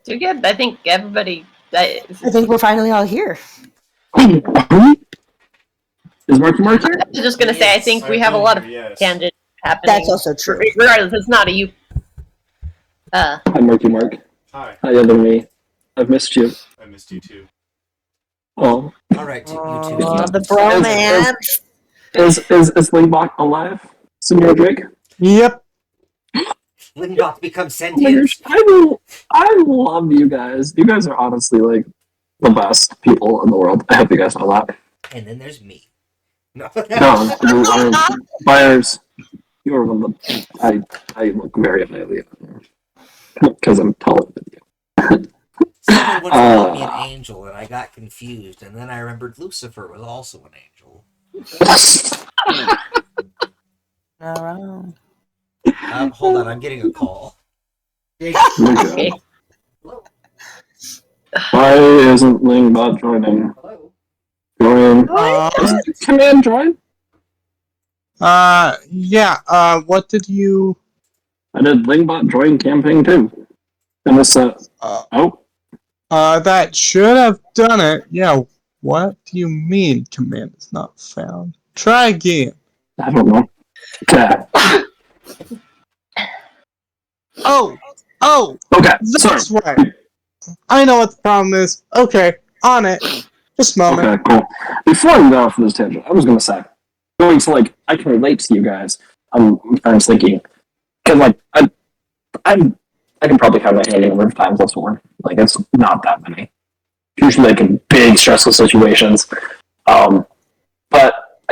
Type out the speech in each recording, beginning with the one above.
So good. I think everybody. I think we're finally all here. Is Marky Mark here? I was just going to say, I think we have a lot of tangents happening. That's also true. Regardless, it's not a you. Hi, Marky Mark. Hi. Hi, other me. I've missed you. I missed you too. Oh. Alright, you two. The bromance. Is Lingbot alive? Senor Drake? Yep. Lindbach becomes Oh my sentient. gosh, I love you guys. You guys are honestly like the best people in the world. I hope you guys know that. And then there's me. No. No, you are buyers. You are one of the. I look very highly of you because I'm taller than you. Someone once called me an angel, and I got confused, and then I remembered Lucifer was also an angel. All right. Hold on, I'm getting a call. Okay. Hello? Why isn't Lingbot joining? Hello? Join. Uh, Command join. yeah. What did you? I did Lingbot join campaign too. And it's That should have done it. Yeah. What do you mean? Command is not found. Try again. I don't know. Okay. Oh. Okay. Sorry. That's right. I know what the problem is. Okay, on it. Just a moment. Okay, cool. Before I go off on this tangent, I was gonna say, going to like, I can relate to you guys. I was thinking, because like, I can probably count my hand number of times I've sworn. Like, it's not that many. Usually, like in big stressful situations, but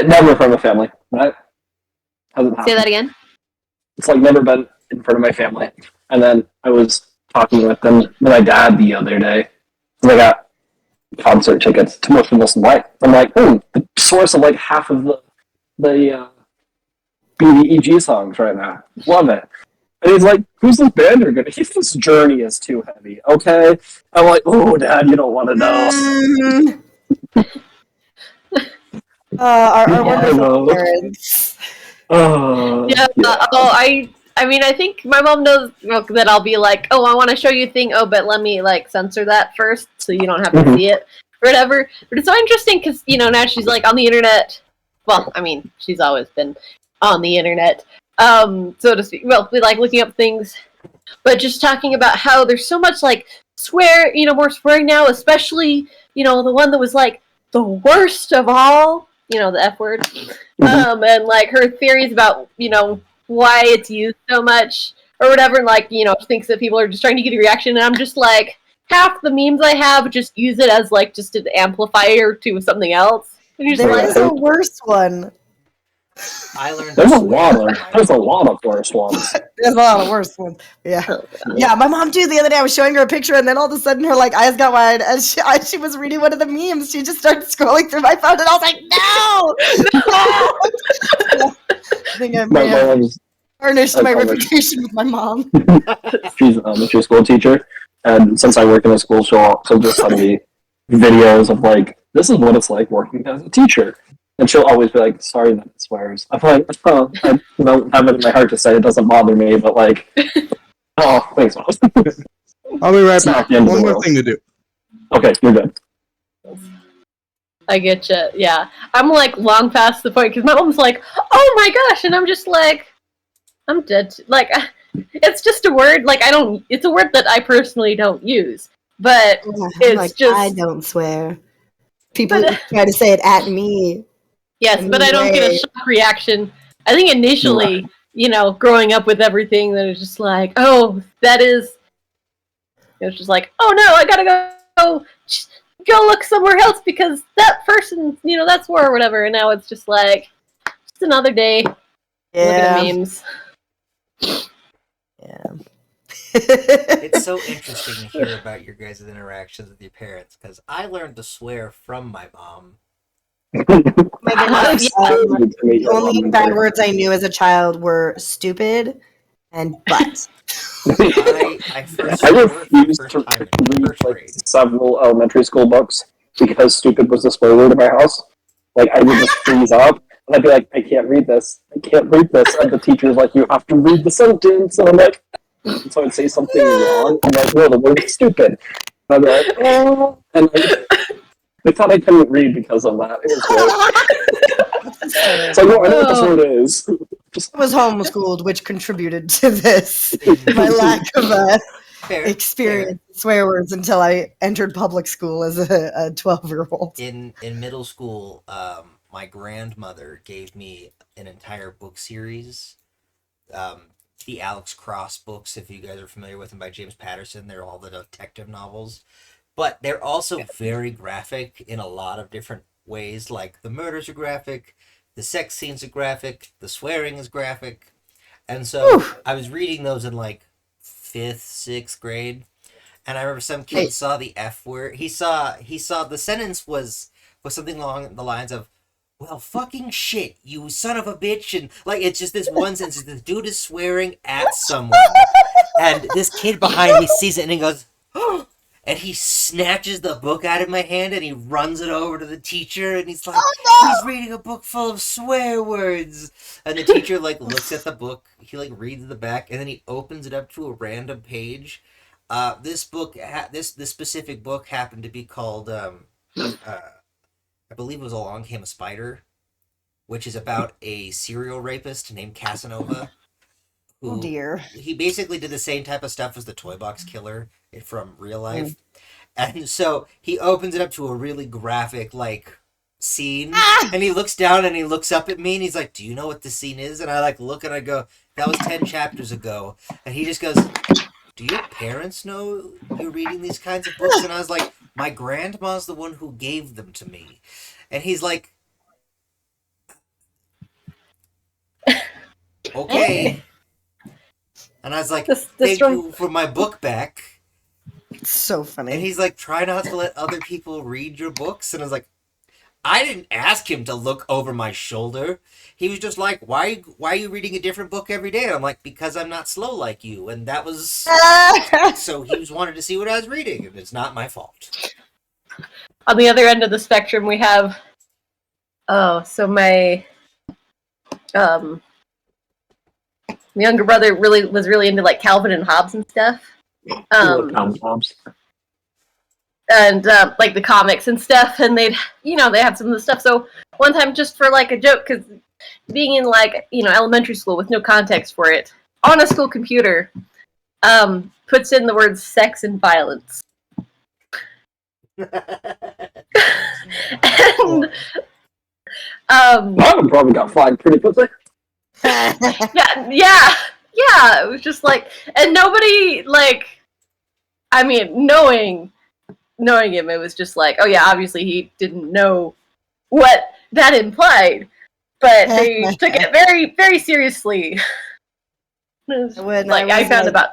never in front of a family. Right? Hasn't happened. Say that again. It's like never been in front of my family. And then I was talking with my dad the other day. And I got concert tickets to Motionless in White. I'm like, the source of like half of the BDEG songs right now. Love it. And he's like, who's this band you're gonna? This Journey is too heavy. Okay. I'm like, oh, Dad, you don't want to know. Our wonderful parents. Yeah. I mean, I think my mom knows that I'll be like, oh, I want to show you a thing. Oh, but let me like censor that first, so you don't have to see it or whatever. But it's so interesting because now she's like on the internet. Well, I mean, she's always been on the internet, so to speak. Well, we like looking up things, but just talking about how there's so much like more swearing now, especially the one that was like the worst of all, the F word, and like her theories about why it's used so much or whatever, and like thinks that people are just trying to get a reaction, and I'm just like, half the memes I have just use it as like just an amplifier to something else. And you're just There is a worse one. I learned There's a lot of worse ones. There's a lot of worse ones. Yeah. Yeah, my mom too, the other day I was showing her a picture and then all of a sudden her like eyes got wide as she was reading one of the memes. She just started scrolling through my phone and I was like, no! I think I may have tarnished my reputation with my mom. She's a school teacher, and since I work in a school, she'll just send me videos of like, this is what it's like working as a teacher. And she'll always be like, sorry that it swears. I'm like, oh, I don't have it in my heart to say it doesn't bother me, but like, oh, thanks, Mom. I'll be right It's back. not the end of One the more world. thing to do. Okay, you're good. I get you. Yeah, I'm like long past the point because my mom's like, "Oh my gosh," and I'm just like, "I'm dead." Like, it's just a word. Like, it's a word that I personally don't use, but it's like, just. I don't swear. People try to say it at me. Yes, but I don't get a shock reaction. I think initially, growing up with everything, that was just like, oh, that is. It was just like, oh no, I gotta go look somewhere else because that person, that's war or whatever. And now it's just like, just another day. Yeah. Looking at memes. Yeah. It's so interesting to hear about your guys' interactions with your parents, because I learned to swear from my mom. My goodness. The only bad words I knew as a child were stupid and butt. I refused to read like several elementary school books because stupid was the swear word in my house. Like, I would just freeze up and I'd be like, I can't read this. And the teacher's like, you have to read the sentence. And I'm like, So I'd say something wrong. I'm like, no, the word is stupid. And I'd be like, oh. And they thought I couldn't read because of that. It was great. It's like, no, I know what this word is. I was homeschooled, which contributed to this. My lack of experience with swear words until I entered public school as a 12-year-old. In middle school, my grandmother gave me an entire book series. The Alex Cross books, if you guys are familiar with them, by James Patterson. They're all the detective novels. But they're also very graphic in a lot of different ways. Like, the murders are graphic, the sex scenes are graphic, the swearing is graphic. And so I was reading those in, like, 5th, 6th grade. And I remember some kid saw the F word. He saw the sentence was something along the lines of, well, fucking shit, you son of a bitch. And, like, it's just this one sentence. The dude is swearing at someone. And this kid behind me sees it and he goes, oh! And he snatches the book out of my hand and he runs it over to the teacher and he's like, he's reading a book full of swear words. And the teacher, like, looks at the book, he, like, reads the back, and then he opens it up to a random page. This book, this specific book happened to be called, I believe it was Along Came a Spider, which is about a serial rapist named Casanova. Oh dear. He basically did the same type of stuff as the Toy Box Killer from real life. And so he opens it up to a really graphic, like, scene. And he looks down and he looks up at me and he's like, do you know what this scene is? And I, like, look and I go, that was 10 chapters ago. And he just goes, do your parents know you're reading these kinds of books? And I was like, my grandma's the one who gave them to me. And he's like, okay. And I was like, thank you for my book back. It's so funny. And he's like, try not to let other people read your books. And I was like, I didn't ask him to look over my shoulder. He was just like, why are you reading a different book every day? And I'm like, because I'm not slow like you. And that was... So he was wanted to see what I was reading. And it's not my fault. On the other end of the spectrum, we have... so my... my younger brother was really into, like, Calvin and Hobbes and stuff. Hobbes. And like the comics and stuff, and they have some of the stuff. So one time, just for like a joke, because being in, like, elementary school with no context for it, on a school computer, puts in the words sex and violence. And that one probably got flagged pretty quickly. yeah, it was just like, and nobody, like, I mean, knowing him, it was just like, oh yeah, obviously he didn't know what that implied, but they took it very, very seriously. I found about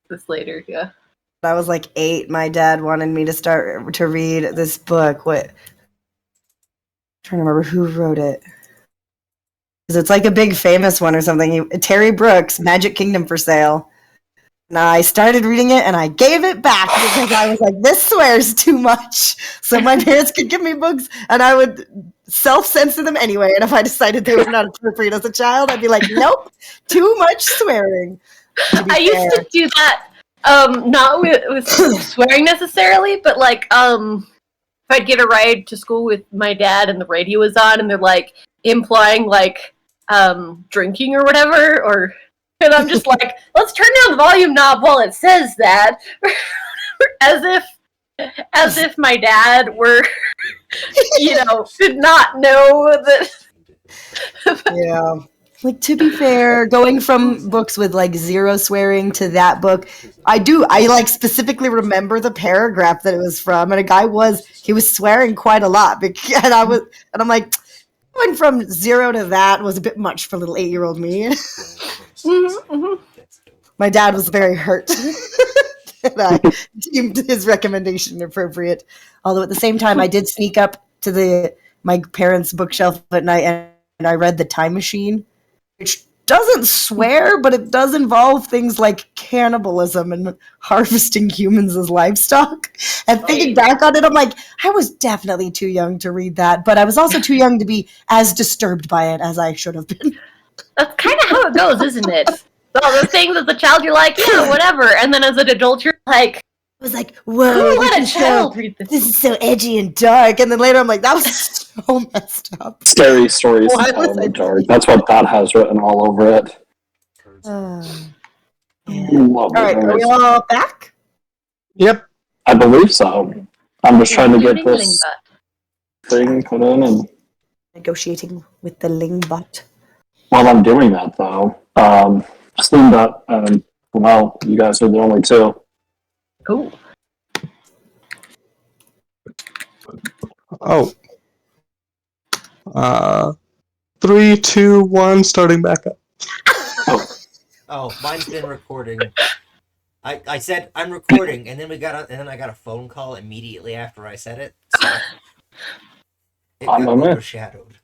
this later, yeah. I was like 8, my dad wanted me to start to read this book. I'm trying to remember who wrote it. Because it's like a big famous one or something. Terry Brooks, Magic Kingdom for Sale. And I started reading it and I gave it back because I was like, this swears too much. So my parents could give me books and I would self-censor them anyway. And if I decided they were not appropriate as a child, I'd be like, nope, too much swearing. I used to do that, not with swearing necessarily, but like, if I'd get a ride to school with my dad and the radio was on and they're like implying like drinking or whatever, and I'm just like, let's turn down the volume knob while it says that, as if my dad were, did not know that. Yeah. Like, to be fair, going from books with like 0 swearing to that book, I like specifically remember the paragraph that it was from, and a guy was swearing quite a lot, and I'm like, going from 0 to that was a bit much for little 8-year-old me. My dad was very hurt. And I deemed his recommendation appropriate. Although at the same time, I did sneak up to my parents' bookshelf at night and I read The Time Machine, which doesn't swear, but it does involve things like cannibalism and harvesting humans as livestock. And thinking back on it, I'm like, I was definitely too young to read that, but I was also too young to be as disturbed by it as I should have been. That's kind of how it goes, isn't it? all the things as a child you're like, yeah, whatever, and then as an adult you're like, I was like, who whoa, let a this is, child so, read this? this is so edgy and dark. And then later I'm like, that was so messed up. Scary stories Why to tell was in I the dark. That's what that has written all over it. Yeah. Love All right, are we it. all back? Yep. I believe so. I'm just trying to get Ling, this thing put in, and Negotiating with the Lingbot. while I'm doing that, though, Steambot, well, you guys are the only two. Cool. Oh. 3, 2, 1, starting back up. Oh, mine's been recording. I said I'm recording, and then I got a phone call immediately after I said it. So it got overshadowed.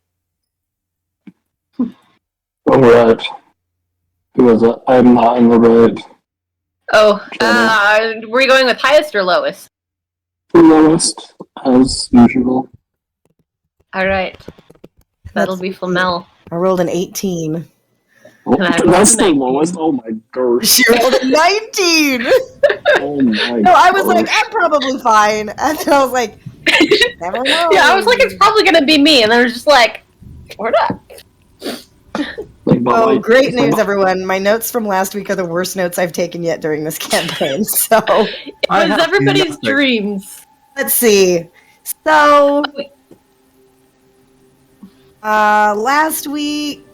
Alright. Who is it? I'm not in the right. Oh, were you going with highest or lowest? The lowest, as usual. Alright. That'll be Flamel. I rolled an 18. Oh, I that's the 19. lowest? Oh my gosh. She rolled a 19! Oh my No, I was like, gosh. I'm probably fine. And then I was like, never know. Yeah, I was like, it's probably gonna be me, and then I was just like, or not. Like, but Oh, like, great like, news, everyone. My notes from last week are the worst notes I've taken yet during this campaign. So, It I was have everybody's nothing. dreams. let's see. So, last week,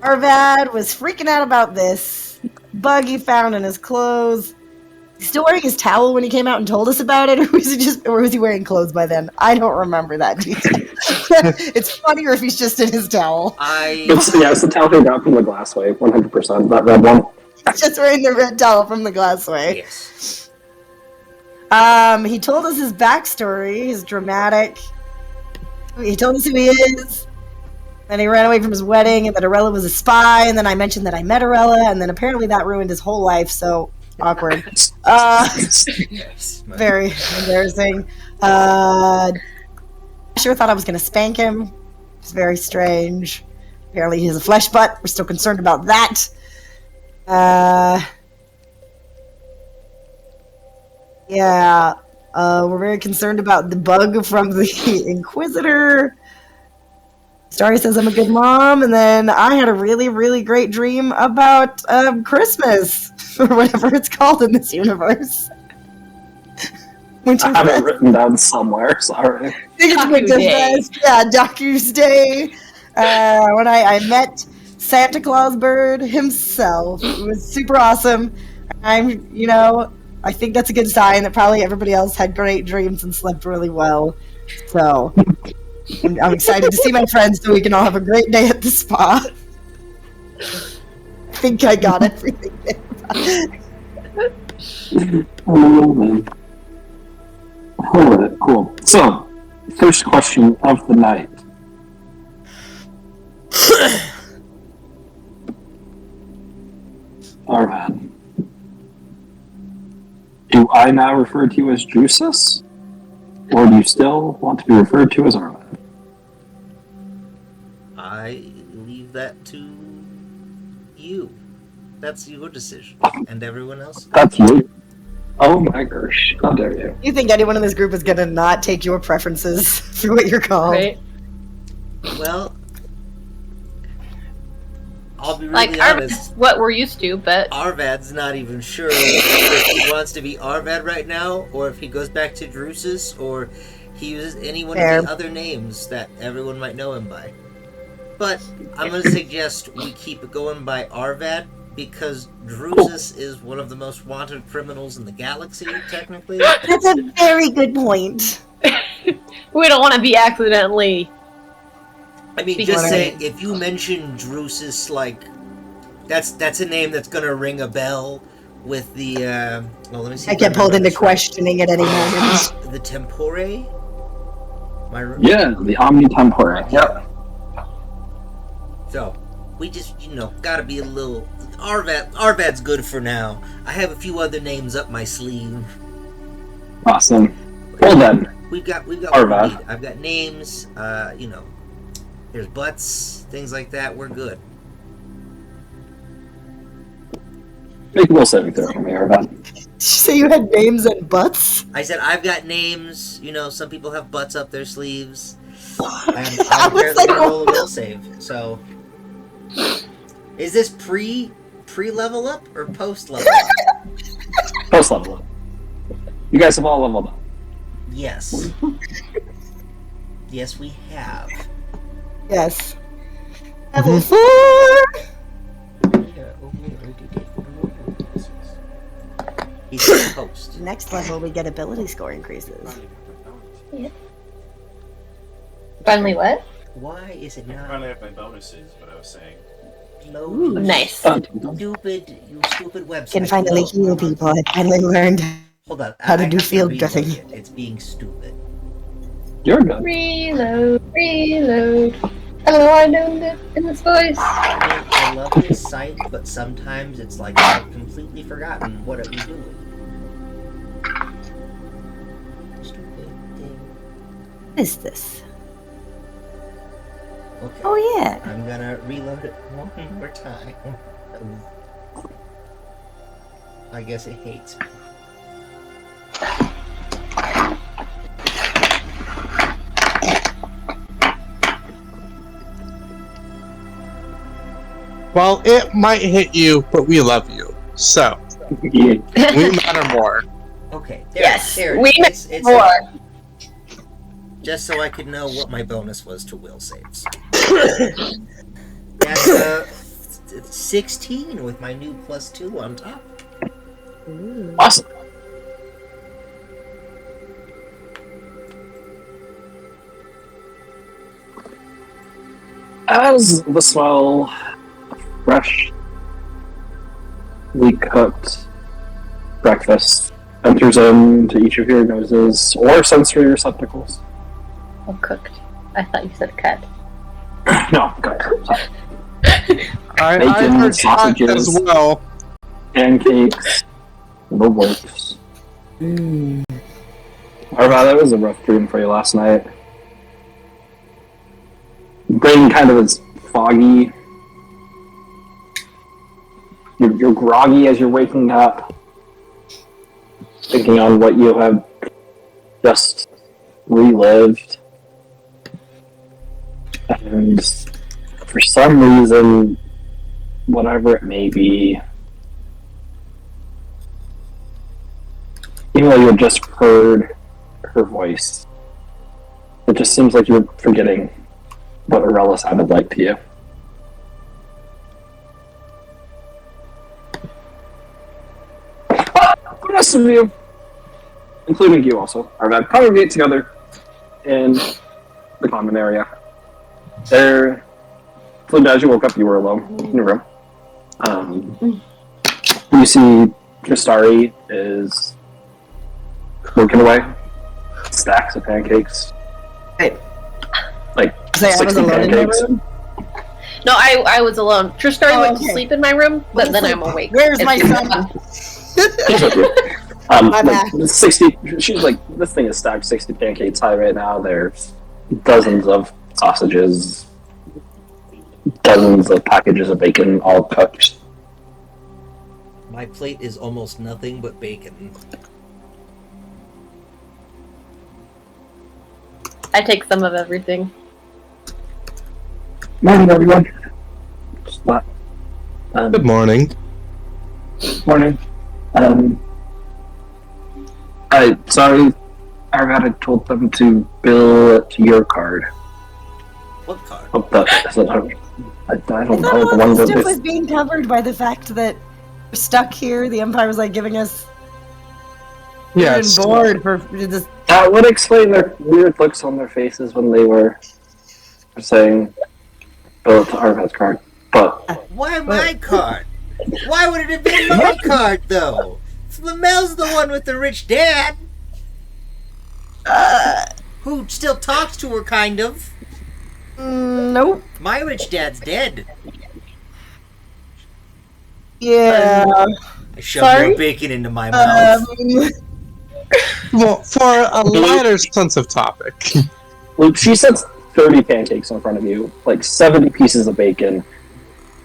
Arvad was freaking out about this bug he found in his clothes. He's still wearing his towel when he came out and told us about it, or was he wearing clothes by then? I don't remember that detail. It's funnier if he's just in his towel. it's the towel he got from the Glassway, 100%. That red one. He's just wearing the red towel from the Glassway. Yes. He told us his backstory, his dramatic. He told us who he is. Then he ran away from his wedding, and that Arella was a spy. And then I mentioned that I met Arella, and then apparently that ruined his whole life. So awkward. Yes. Very embarrassing. Sure thought I was gonna spank him. It's very strange. Apparently he's a flesh butt. We're still concerned about that. Yeah. We're very concerned about the bug from the Inquisitor. Starry says I'm a good mom, and then I had a really, really great dream about Christmas, or whatever it's called in this universe. Winter I have Fest. it written down somewhere, sorry. I think it's Daku Winter Day. Fest. Yeah, Daku's Day. When I met Santa Claus Bird himself. It was super awesome. I think that's a good sign that probably everybody else had great dreams and slept really well. So, I'm excited to see my friends so we can all have a great day at the spa. I think I got everything. Oh, man. Alright, cool. So, first question of the night. Arvad. Do I now refer to you as Drusus? Or do you still want to be referred to as Arvad? I leave that to you. That's your decision. And everyone else. That's you. Oh my gosh, how dare you. You think anyone in this group is gonna not take your preferences for what you're called? Right? Well, I'll be Like, really Arvad honest. is what we're used to, but Arvad's not even sure if he wants to be Arvad right now, or if he goes back to Drusus, or he uses any one Fair. of the other names that everyone might know him by. But I'm going to suggest we keep it going by Arvad, because Drusus is one of the most wanted criminals in the galaxy, technically. That's a very good point. we don't want to be accidentally. I mean, Because- just say, if you mention Drusus, like, that's a name that's going to ring a bell with the, well, let me see. I if get pulled remember into this right. questioning at any moment. The Tempore? Yeah, the Omni Tempore. Yep. So, we just, gotta be a little... Arvad's good for now. I have a few other names up my sleeve. Awesome. Well then, We've got what we Arvad. need. I've got names, there's butts, things like that. We're good. Make a little saving throw for me, Arvad. Did you say you had names and butts? I said I've got names. You know, some people have butts up their sleeves. And I I'm was apparently like, gonna roll a will save. So, is this pre level up or post level up? Post level up. You guys have all leveled up. Yes. Yes, we have. Yes. Level Mhm. 4! He's a post. Next level, we get ability score increases. Finally, what? Why is it I not finally have my bonuses, what I was saying. loading? Nice. You stupid website. Can finally No. heal people. I finally learned. Hold on. how to I do have field reload dressing. it. It's being stupid. You're good. Reload, reload. Hello, I know that in this voice. I love this site, but sometimes it's like I've completely forgotten what it was doing. Stupid thing. What is this? Okay. Oh, yeah. I'm gonna reload it one more time. I guess it hates me. Well, it might hit you, but we love you. So, Yeah. we matter more. Okay, there, Yes, there. we it's more. just so I could know what my bonus was to will saves. That's 16 with my new +2 on top. Awesome. As the smell of fresh, cooked breakfast enters into each of your noses or sensory receptacles. Oh, cooked. I thought you said cut. No, cooked. Sorry. I Bacon, heard hot sausages. as well. Pancakes, the works. Mm. Arva, that was a rough dream for you last night. Brain kind of is foggy. You're groggy as you're waking up, thinking on what you have just relived. And for some reason, whatever it may be, even though you had just heard her voice, it just seems like you're forgetting what Arella sounded like to you. But the rest of you, including you also, are congregate together in the common area. There, so as you woke up, you were alone in your room. You see Tristari is working away. Stacks of pancakes. Right. Like So I was 60 alone in my pancakes. room? No, I was alone. Tristari Oh, went to okay. sleep in my room, but then I'm awake. Where's my It's- son? She's with you. My Like 60. She's like, this thing is stacked 60 pancakes high right now. There's dozens of sausages, dozens of packages of bacon, all cooked. My plate is almost nothing but bacon. I take some of everything. Morning, everyone. Just not. Good morning. Morning. Sorry, Arvad had told them to bill it to your card. What card? Hope that isn't. I don't I know thought the all one this that stuff was is. being covered by the fact that we're stuck here. The Empire was like giving us food Yes. and board for this. That would explain their weird looks on their faces when they were saying bill it to Arvad's card. But Why my card? Why would it have been my card, though? Flamel's the one with the rich dad. Who still talks to her, kind of. Nope. My rich dad's dead. Yeah. I shoved Sorry? more bacon into my mouth. Well, for a lighter sensitive topic. Luke, she sets 30 pancakes in front of you, like 70 pieces of bacon,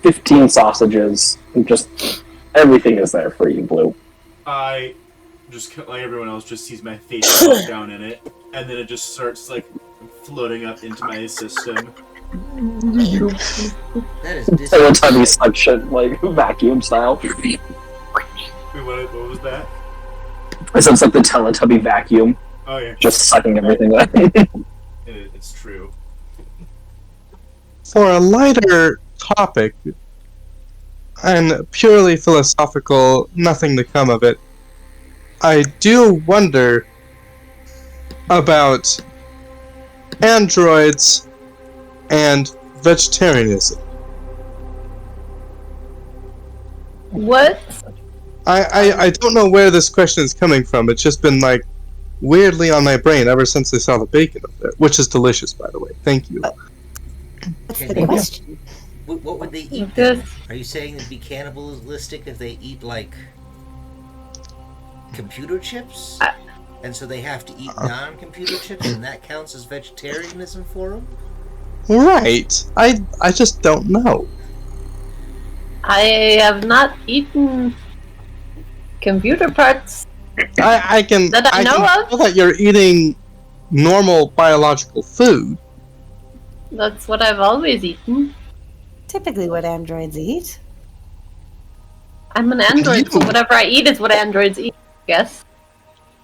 15 sausages, and just Everything is there for you, Blue. I just, like everyone else, just sees my face drop down in it, and then it just starts, like, floating up into my system. That is Teletubby suction, like vacuum style. Wait, what was that? I said something Teletubby vacuum, Oh, yeah. just sucking everything up. It's true. For a lighter topic, and purely philosophical, nothing to come of it, I do wonder about androids and vegetarianism. What? I don't know where this question is coming from. It's just been like weirdly on my brain ever since I saw the bacon up there, which is delicious, by the way. Thank you. That's the question. What would they eat? This- Are you saying it'd be cannibalistic if they eat like computer chips? And so they have to eat non-computer chips, and that counts as vegetarianism for them? Right. I just don't know. I have not eaten computer parts. I can That I know can of. tell that you're eating normal biological food. That's what I've always eaten. Typically what androids eat. I'm an android, so whatever I eat is what androids eat, I guess.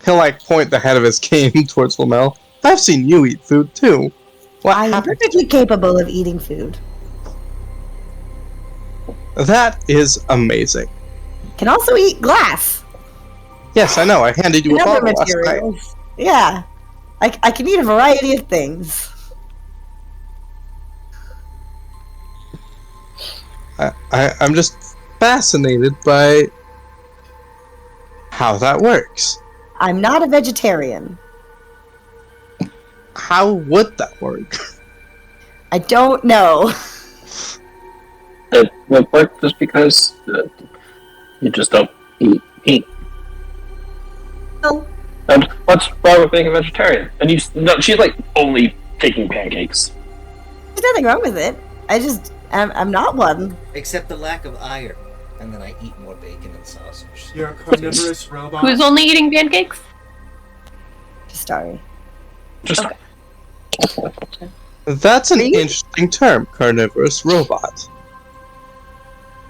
He'll like point the head of his cane towards Lamel. I've seen you eat food too. What I am happened? perfectly capable of eating food. That is amazing. Can also eat glass Yes, I know. I handed you and a other bottle last night. materials. Yeah. I can eat a variety of things. I'm just fascinated by how that works. I'm not a vegetarian. How would that work? I don't know. It would work just because you just don't eat meat. No. And what's wrong with being a vegetarian? And she's like only taking pancakes. There's nothing wrong with it. I'm not one. Except the lack of iron. And then I eat more bacon and sausage. You're a carnivorous robot. Who's only eating pancakes? Sorry. Just That's an Really? interesting term, carnivorous robot.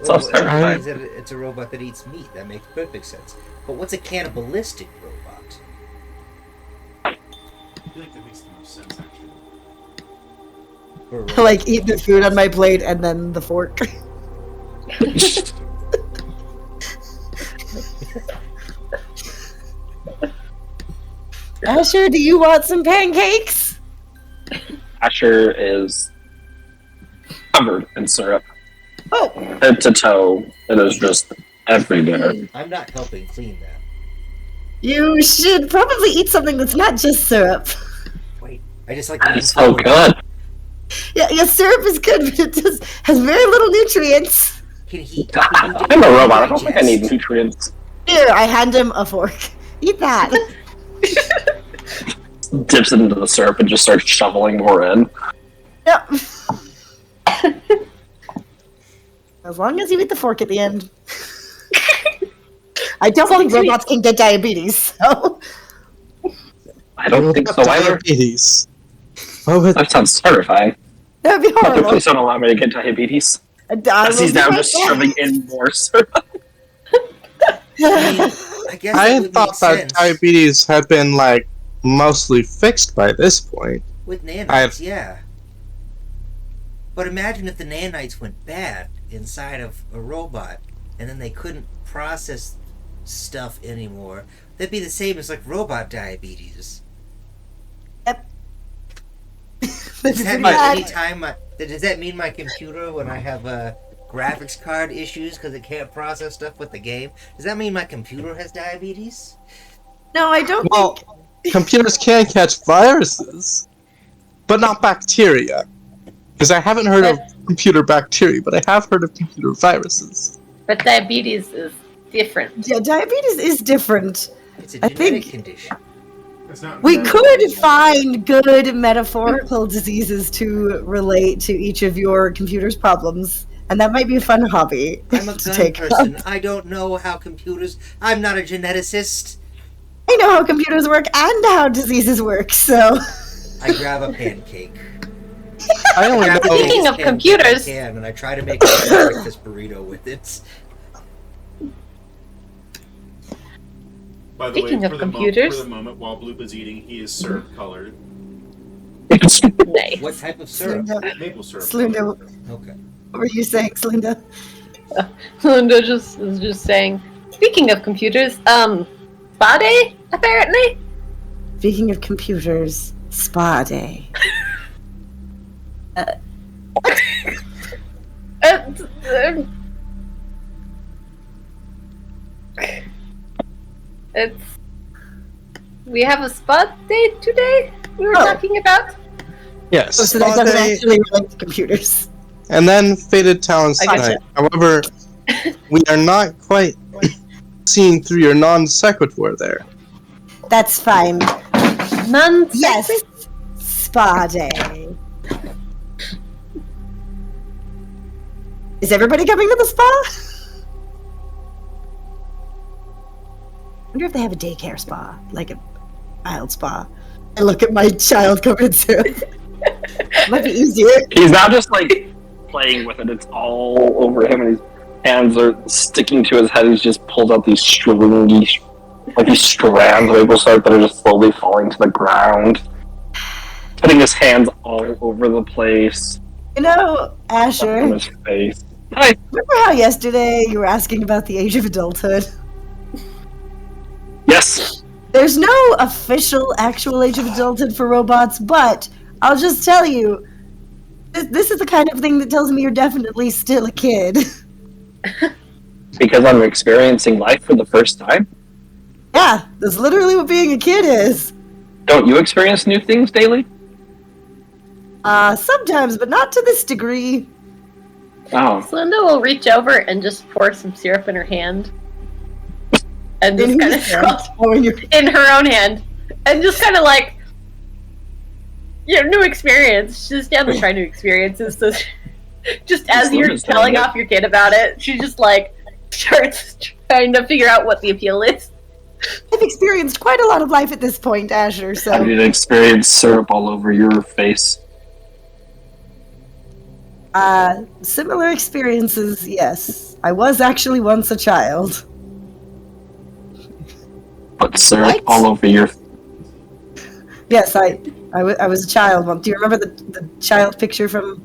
So Well, terrifying. it means that it's a robot that eats meat. That makes perfect sense. But what's a cannibalistic robot? I feel like that makes the most sense, actually. For a robot Like eat the food on my plate and then the fork. Asher, do you want some pancakes? Asher is covered in syrup, Oh, head to toe. It is just everywhere. I'm not helping clean that. you should probably eat something that's not just syrup. Wait, I just like the It's so good. Yeah, syrup is good, but it just has very little nutrients. Can he? I'm a robot. I don't think I need nutrients. Here, I hand him a fork. Eat that. Dips it into the syrup and just starts shoveling more in. Yep. As long as you eat the fork at the end. I don't think robots can get diabetes, so. I don't think so either. Diabetes. What would That sounds terrifying. That'd be Mother, horrible. please don't allow me to get diabetes. I As he's will now do just my shoving best. in more syrup. I mean, I guess that I would thought make that sense. diabetes had been like mostly fixed by this point. With nanites, yeah. But imagine if the nanites went bad inside of a robot, and then they couldn't process stuff anymore. That'd be the same as like robot diabetes. Does that mean bad. does that mean my computer, when I have graphics card issues because it can't process stuff with the game, does that mean my computer has diabetes? No, I don't Well, think. computers can catch viruses, but not bacteria. Because I haven't heard of computer bacteria, but I have heard of computer viruses. But diabetes is different. Yeah, diabetes is different. It's a I genetic think- condition. It's not We normal. could find good metaphorical diseases to relate to each of your computer's problems. and that might be a fun hobby I'm a to gun take person. up. I don't know how computers. I'm not a geneticist. I know how computers work and how diseases work, so I grab a pancake. I only grab the know. Speaking biggest of pancake computers- I can, and I try to make a breakfast burrito with it. By the Speaking way, of for computers- for the moment while Bloop is eating, he is syrup colored. Nice. What type of syrup? Slinda, Maple syrup. Slinda, Okay. what were you saying, Slinda? Linda is just saying. Speaking of computers, spa day apparently. Speaking of computers, spa day. It's we have a spa day today. We were Oh. talking about. Yes, Oh, so that spa doesn't day, actually relate to computers. and then Fated Talons I gotcha. tonight. However, we are not quite seeing through your non sequitur there. That's fine. None. Yes, spa day. Is everybody coming to the spa? I wonder if they have a daycare spa, like a child spa. I look at my child coming soon. Might be easier. He's now just like playing with it. It's all over him, and his hands are sticking to his head. He's just pulled out these stringy, like these strands of maple syrup that are just slowly falling to the ground. Putting his hands all over the place, You know, on Asher, his face. Hi. remember how yesterday you were asking about the age of adulthood? Yes. There's no official actual age of adulthood for robots, but I'll just tell you, this is the kind of thing that tells me you're definitely still a kid. Because I'm experiencing life for the first time. Yeah, that's literally what being a kid is. Don't you experience new things daily? Sometimes, but not to this degree. Oh. Linda will reach over and just pour some syrup in her hand, and just In kind of his hand. Oh, in your- in her own hand, and just kind of like, new experience. She's down to try new experiences. So, just as you're Linda's doing telling it. off your kid about it, she just like starts trying to figure out what the appeal is. I've experienced quite a lot of life at this point, Asher, I so did experience syrup all over your face. similar experiences, yes. I was actually once a child. Put syrup What? all over your. Yes, I was a child once. Do you remember the child picture from...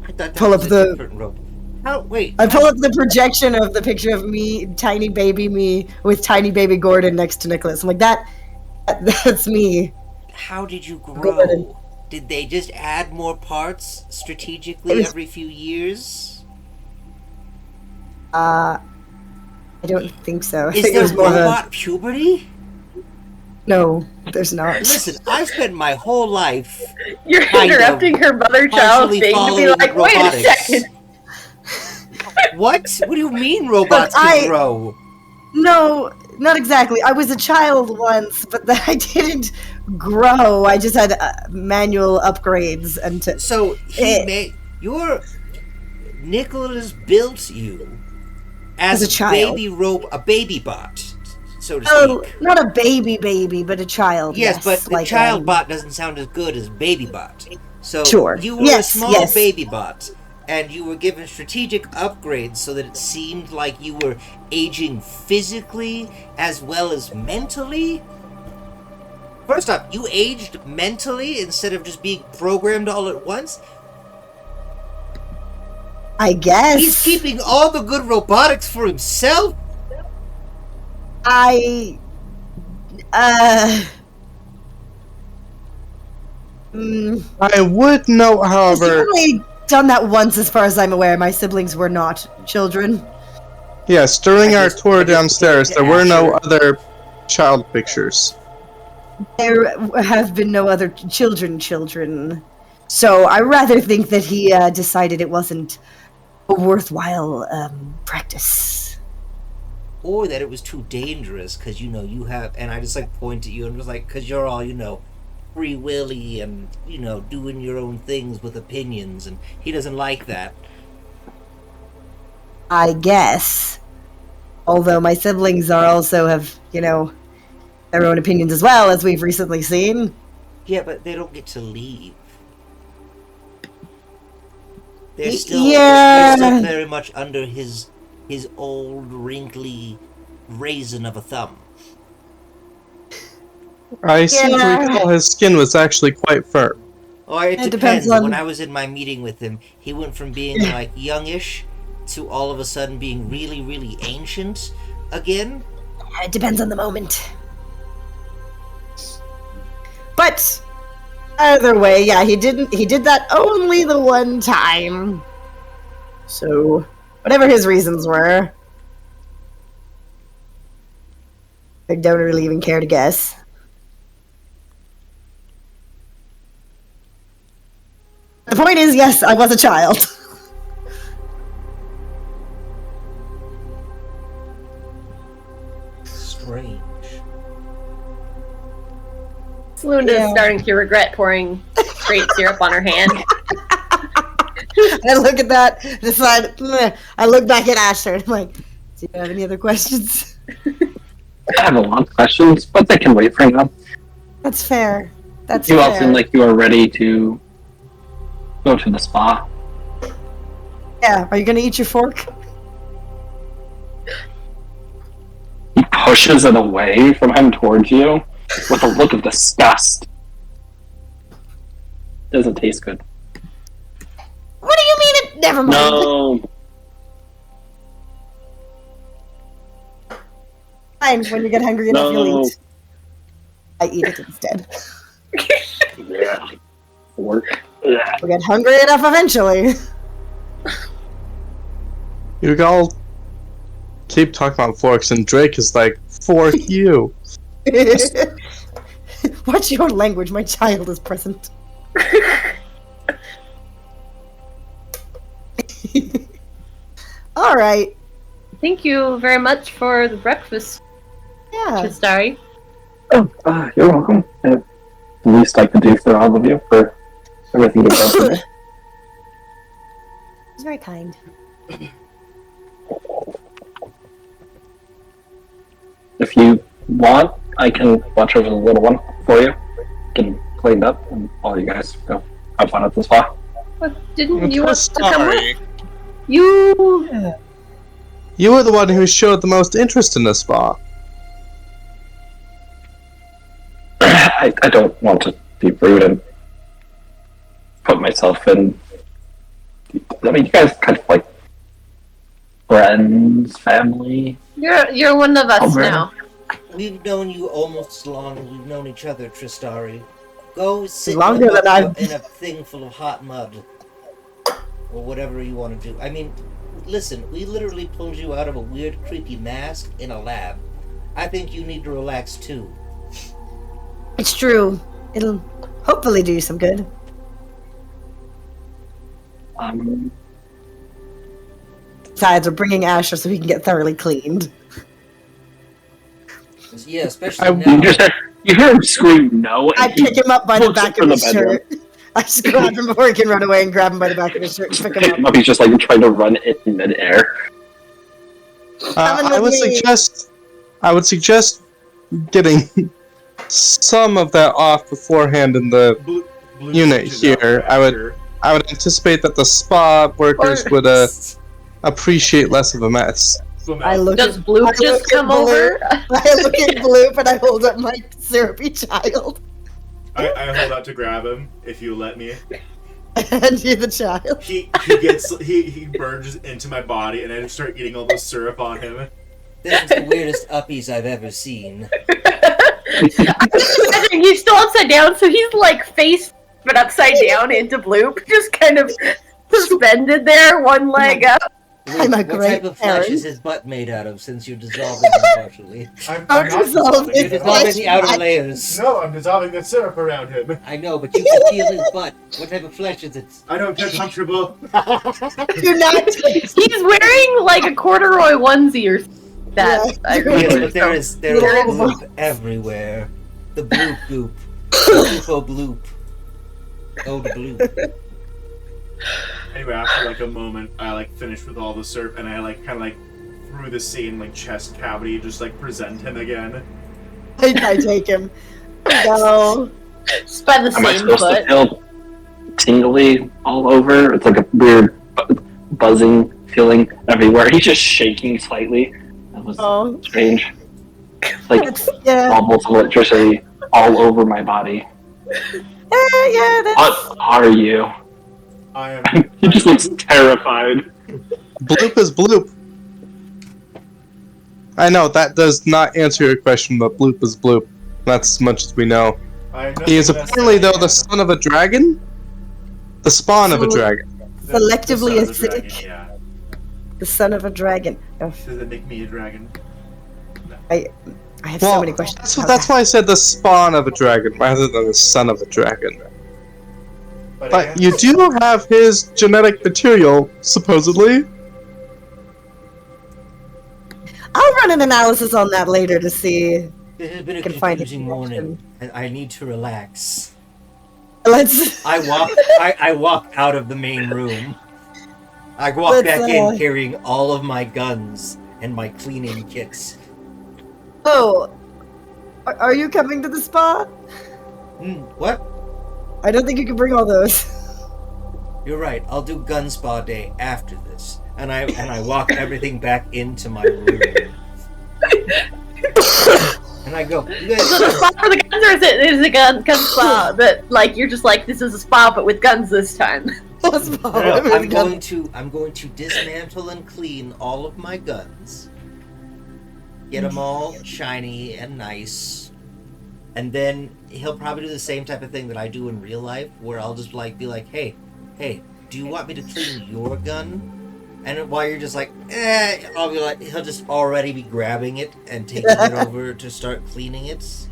I thought that Pull was up a the- different rope. How? Wait. I pull up the projection of the picture of me, tiny baby me, with tiny baby Gordon next to Nicholas. I'm like, that's me. How did you Gordon. grow? Did they just add more parts strategically It was- every few years? I don't think so. I Is think it there was more of a... robot puberty? No, there's not. Listen, I've spent my whole life You're Kind of. interrupting her mother-child Partially thing to be following like, wait a robotics. second. What? What do you mean robots Look, can grow? No, not exactly. I was a child once, but then I didn't grow. I just had manual upgrades and to... So he Eh. made Nicholas built you as As a child. a baby bot, so to Oh, speak. not a baby, but a child. Yes, but the like, child bot doesn't sound as good as baby bot. So Sure. you were Yes, a small yes. baby bot, and you were given strategic upgrades so that it seemed like you were aging physically as well as mentally. First off, you aged mentally instead of just being programmed all at once. I guess. He's keeping all the good robotics for himself. I. I would note, I've however, only done that once, as far as I'm aware. My siblings were not children. yes, during I our just- tour I just downstairs, pointed there were no Asher. other child pictures. There have been no other children. So I rather think that he decided it wasn't a worthwhile practice. Or that it was too dangerous because you have, and I just like point at you and was like, because you're all free willy and, doing your own things with opinions, and he doesn't like that. I guess. Although my siblings are also have, their own opinions as well, as we've recently seen. Yeah, but they don't get to leave. Y- They're still, yeah. they're still very much under his old, wrinkly raisin of a thumb. I seem to Yeah. recall his skin was actually quite firm. Oh, it It depends. depends on- When I was in my meeting with him, he went from being like youngish to all of a sudden being really, really ancient again. It depends on the moment. But either way, yeah, he did that only the one time. So whatever his reasons were, I don't really even care to guess. The point is, yes, I was a child. Strange. Slunda's Yeah. starting to regret pouring straight syrup on her hand. I look at that, decide. "Meh." I look back at Asher, and I'm like, "Do you have any other questions?" I have a lot of questions, but they can wait for now. That's fair. That's You all fair. seem like you are ready to go to the spa. Yeah. Are you gonna eat your fork? He pushes it away from him towards you with a look of disgust. Doesn't taste good. What do you mean? It never mind. No. Fine. When you get hungry enough, you'll No. eat. I eat it instead. Yeah. Fork. Yeah. We'll get hungry enough eventually. You all keep talking about forks, and Drake is like, "Fork you." Watch your language. My child is present. All right. Thank you very much for the breakfast, Yeah. Chistari. Oh, you're welcome. The least I could do for all of you for everything you've done for me. It's very kind. If you want, I can watch over the little one for you. Get him cleaned up, and all you guys go have fun at the spa. What, didn't you want to come with? Sorry. You... You were the one who showed the most interest in the spa. I don't want to be rude and put myself in. I mean, you guys kind of like friends, family. You're one of us Oh, really? now. We've known you almost as long as we've known each other, Tristari. Go sit Longer in, than I've- in a thing full of hot mud. Or whatever you want to do. I mean, listen, we literally pulled you out of a weird, creepy mask in a lab. I think you need to relax too. It's true. It'll hopefully do you some good. Besides, we're bringing Asher so he can get thoroughly cleaned. Yeah, especially I- now. You hear him scream no, I and he pick him up by the looks back for of the his bedroom. shirt. I just grab him before he can run away and grab him by the back of his shirt and pick pick him him up. up. He's just like trying to run in midair. Coming I with would me. suggest getting some of that off beforehand in the. Blue Unit switches out here, after. I would anticipate that the spa workers would appreciate less of a mess. Boom, I out. look Does at, Blue I just look at come Blue. over? I look at Bloop and I hold up my syrupy child. I hold out to grab him if you let me. And you're the child. He burns into my body, and I just start eating all the syrup on him. This is the weirdest uppies I've ever seen. I'm just imagining he's still upside down, so he's like face but upside down into Bloop, just kind of suspended there, one leg up. I'm a What great type of flesh parent. is his butt made out of since you're dissolving him partially? I'm Don't not dissolve dissolving You're his it. dissolving the outer flesh. layers. No, I'm dissolving the syrup around him. I know, but you can feel his butt. What type of flesh is it? I don't get comfortable. Do not take He's wearing like a corduroy onesie or that. Yeah. I Yes, remember. but there is Little- goop everywhere. The blue goop. Bloop, oh bloop. Oh the bloop. Anyway, after like a moment, I like finished with all the syrup, and I like kind of like through the same like chest cavity, just like present him again. I take him. No. Just by the Am I same supposed to foot. feel tingly all over? It's like a weird buzzing feeling everywhere. He's just shaking slightly. That was Oh. strange. Like Yeah. bubbles of electricity all over my body. Yeah, that's... What are you? I am. He just looks terrified. Bloop is bloop. I know that does not answer your question, but bloop is bloop. That's as much as we know. I am He is nothing less apparently, than I though, the am. son of a dragon? The spawn of a So- dragon. The selectively son of a dragon, acidic. Yeah. The son of a dragon. Oh, Does it make me a dragon? I have Well, so many questions. that's why I said the spawn of a dragon rather than the son of a dragon. But you do have his genetic material, supposedly. I'll run an analysis on that later to see. It has been a Can find a confusing morning, and I need to relax. Let's. I walk out of the main room. I walk Let's, back in carrying all of my guns and my cleaning kits. Oh, are you coming to the spa? What? I don't think you can bring all those. You're right. I'll do gun spa day after this, and I walk everything back into my room. And I go, you Is it a guys. spa for the guns, or is it a gun spa that like you're just like this is a spa but with guns this time? Spa. No, I'm going to dismantle and clean all of my guns. Get them all shiny and nice. And then he'll probably do the same type of thing that I do in real life, where I'll just like be like, hey, do you want me to clean your gun? And while you're just like, I'll be like, he'll just already be grabbing it and taking it over to start cleaning it.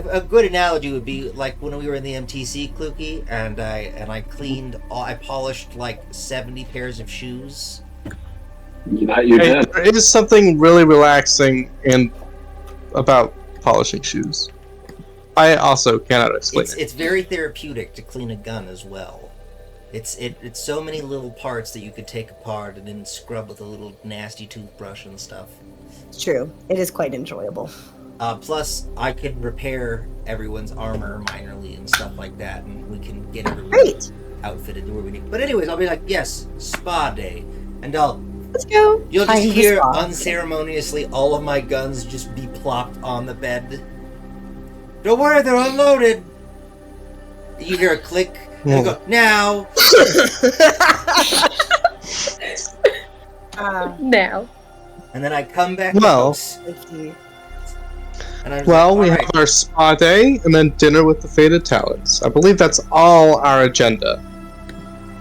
A good analogy would be like when we were in the MTC, Kluki, and I cleaned I polished like 70 pairs of shoes. That you did. There is something really relaxing about polishing shoes. I also cannot explain it. It's very therapeutic to clean a gun as well. It's so many little parts that you could take apart and then scrub with a little nasty toothbrush and stuff. It's true. It is quite enjoyable. Plus, I can repair everyone's armor minorly and stuff like that, and we can get everybody Great. outfitted to where we need. But anyways, I'll be like, yes, spa day, and Let's go. you'll just Find the hear spa. unceremoniously all of my guns just be plopped on the bed. Don't worry, they're unloaded. You hear a click. And you go, now. Now. And then I come back to the Well- house, and I'm Well, we like, have our spa day and then dinner with the Fated Talents. I believe that's all our agenda.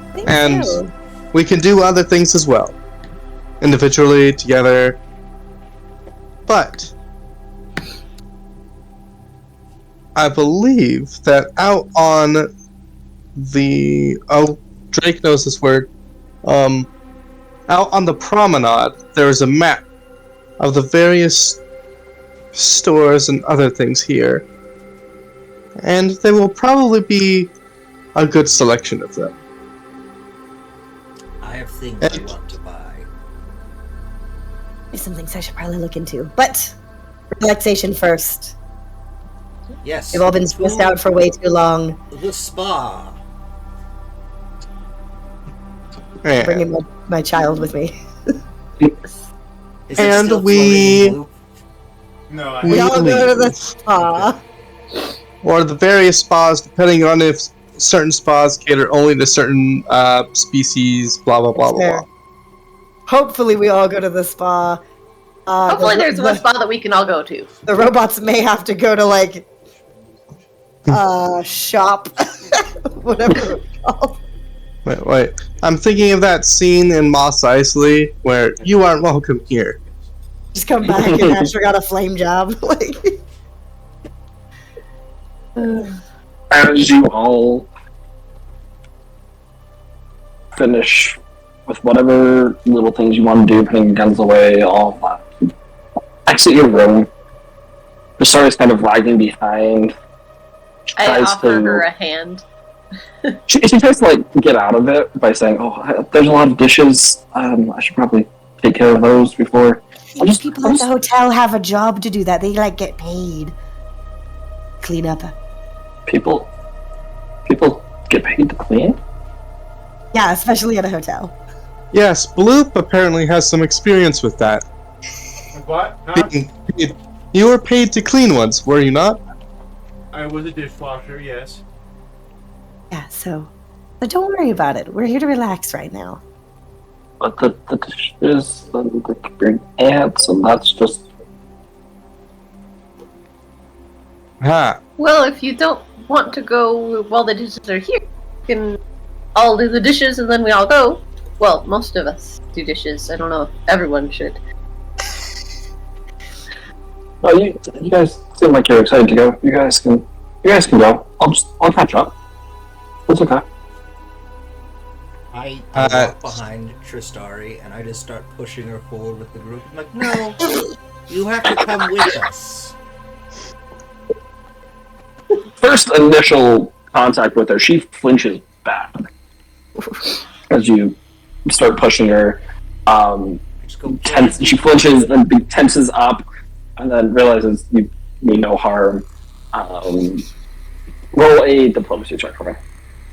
I think And- so. We can do other things as well, individually, together. But I believe that out on the Drake knows this word. Out on the promenade, there is a map of the various stores and other things here, and there will probably be a good selection of them. I have things I And- want to buy. There's some things I should probably look into. But relaxation first. Yes. We've all been stressed to out for way too long. the spa. Yeah. Bringing my child with me. Is it And still we- floating in blue? No, I We We all go to the leave. spa. Or the various spas, depending on if certain spas cater only to certain species, blah blah blah blah Fair. blah. Hopefully, we all go to the spa. Hopefully, there's the, one spot that we can all go to. the robots may have to go to like shop, whatever it's called. Wait. I'm thinking of that scene in Mos Eisley where you aren't welcome here. Just come back and Asher got a flame job. Like, As you all finish with whatever little things you want to do, putting your guns away, all of that, exit your room. Tristari's kind of lagging behind. I Tries offer to- her a hand. She tries to like get out of it by saying, "Oh, there's a lot of dishes. I should probably take care of those before." These people at the hotel have a job to do that. They like get paid. Clean up. People get paid to clean. Yeah, especially at a hotel. Yes, Bloop apparently has some experience with that. What? Huh? Being paid- You were paid to clean once, were you not? I was a dishwasher, yes. Yeah, so don't worry about it. We're here to relax right now. But the dishes and the bring ants, and that's just Ha. Well, if you don't want to go while the dishes are here, you can all do the dishes and then we all go. Well, most of us do dishes. I don't know if everyone should. Oh, you guys seem like you're excited to go. You guys can go. I'll catch up. It's okay. I Uh, walk behind Tristari and I just start pushing her forward with the group. I'm like, no, you have to come with us. First initial contact with her, she flinches back as you start pushing her. Just go She flinches and tenses up, and then realizes you mean no harm. Roll a diplomacy check for me.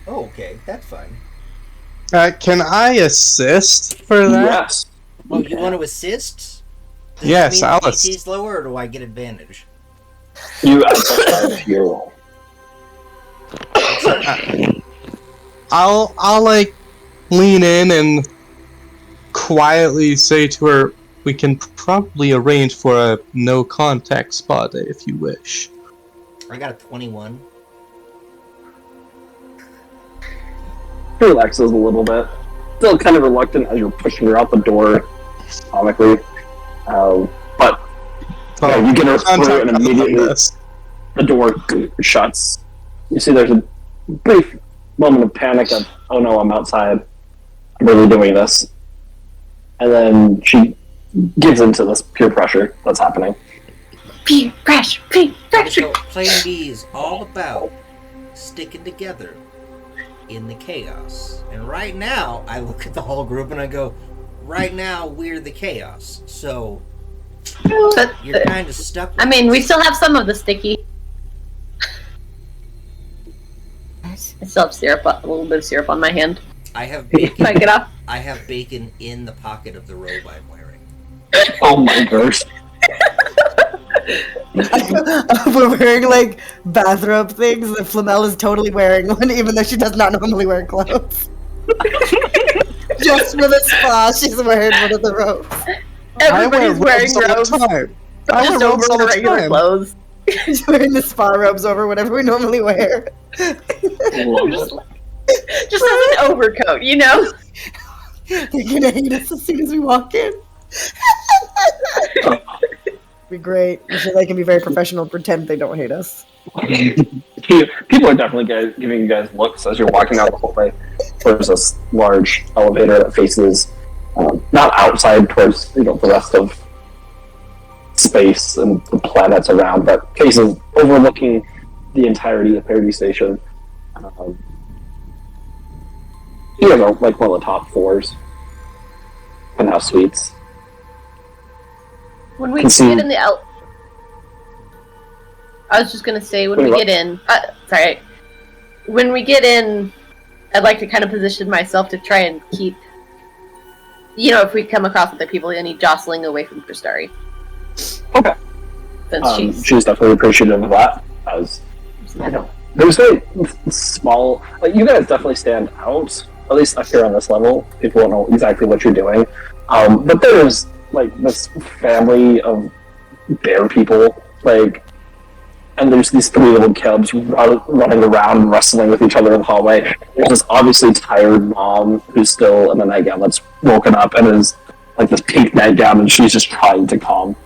Oh, okay, that's fine. Can I assist for that? Yes. Oh, you want to assist? Does Yes, that mean Alice. DC's lower, or do I get advantage? You add +5 to your roll. I'll like lean in and quietly say to her, "We can probably arrange for a no contact spa day if you wish." I got a 21. She relaxes a little bit. Still kind of reluctant as you're pushing her out the door, comically. But yeah, you get her through Contact and us on immediately this. the door shuts. You see there's a brief moment of panic of, oh no, I'm outside. I'm really doing this. And then she gives into this peer pressure that's happening. Peer pressure, peer pressure. So, Plan B is all about sticking together in the chaos. And right now, I look at the whole group and I go, right now, we're the chaos. So, But, you're kind of stuck with I mean, we us. still have some of the sticky. I still have syrup, a little bit of syrup on my hand. I have Can I bacon. get off? I have bacon in the pocket of the robe I'm wearing. Oh my gosh. We're wearing like bathrobe things that Flamel is totally wearing one, even though she does not normally wear clothes. Just for the spa, she's wearing one of the robes. Everybody's wearing all the robes, time. I just wear over robes all the the regular time. clothes. She's wearing the spa robes over whatever we normally wear. Just as an overcoat, you know? They're gonna hate us as soon as we walk in. Be great. I'm sure they can be very professional and pretend they don't hate us. People are definitely giving you guys looks as you're walking out the hallway. There's this large elevator that faces not outside towards the rest of space and the planets around, but faces overlooking the entirety of Parody Station. You guys are like one of the top floors. Penthouse suites. When we Can see- get in the I was just gonna say, when Wait, we what? get in, sorry. When we get in, I'd like to kind of position myself to try and keep, if we come across other people, any jostling away from Kristari. Okay. Since She's definitely appreciative of that. As I know, there's very small. Like, you guys definitely stand out. At least up here on this level, people don't know exactly what you're doing. But there's like this family of bear people, and there's these three little cubs running around, wrestling with each other in the hallway. There's this obviously tired mom who's still in a nightgown that's woken up and is like this pink nightgown, and she's just trying to calm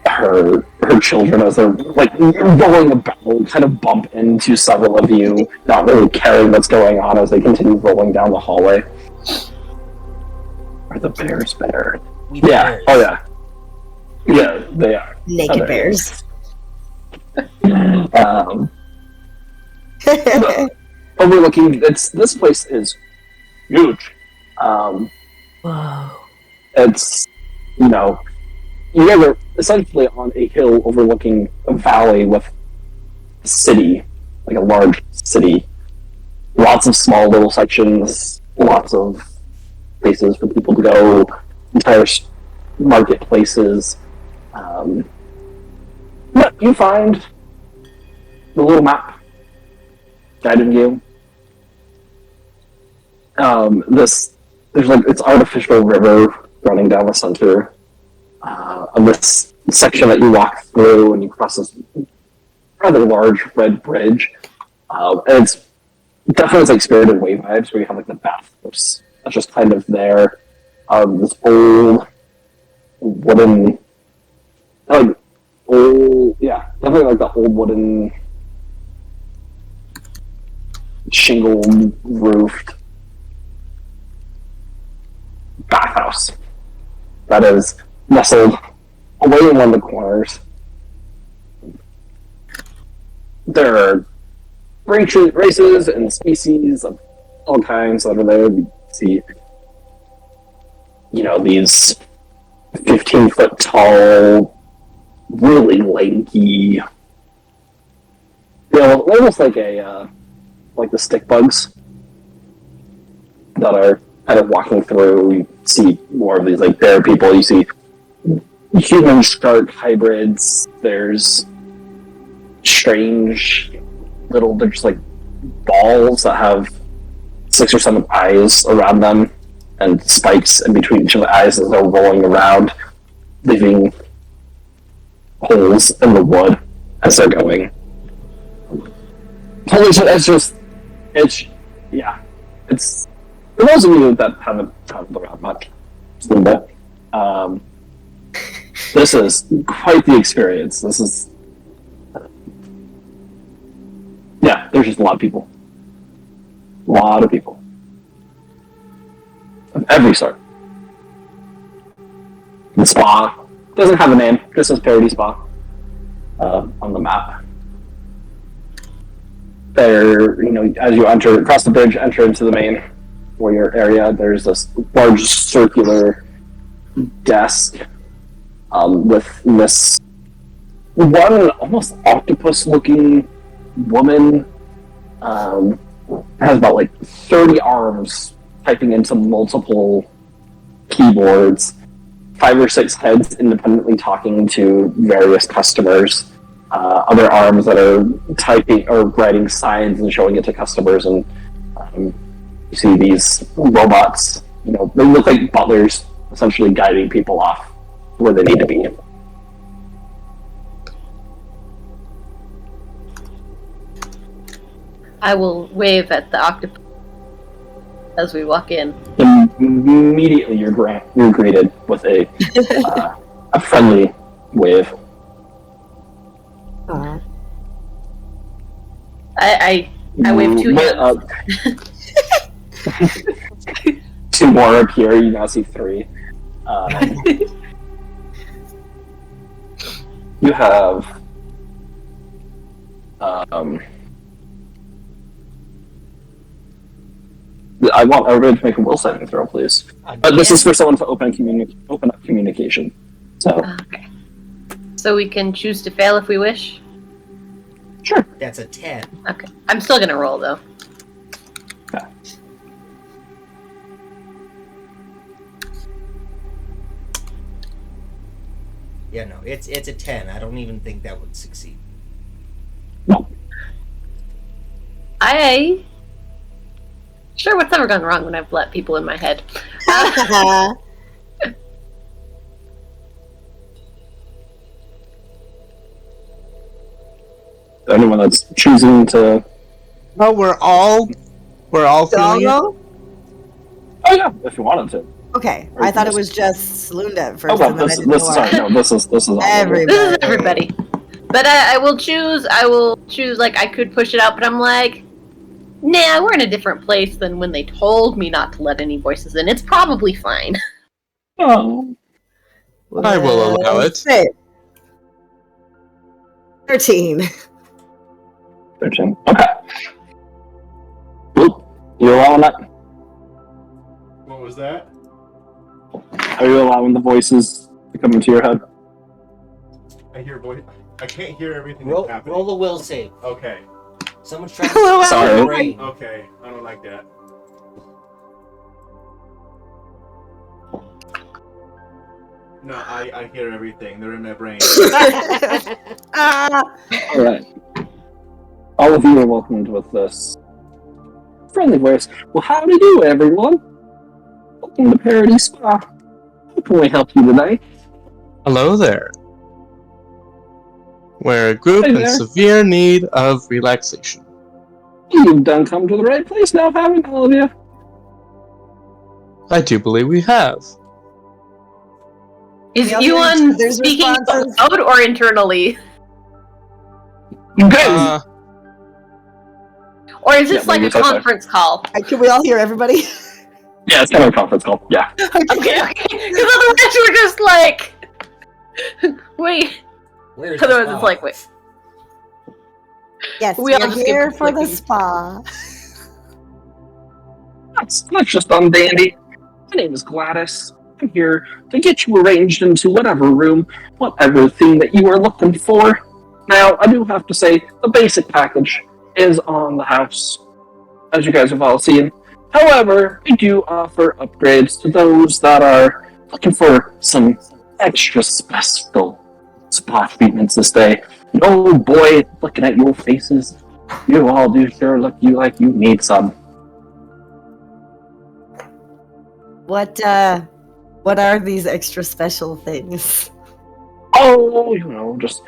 her children as they're like rolling about, kind of bump into several of you, not really caring what's going on as they continue rolling down the hallway. Are the bears better? We Yeah. bears. Oh yeah. Yeah. They are. Naked Other bears. Overlooking, this place is huge. Whoa. It's, you know, you guys are essentially on a hill overlooking a valley with a city, like a large city. Lots of small little sections, lots of places for people to go, entire marketplaces. But you find the little map guiding you. There's like it's artificial river running down the center of this section that you walk through, and you cross this rather large red bridge. And it's definitely like Spirited Away vibes, where you have like the bathhouse that's just kind of there. This old wooden, definitely like the old wooden shingle roofed bathhouse that is nestled away in one of the corners. There are races and species of all kinds that are there. You see, these 15-foot tall, really lanky, almost like like the stick bugs that are kind of walking through. You see more of these like bear people. You see human shark hybrids. There's strange little, they're just like balls that have 6 or 7 eyes around them and spikes in between each of the eyes as they're rolling around, leaving holes in the wood as they're going. It's for those of you that haven't traveled around much, this is quite the experience. This is, there's just a lot of people. A lot of people. Of every sort. The spa doesn't have a name, just says Parody Spa on the map. There, as you enter across the bridge, enter into the main foyer area, there's this large circular desk with this one almost octopus-looking woman. Has about like 30 arms typing into multiple keyboards, 5 or 6 heads independently talking to various customers, other arms that are typing or writing signs and showing it to customers, and you see these robots, they look like butlers, essentially guiding people off where they need to be. I will wave at the octopus as we walk in. Immediately, you're greeted with a friendly wave. I wave 2 hands. 2 more appear. You now see 3. You have I want everybody to make a will saving throw, please. But this is for someone to open up communication. So. Okay. So we can choose to fail if we wish? Sure. That's a 10. Okay. I'm still gonna roll, though. Okay. Yeah, no, it's a 10. I don't even think that would succeed. No. Sure, what's ever gone wrong when I've let people in my head? Anyone that's choosing to... Oh, we're all feeling it? Doggo? Oh yeah, if you wanted to. Okay, I thought it was just Slunda at first. Oh well, and then I this didn't know sorry, why. no, this is all Everybody. This is everybody. But I will choose, like, I could push it out, but I'm like, nah, we're in a different place than when they told me not to let any voices in. It's probably fine. Oh. I will allow it. Say, 13. 13. Okay. Well, you allowing that? What was that? Are you allowing the voices to come into your head? I hear voice. I can't hear everything Roll, that's happening. roll the will save. Okay. Someone's trying to Hello, Sorry. steal your brain. Okay. I don't like that. No, I hear everything. They're in my brain. Ah, Alright. All of you are welcomed with this friendly voice. Well, how do you do, everyone? Welcome to Parody Spa. How can we help you tonight? Hello there. We're a group Hi in there. severe need of relaxation. You've done come to the right place now, haven't all of you? I do believe we have. Is We all Ewan hear each other's speaking out responses. loud or internally? You guys! Or is this Yeah, like maybe a it's okay. conference call? can we all hear everybody? Yeah, it's kind of a conference call. Yeah. Okay, okay. Because otherwise we're just like, wait. Where's Otherwise the it's like, wait. Yes, We we all are just here keep for the clicking. spa. That's just on dandy. My name is Gladys. I'm here to get you arranged into whatever room, whatever thing that you are looking for. Now, I do have to say, the basic package is on the house, as you guys have all seen. However, we do offer upgrades to those that are looking for some extra special spa treatments this day. And oh boy, looking at your faces, you all do sure look like you need some. What are these extra special things? Oh, you know, just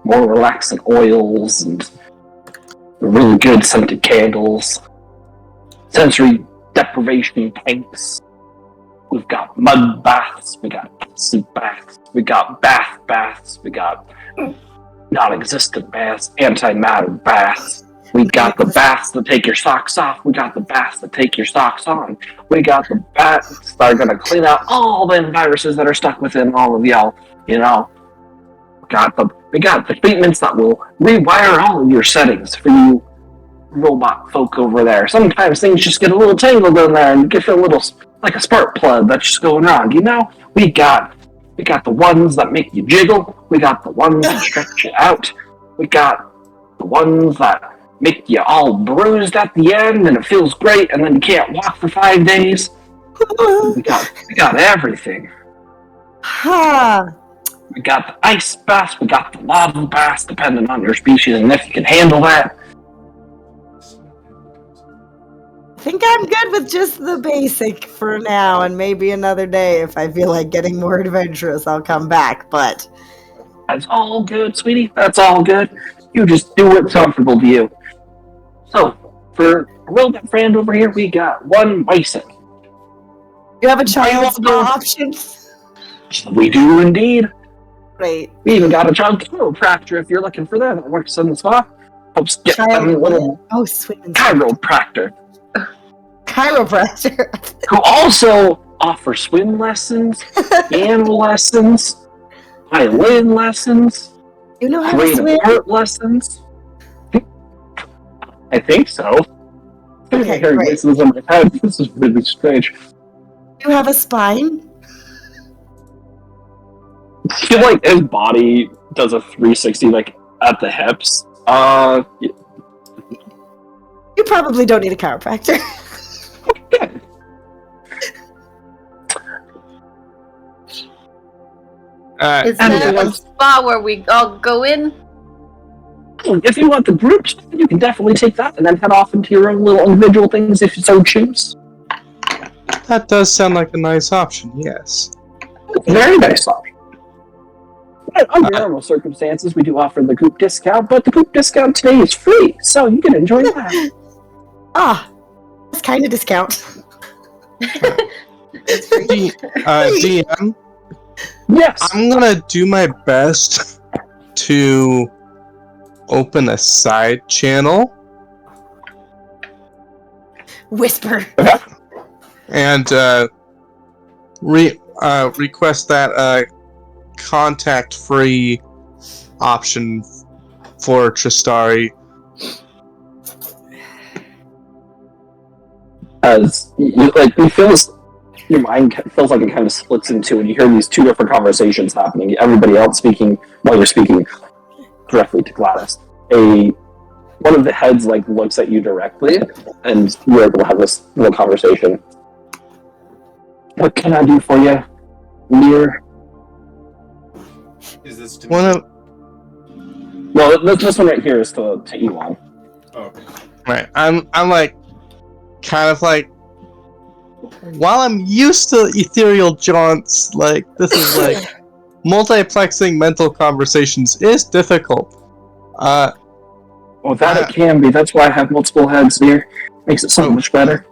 more relaxing oils and really good scented candles, sensory deprivation tanks. We've got mud baths, we got acid baths, we got baths, we got non-existent baths, antimatter baths. We got the baths that take your socks off. We got the baths that take your socks on. We got the baths that are going to clean out all the viruses that are stuck within all of y'all. You know, we got the treatments that will rewire all of your settings for you robot folk over there. Sometimes things just get a little tangled in there and you feel a little like a spark plug that's just going wrong. You know, we got the ones that make you jiggle. We got the ones that stretch you out. We got the ones that make you all bruised at the end and it feels great and then you can't walk for 5 days. We got everything. Ha! We got the ice baths, we got the lava baths, depending on your species and if you can handle that. I think I'm good with just the basic for now, and maybe another day if I feel like getting more adventurous, I'll come back. But That's all good, sweetie. That's all good. You just do what's comfortable to you. So, for a robot friend over here, we got one bison. you have a child's I also- option. We do indeed. Great. We even got a child chiropractor if you're looking for that. That works in the spa. Helps get them a little Oh, sweet and chiropractor chiropractor. who also offers swim lessons, piano lessons, violin lessons, You know how to creative swim? art lessons. I think so. Okay, Hearing great. voices in my head. This is really strange. You have a spine? I feel like his body does a 360 like at the hips. You probably don't need a chiropractor. Is And there a once- spa where we all go in? If you want the groups, you can definitely take that and then head off into your own little individual things if you so choose. That does sound like a nice option, yes. Very nice option. Under normal circumstances, we do offer the group discount, but the group discount today is free, so you can enjoy that. Ah, that's kind of discount. DM, Yes. I'm gonna do my best to open a side channel Whisper. and request that contact-free option for Tristari. As you feel your mind feels like it kind of splits in two, and you hear these two different conversations happening. Everybody else speaking while you're speaking directly to Gladys. One of the heads looks at you directly, and you're able to have this little conversation. What can I do for you, Lear? Is this to One me? of Well, this one right here is to Ewan. Oh, okay. right. I'm kind of while I'm used to ethereal jaunts, this is multiplexing mental conversations is difficult. Oh, that it can be. That's why I have multiple heads here. Makes it so much better.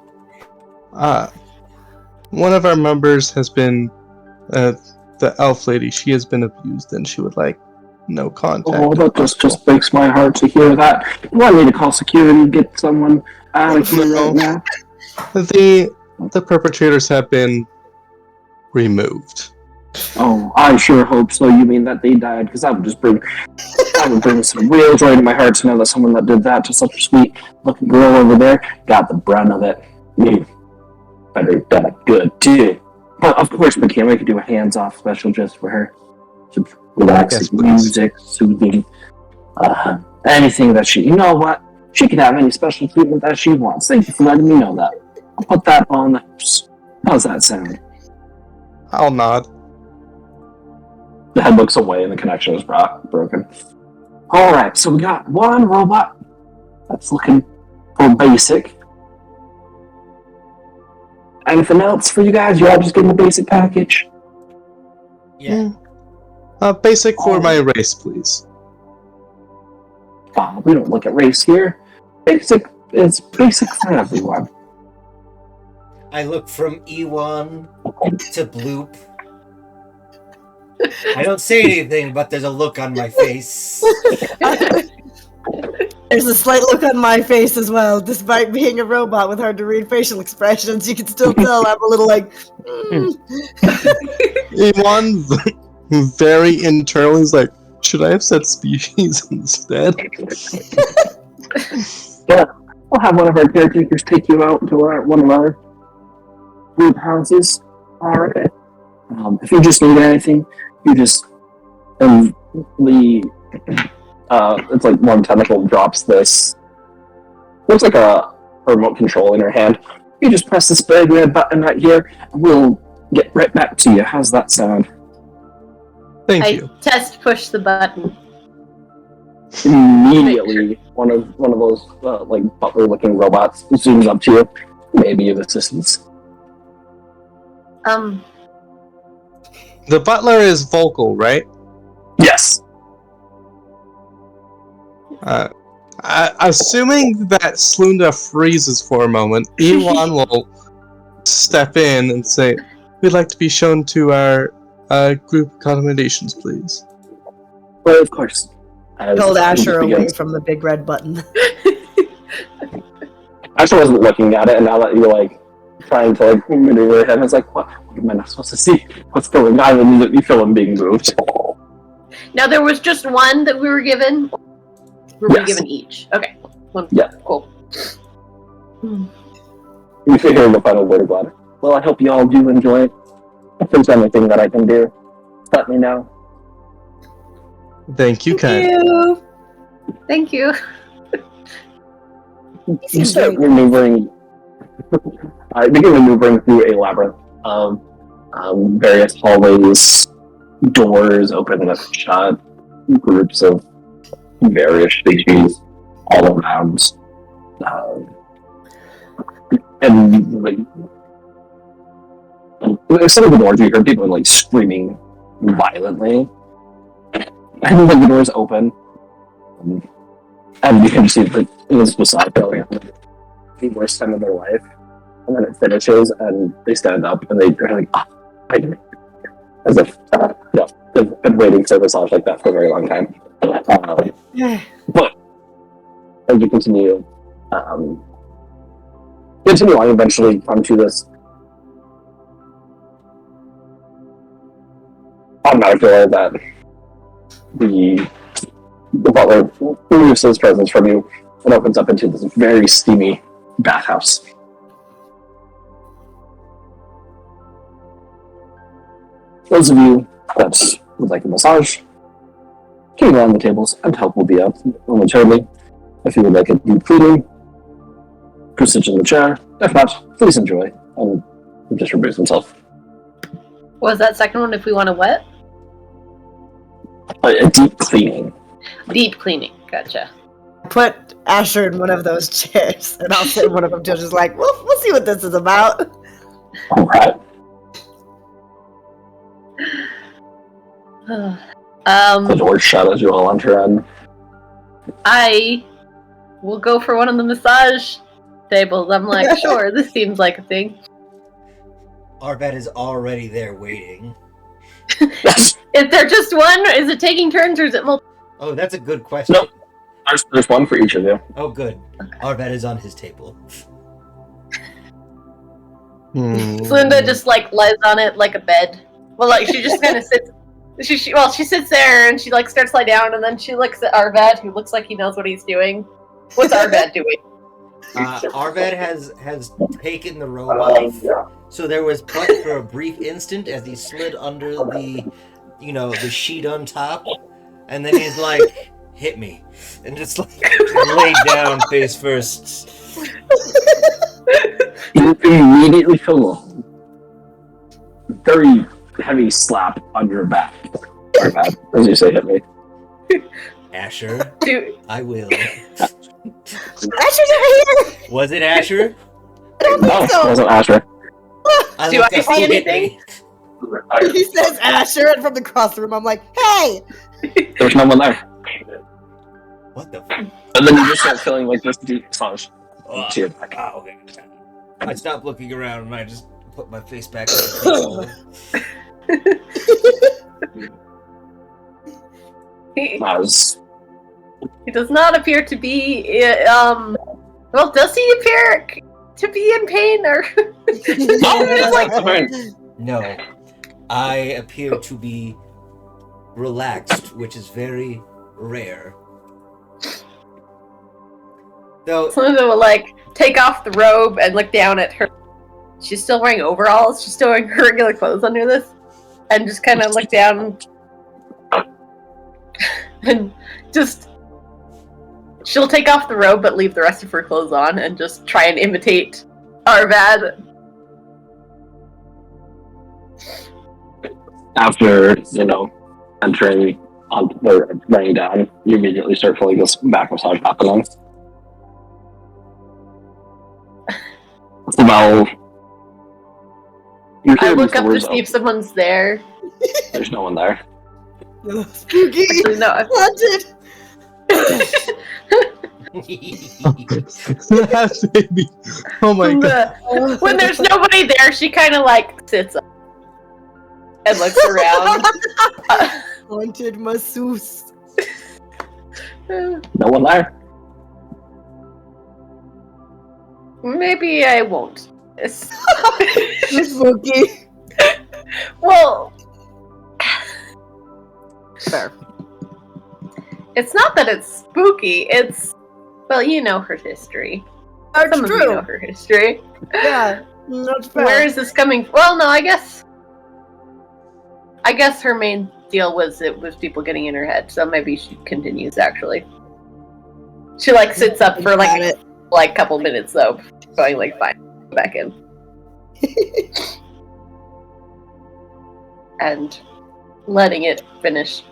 One of our members has been the elf lady. She has been abused, and she would like no contact. Oh, that just breaks my heart to hear that. Do I need to call security and get someone out of here right now? The perpetrators have been removed. Oh, I sure hope so. You mean that they died? Because that would bring some real joy to my heart to know that someone that did that to such a sweet-looking girl over there got the brunt of it. You better have done it good, too. But, of course, McKim, we could do a hands-off special just for her. Some relaxing Yes, please. music, soothing, anything that she... You know what? She can have any special treatment that she wants. Thank you for letting me know that. I'll put that on the... How's that sound? I'll nod. The head looks away and the connection is broken. Alright, so we got one robot that's looking for basic. Anything else for you guys? You all just getting the basic package? Yeah. Basic for my race, please. Wow, we don't look at race here. Basic is basic for everyone. I look from Ewan to Bloop. I don't say anything, but there's a look on my face. There's a slight look on my face as well. Despite being a robot with hard to read facial expressions, you can still tell I'm a little Iwan very internally is like, should I have said species instead? Yeah, we'll have one of our caretakers take you out to one of our group houses. Alright. If you just need anything, you just... And it's like one tentacle drops this. Looks like a remote control in her hand. You just press this big red button right here, and we'll get right back to you. How's that sound? Thank I you. test push the button. Immediately, one of those butler-looking robots zooms up to you. Maybe of assistance. The butler is vocal, right? Yes. Assuming that Slunda freezes for a moment, Ewan will step in and say, "We'd like to be shown to our group accommodations, please." Well, of course. Told Asher away from the big red button. Asher wasn't looking at it, and now that you're trying to maneuver him, it's like, what am I not supposed to see? What's going on? And you feel him being moved. Now there was just one that we were given. Were we Yes. given each? Okay. One. Yeah. Cool. You can hear the final word of God. Well, I hope you all do enjoy it. If there's anything that I can do, let me know. Thank you, Ken. you. Thank you. You start maneuvering. I begin maneuvering through a labyrinth of various hallways, doors open and shut, groups of various species all around. And some of the doors you hear people screaming violently. And the doors open. And you can see the facade going on the worst time of their life. And then it finishes, and they stand up, and they're like, I did it. As if, they've been waiting for a massage like that for a very long time. But, as you continue on, eventually come to this automatic door that the the butler removes his presents from you and opens up into this very steamy bathhouse. Those of you that would like a massage, can go on the tables and help will be up momentarily. If you would like a deep cleaning, sit in the chair. If not, please enjoy. And he just removes himself. What was that second one? If we want a what? A deep cleaning. Deep cleaning. Gotcha. Put Asher in one of those chairs, and I'll sit in one of them just like, we'll see what this is about. All right. The door shut as you all enter in. I will go for one of the massage tables. I'm like, sure, this seems like a thing. Arvad is already there waiting. Is there just one? Is it taking turns or is it multiple? Oh, that's a good question. Nope. There's one for each of you. Oh, good. Arvad is on his table. Linda just like lies on it like a bed. Well, like she just kind of sits. She sits there and she like starts to lie down, and then she looks at Arvad, who looks like he knows what he's doing. What's Arvad doing? Arvad has taken the robe off, so there was but for a brief instant as he slid under the, the sheet on top, and then he's like, "Hit me," and just like laid down face first. You immediately feel a very heavy slap on your back. Or bad, as you say, hit me. Asher, Dude, I will. Asher's over here! Was it Asher? No, it wasn't Asher. Do I see anything? He says Asher, and from the cross room, I'm like, hey! There's no one there. What the? And then you just start feeling like this deep massage to your back. Oh, okay. I stopped looking around and I just put my face back on the table. He does not appear to be. Well, does he appear to be in pain or? No, I appear to be relaxed, which is very rare. Though, Linda will like take off the robe and look down at her. She's still wearing overalls. She's still wearing her regular clothes under this, and just kind of look down and just. She'll take off the robe but leave the rest of her clothes on and just try and imitate Arvad. After, entering on the laying down, you immediately start feeling this back massage happening. Well, I look up to see if someone's there. There's no one there. Spooky! Actually, no. Haunted! That baby. Oh my god. When there's nobody there, she kind of like sits up and looks around. Haunted masseuse. No one there. Maybe I won't. Spooky. Well, fair. It's not that it's spooky. It's, well, you know her history. That's Some of you true. know her history. Yeah, that's fair. Where is this coming? Well, no, I guess her main deal was it was people getting in her head. So maybe she continues. Actually, she like sits up for like couple minutes though, going like fine, go back in, and letting it finish.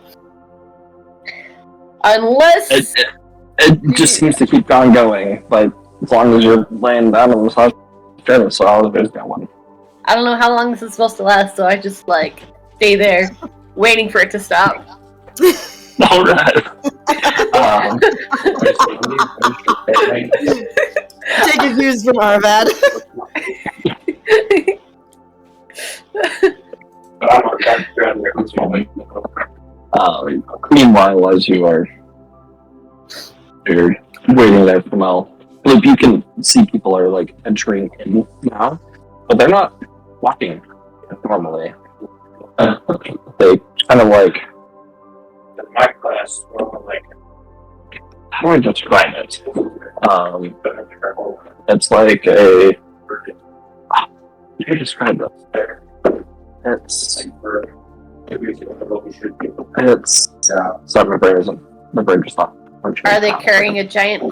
Unless It just seems to keep on going. Like, as long as you're laying down on the massage chair, so all there's no one. I don't know how long this is supposed to last, so I just like stay there, waiting for it to stop. All right. Take your cues from Arvad. Meanwhile, as you are waiting there for Mel, like you can see people are like entering in now, but they're not walking normally. They kind of like In my class, we're all like how do I describe it? It's like a. How do you describe this? It's. Sorry, my brain just stopped. Are they carrying a giant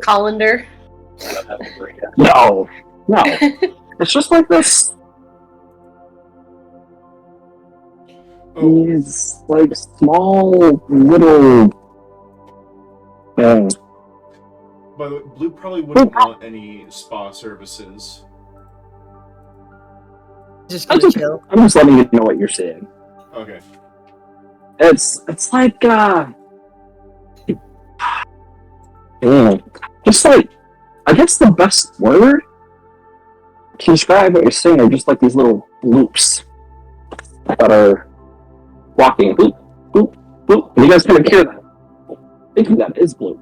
colander? No. It's just like this. These like small little. By the way, Blue probably wouldn't want any spa services. Just gonna chill. I'm just letting you know what you're seeing. Okay. It's like just like, I guess the best word to describe what you're seeing are just like these little loops that are walking loop, loop, loop. And you guys kind of hear that. Thinking that is Bloop.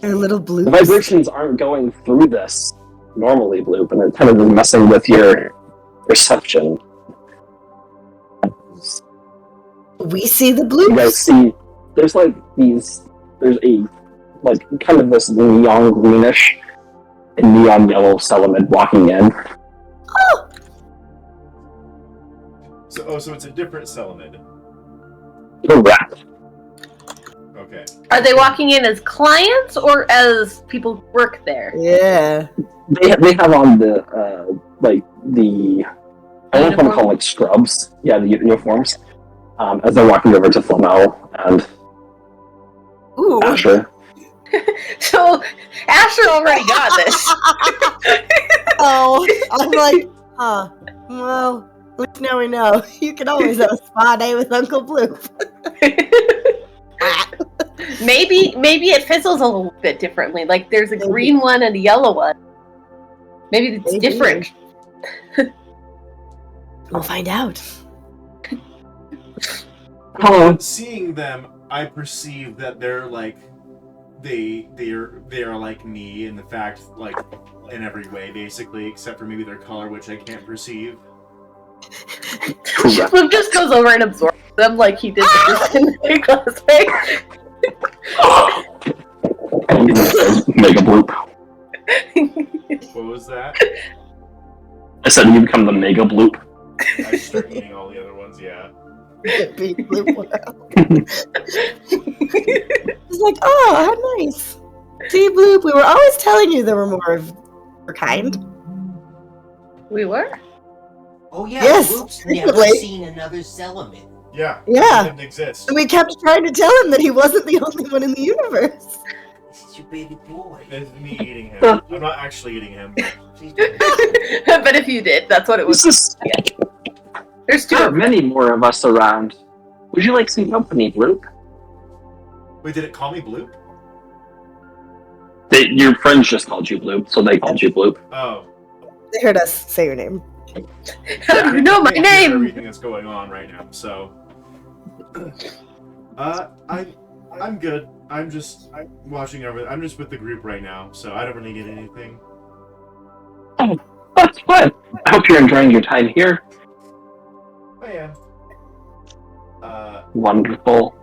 They're little blue. The vibrations aren't going through this normally, Bloop, and it kind of is messing with your perception. We see the You blue. guys see, there's like these, there's a, like, kind of this neon greenish and neon yellow Salamid walking in. So it's a different Salamid. Correct. Okay. Are they walking in as clients or as people who work there? Yeah. They have on the, like, the, I don't know if I'm calling like scrubs. Yeah, the uniforms. As they're walking over to Flamel and Ooh. Asher. So Asher already got this. Oh, I'm like, huh. Well, at least now we know. You can always have a spa day with Uncle Blue. Maybe it fizzles a little bit differently. Like there's a green one and a yellow one. Maybe it's Maybe. different. We'll find out. Hello. Seeing them, I perceive that they're like they are like me in the fact, like, in every way basically, except for maybe their color, which I can't perceive. Correct. Flip just goes over and absorbs them like he did the glass way. Mega Bloop. What was that? I said you become the Mega Bloop. I start eating all the other ones, yeah. Big blue one. It's like, oh, how nice. See, Bloop, we were always telling you there were more of your kind. We were? Oh yeah, Yes, Bloop's never frequently. seen another Salamid. Yeah. Yeah. It didn't exist. And we kept trying to tell him that he wasn't the only one in the universe. This is your baby boy. It's me eating him. I'm not actually eating him. Please don't. But if you did, that's what it was. There's two There are of them. many more of us around. Would you like some company, Bloop? Wait, did it call me Bloop? Your friends just called you Bloop, so they called you Bloop. Oh. They heard us say your name. How do you know my I can't hear name? everything that's going on right now, so. I'm good. I'm watching over. I'm just with the group right now, so I don't really need anything. That's fun. I hope you're enjoying your time here. I am. Wonderful.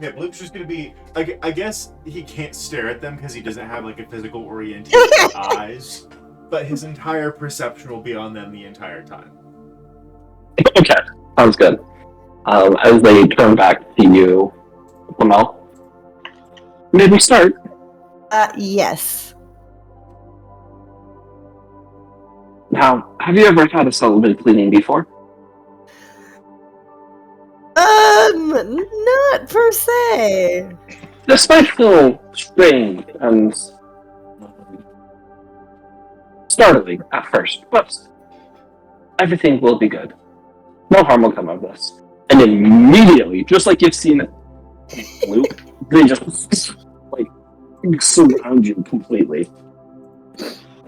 Yeah, Bloop's just gonna be. I guess he can't stare at them because he doesn't have like a physical orientation of eyes, but his entire perception will be on them the entire time. Okay, sounds good. As they turn back to you, Lamel, may we start? Yes. Now, have you ever had a celibate cleaning before? Not per se. This might feel strange and startling at first, but everything will be good. No harm will come of this. And immediately, just like you've seen it, Luke, they just like surround you completely.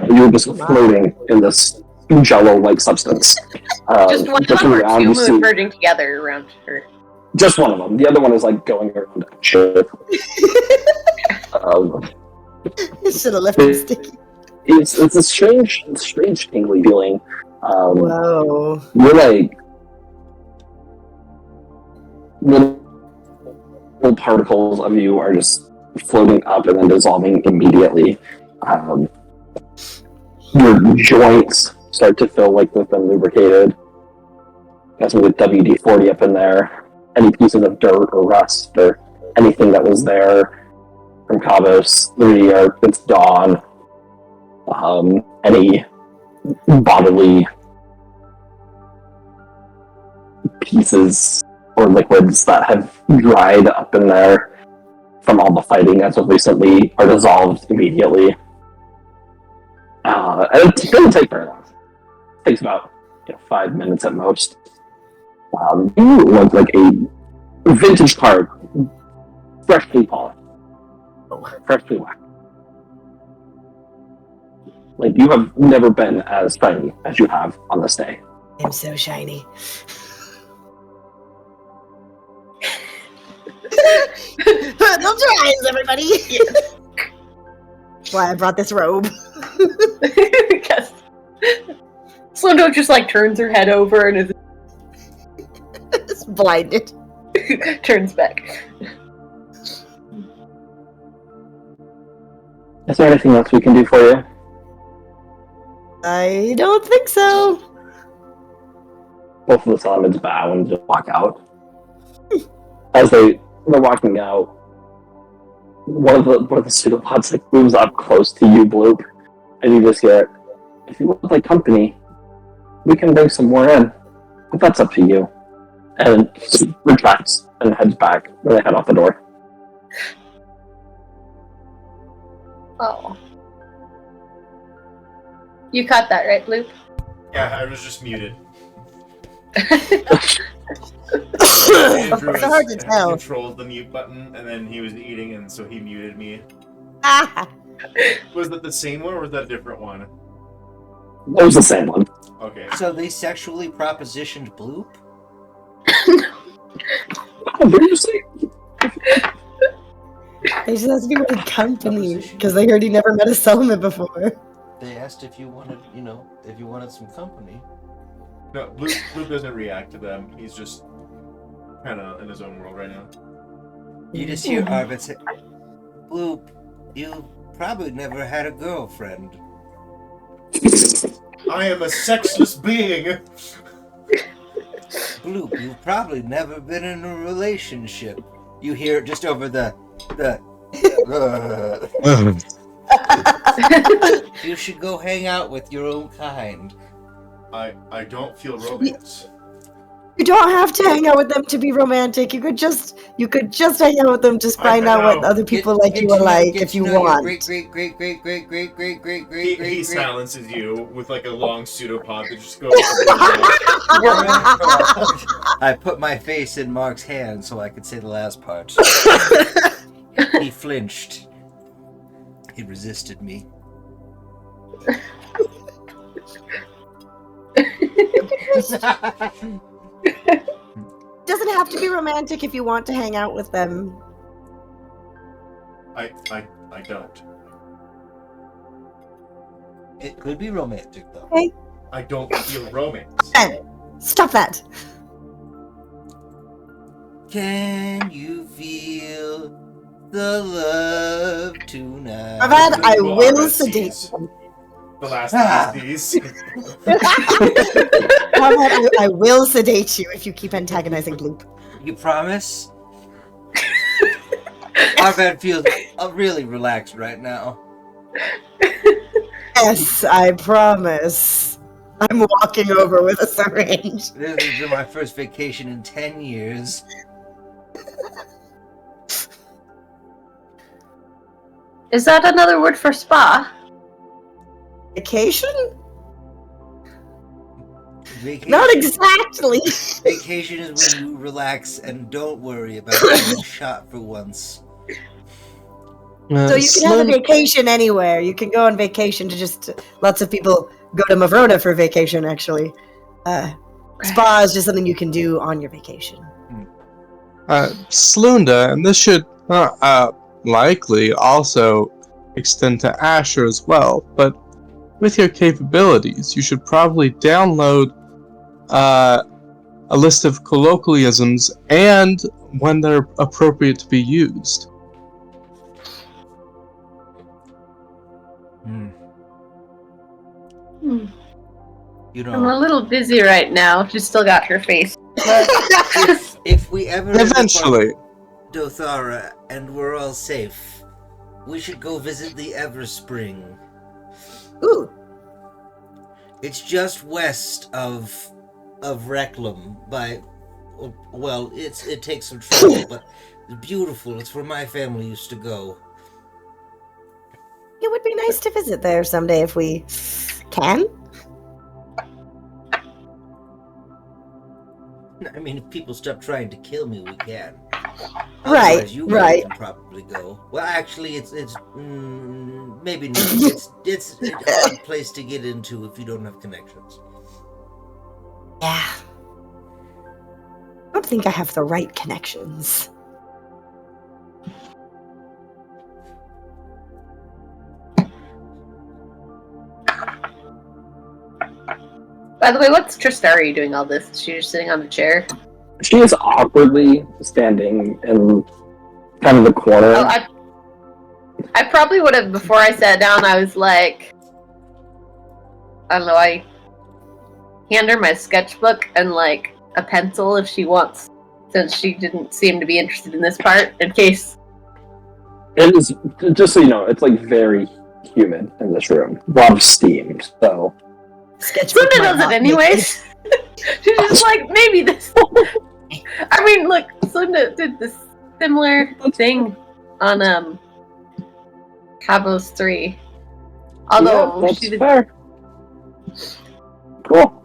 You're just floating in this jello-like substance. Just one of them or around, two you see- merging together around her. Just one of them. The other one is like going around a chair. You should have left him sticky. It's a strange tingly feeling. Whoa. You're like little particles of you are just floating up and then dissolving immediately. Your joints start to feel like they've been lubricated. Got some good WD-40 up in there. Any pieces of dirt or rust or anything that was there from Kavos, it's gone. Any bodily pieces or liquids that have dried up in there from all the fighting as of recently are dissolved immediately. And it doesn't take very long. It takes about 5 minutes at most. You look like a vintage card, freshly polished, freshly waxed. Like, you have never been as shiny as you have on this day. I'm so shiny. Those your eyes, everybody. That's why I brought this robe. Because Sloan just like turns her head over and is It's blinded. turns back. Is there anything else we can do for you? I don't think so. Both of the Salamins bow and just walk out. As they're walking out, one of the pseudopods like moves up close to you, Bloop, and you just hear, "If you would like company, we can bring some more in, but that's up to you." And it retracts and heads back when they head out the door. Oh. You caught that, right, Bloop? Yeah, I was just muted. It's hard to tell. Controlled the mute button, and then he was eating, and so he muted me. Ah, Was that the same one, or was that a different one? It was the same one. Okay. So they sexually propositioned Bloop? Oh, what did you say? they just have to be with company because they heard he never met a Solomon before. They asked if you wanted, if you wanted some company. No, Bloop doesn't react to them. He's just kind of in his own world right now. You just hear Arvid say, Bloop, you probably never had a girlfriend. I am a sexless being! Bloop, you've probably never been in a relationship. You hear it just over the You should go hang out with your own kind. I don't feel romance. You don't have to hang out with them to be romantic. You could just hang out with them, just find out what other people like you are like if you want. Great. He silences you with like a long pseudopod that just goes. I put my face in Mark's hand so I could say the last part. He flinched. He resisted me. Doesn't have to be romantic if you want to hang out with them. I don't. It could be romantic though. Okay. I don't feel romance. Ben, stop that. Can you feel the love tonight? Arvad, I Well, will Arvad sedate sees them. The last of these. Arvad, I will sedate you if you keep antagonizing Bloop. You promise? Arvad feels really relaxed right now. Yes, I promise. I'm walking over with a syringe. This has been my first vacation in 10 years. Is that another word for spa? Vacation? Vacation, Not exactly. vacation is when you relax and don't worry about getting shot for once. So you can have a vacation anywhere. You can go on vacation to just... Lots of people go to Mavrona for vacation, actually. Spa is just something you can do on your vacation. Slunda, and this should likely also extend to Asher as well, but with your capabilities, you should probably download a list of colloquialisms and when they're appropriate to be used. You I'm a know, little busy right now. She's still got her face. if we ever end up on Eventually. Dothara and we're all safe, we should go visit the Everspring. Ooh, It's just west of Reclam. Well, it takes some trouble, but it's beautiful. It's where my family used to go. it would be nice to visit there someday if we can. I mean, if people stop trying to kill me, we can. Right, Otherwise, you guys right. can probably go. Well, actually, it's maybe not. It's a hard place to get into if you don't have connections. Yeah. I don't think I have the right connections. By the way, what's Tristari doing all this? Is she just sitting on the chair? She is awkwardly standing in kind of the corner. Oh, I probably would have, before I sat down, I was like, I don't know, I hand her my sketchbook and like a pencil if she wants, since she didn't seem to be interested in this part, in case. It is, just so you know, it's like very humid in this room. A lot of steam, so. Sketchbook Sunda might does it not make anyways. She's just like, maybe this. I mean, look, Sunda did this similar thing on Cabos 3. Although Yeah, that's she did. fair. Cool.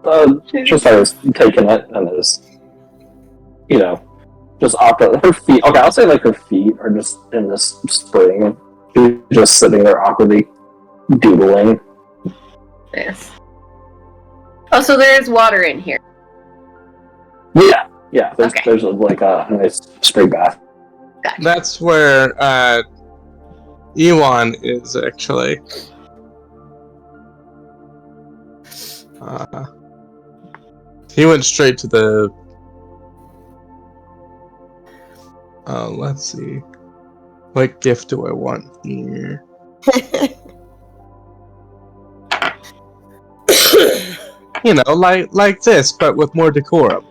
Tristana is taking it and is, you know, just awkward. Her feet, okay, I'll say like her feet are just in this spring. She's just sitting there awkwardly doodling. Yes. Oh, so there's water in here. Yeah, there's, Okay. there's like a nice spring bath. Gotcha. That's where Ewan is actually. He went straight to the. Let's see. What gift do I want here? You know, like this, but with more decorum.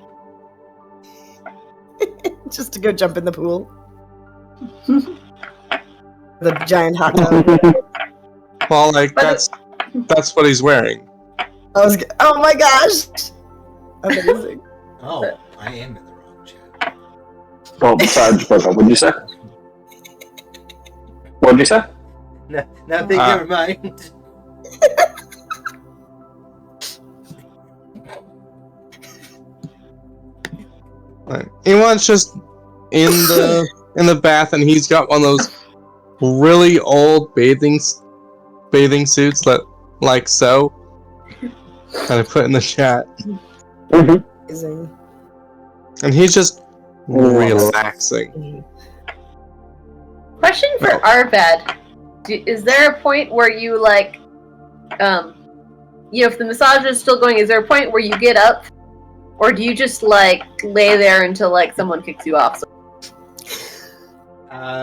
Just to go jump in the pool. The giant hot tub. Well, like But that's what he's wearing. Oh my gosh! Amazing. Oh, I am in the wrong chat. Well, besides, what'd you say? What'd you say? Nothing, never mind. Ewan's just in the bath, and he's got one of those really old bathing suits that like so. Kind of put in the chat, Mm-hmm. Amazing. and he's just relaxing. Question for Oh. Arvad. Is there a point where you like, if the massage is still going, is there a point where you get up? Or do you just like lay there until like someone kicks you off?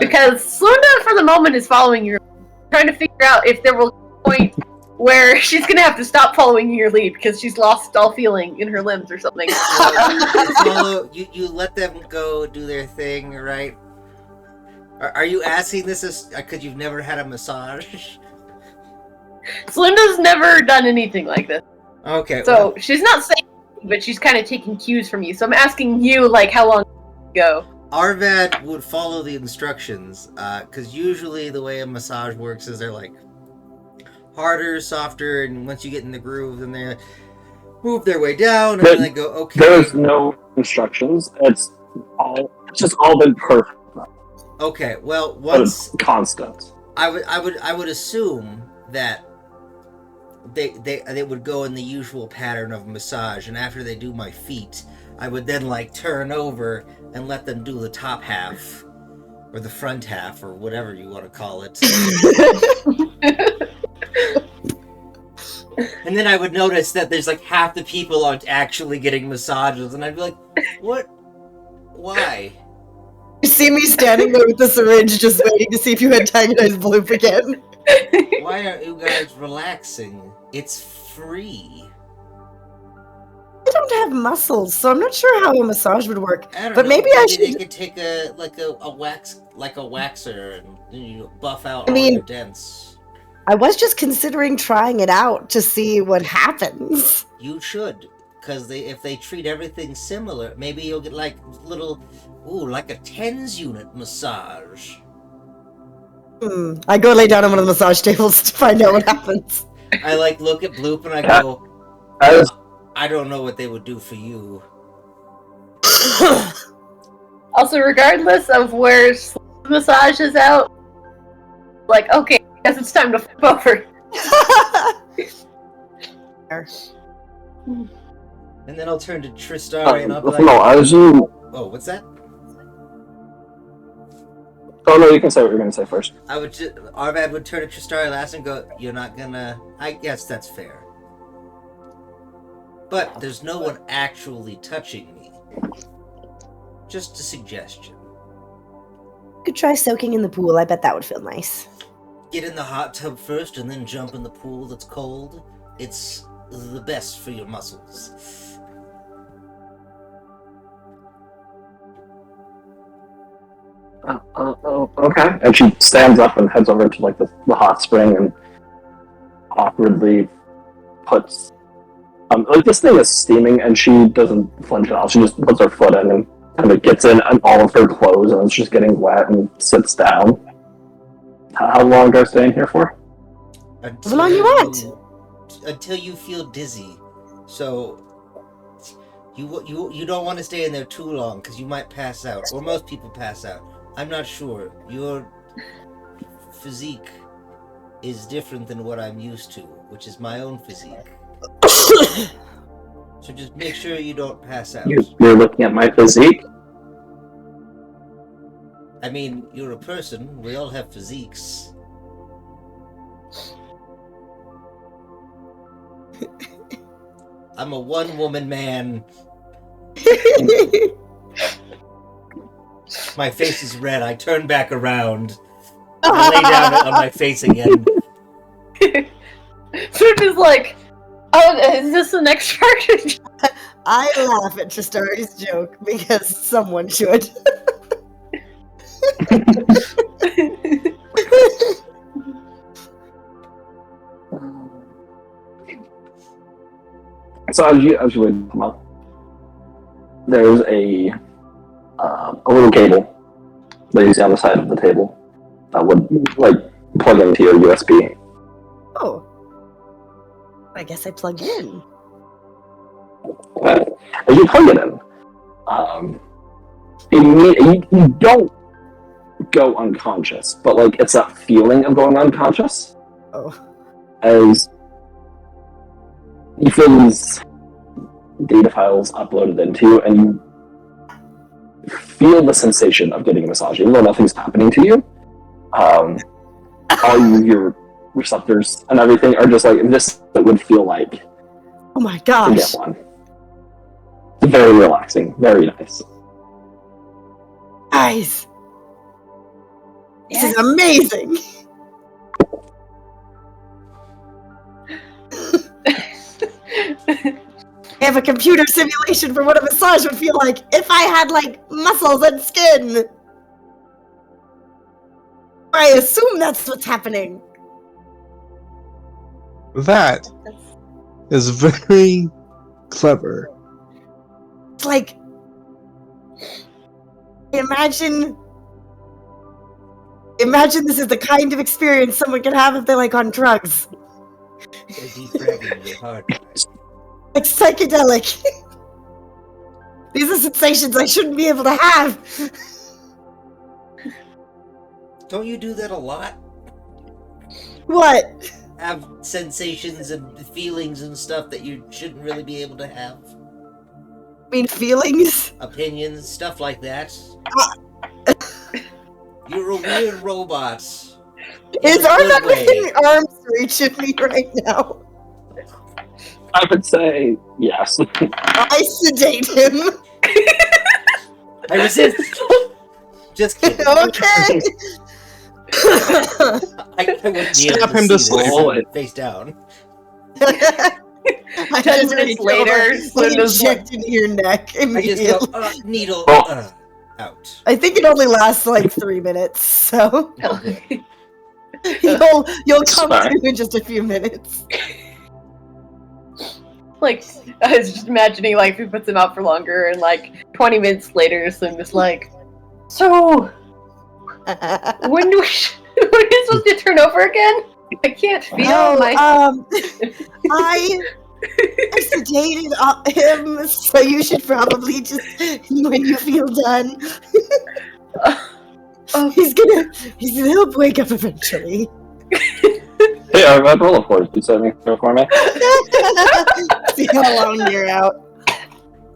Because Sunda for the moment is following your trying to figure out if there will be a point where she's gonna have to stop following your lead because she's lost all feeling in her limbs or something. You let them go do their thing, right? Are you asking this because you've never had a massage? Slunda's never done anything like this. Okay. So she's not saying anything, but she's kind of taking cues from you. So I'm asking you, like, how long you go? Arvad would follow the instructions, because usually the way a massage works is they're like harder, softer, and once you get in the groove, then they move their way down, and then they go, okay. There's no instructions. It's just all been perfect. Okay, well, But once it's constant. I would assume that they would go in the usual pattern of massage, and after they do my feet, I would then like turn over and let them do the top half or the front half or whatever you want to call it. And then I would notice that there's like half the people aren't actually getting massages, and I'd be like, what? Why? You see me standing there with the syringe just waiting to see if you antagonize Bloop again. Why aren't you guys relaxing? It's free. I don't have muscles, so I'm not sure how a massage would work. I don't But know, maybe I they should- could take a waxer and buff out I mean- all your dents. I was just considering trying it out to see what happens. You should, because if they treat everything similar, maybe you'll get like like a TENS unit massage. I go lay down on one of the massage tables to find out what happens. I like look at Bloop and I go, As I don't know what they would do for you. Also, regardless of where massage is out, like, okay, I guess it's time to flip over. And then I'll turn to Tristari and I'll be like, no, I was. Oh oh, what's that? no, you can say what you're gonna say first. Arvad would turn to Tristari last and go, you're not gonna... I guess that's fair. But there's no one actually touching me. Just a suggestion. Could try soaking in the pool. I bet that would feel nice. Get in the hot tub first and then jump in the pool that's cold. It's the best for your muscles. Okay. And she stands up and heads over to like the hot spring and awkwardly puts like this thing is steaming and she doesn't flinch at all. She just puts her foot in and kind of gets in all of her clothes and it's just getting wet and sits down. How long are you staying here for? As long as you want. Until you feel dizzy. So you don't want to stay in there too long because you might pass out, or most people pass out. I'm not sure. Your physique is different than what I'm used to, which is my own physique. So just make sure you don't pass out. You're looking at my physique? I mean, you're a person. We all have physiques. I'm a one-woman man. My face is red. I turn back around. I lay down on my face again. So just like, oh, is this the next charge? I laugh at Tristari's joke because someone should. So as you would come up, there's a little cable that you see on the side of the table that would like plug into your USB. Oh. I guess I plug in. But as you plug it in, you don't go unconscious, but like it's that feeling of going unconscious Oh. as you feel these data files uploaded into you, and you feel the sensation of getting a massage, even though nothing's happening to you. All your receptors and everything are just like this. It would feel like Oh my to gosh. get one. It's very relaxing, very nice. Guys. This is amazing. I have a computer simulation for what a massage would feel like if I had, like, muscles and skin. I assume that's what's happening. That is very clever. It's like, imagine this is the kind of experience someone can have if they're, like, on drugs. They're defragging your hard drive. Like, psychedelic. These are sensations I shouldn't be able to have. Don't you do that a lot? What? Have sensations and feelings and stuff that you shouldn't really be able to have? I mean, feelings? Opinions, stuff like that. You're a weird robot. Is In a Arthur good way. within arm's reach of me right now? I would say yes. I sedate him. I resist. Just kidding. Okay. I wouldn't be Snap able to him to see this sleep. face down. I 10 just minutes reach later, over and Linda's inject into your neck I just immediately. go, needle, Oh. out. I think it only lasts like 3 minutes, so Oh, good. you'll come Sorry. to in just a few minutes. like, I was just imagining, like, if he puts him out for longer, and, like, 20 minutes later, Slim is like, so, when do we, when are you supposed to turn over again? I can't feel my... I sedated him, so you should probably just, when you feel done, Oh, he's gonna help wake up eventually. Hey, I'd roll a 4. Do something for me. See how long you're out.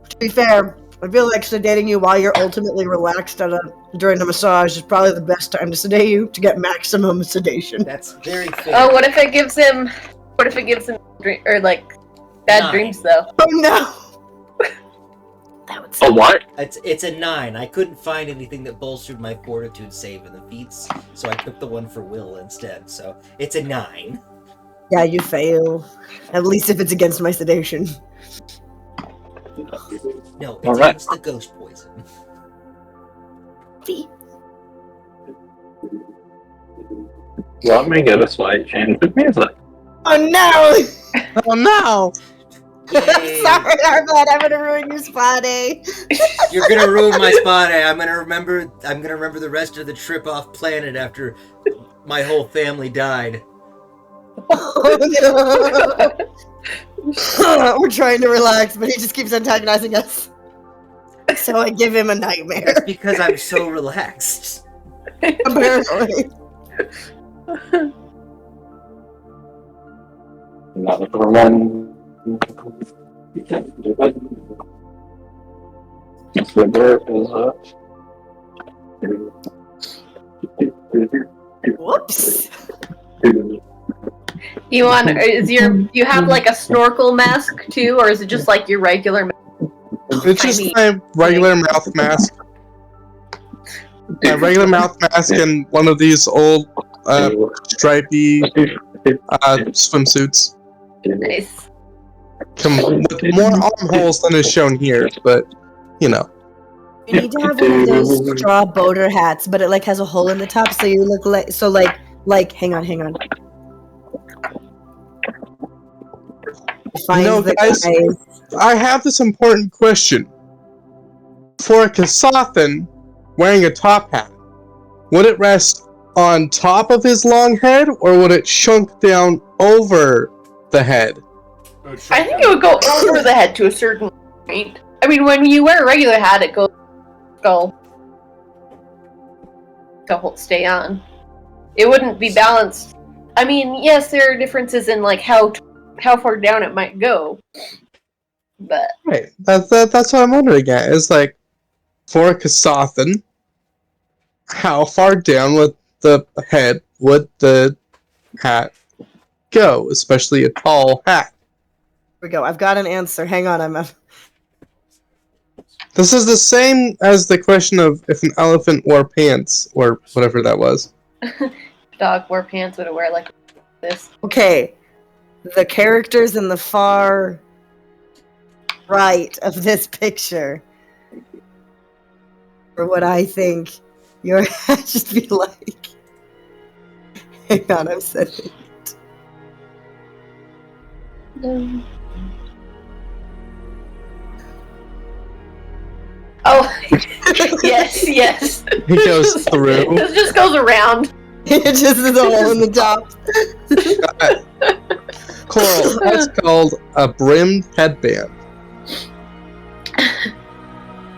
To be fair, I feel like sedating you while you're ultimately relaxed during a massage is probably the best time to sedate you to get maximum sedation. That's very fair. oh, what if it gives him bad 9. dreams, though? Oh no! That would A what? It's a 9. I couldn't find anything that bolstered my fortitude save in the feats, so I took the one for will instead. So it's a 9. Yeah, you fail. At least if it's against my sedation. No, it's All right. against the ghost poison. You want me to get a slight change of music? Oh no! Oh no! Yay. Sorry, Arbad, I'm gonna ruin your spa day. You're gonna ruin my spa day. I'm gonna remember the rest of the trip off planet after my whole family died. Oh no! We're trying to relax, but he just keeps antagonizing us. So I give him a nightmare. It's because I'm so relaxed. Apparently. Another one. River is up. Whoops. You have like a snorkel mask too, or is it just like your regular mask? It's just mean- my regular mouth mask. My regular mouth mask and one of these old stripy swimsuits. Nice. With more armholes than is shown here, but you know. You need to have one of those straw boater hats, but it like has a hole in the top, so you look like hang on. Find No, the guys. guy. I have this important question. For a Kasathan wearing a top hat, would it rest on top of his long head, or would it chunk down over the head? I think it would go over the head to a certain point. I mean, when you wear a regular hat, it goes skull to stay on. It wouldn't be balanced. I mean, yes, there are differences in like how far down it might go, but Right. That's what I'm wondering at. Is like, for a Kasathan, how far down with the head would the hat go? Especially a tall hat. Here we go. I've got an answer. Hang on, This is the same as the question of if an elephant wore pants, or whatever that was. dog wore pants would it wear like this? okay. The characters in the far right of this picture are what I think your hat should be like. Hang on, I'm setting. Oh, yes. He goes through. This just goes around. It just is a hole in the top. Coral, that's called a brimmed headband.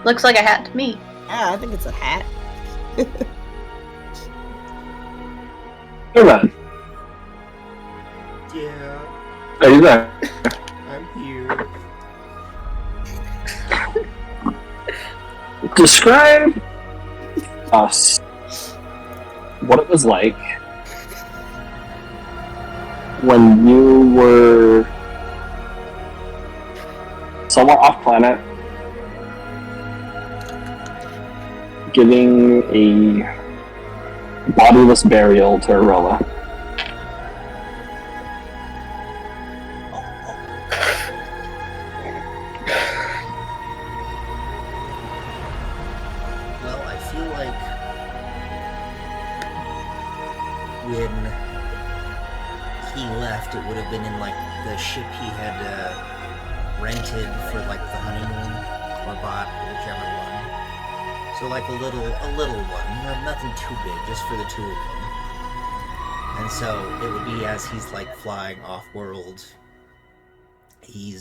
Looks like a hat to me. Yeah, I think it's a hat. Hey man, Yeah, are you there? I'm here. Describe us what it was like when you were somewhere off planet, giving a bodiless burial to Aroa. Well, I feel like when he left, it would have been in like the ship he had rented for like the honeymoon or bought, whichever one. So like a little one, nothing too big, just for the two of them. And so it would be as he's like flying off world, he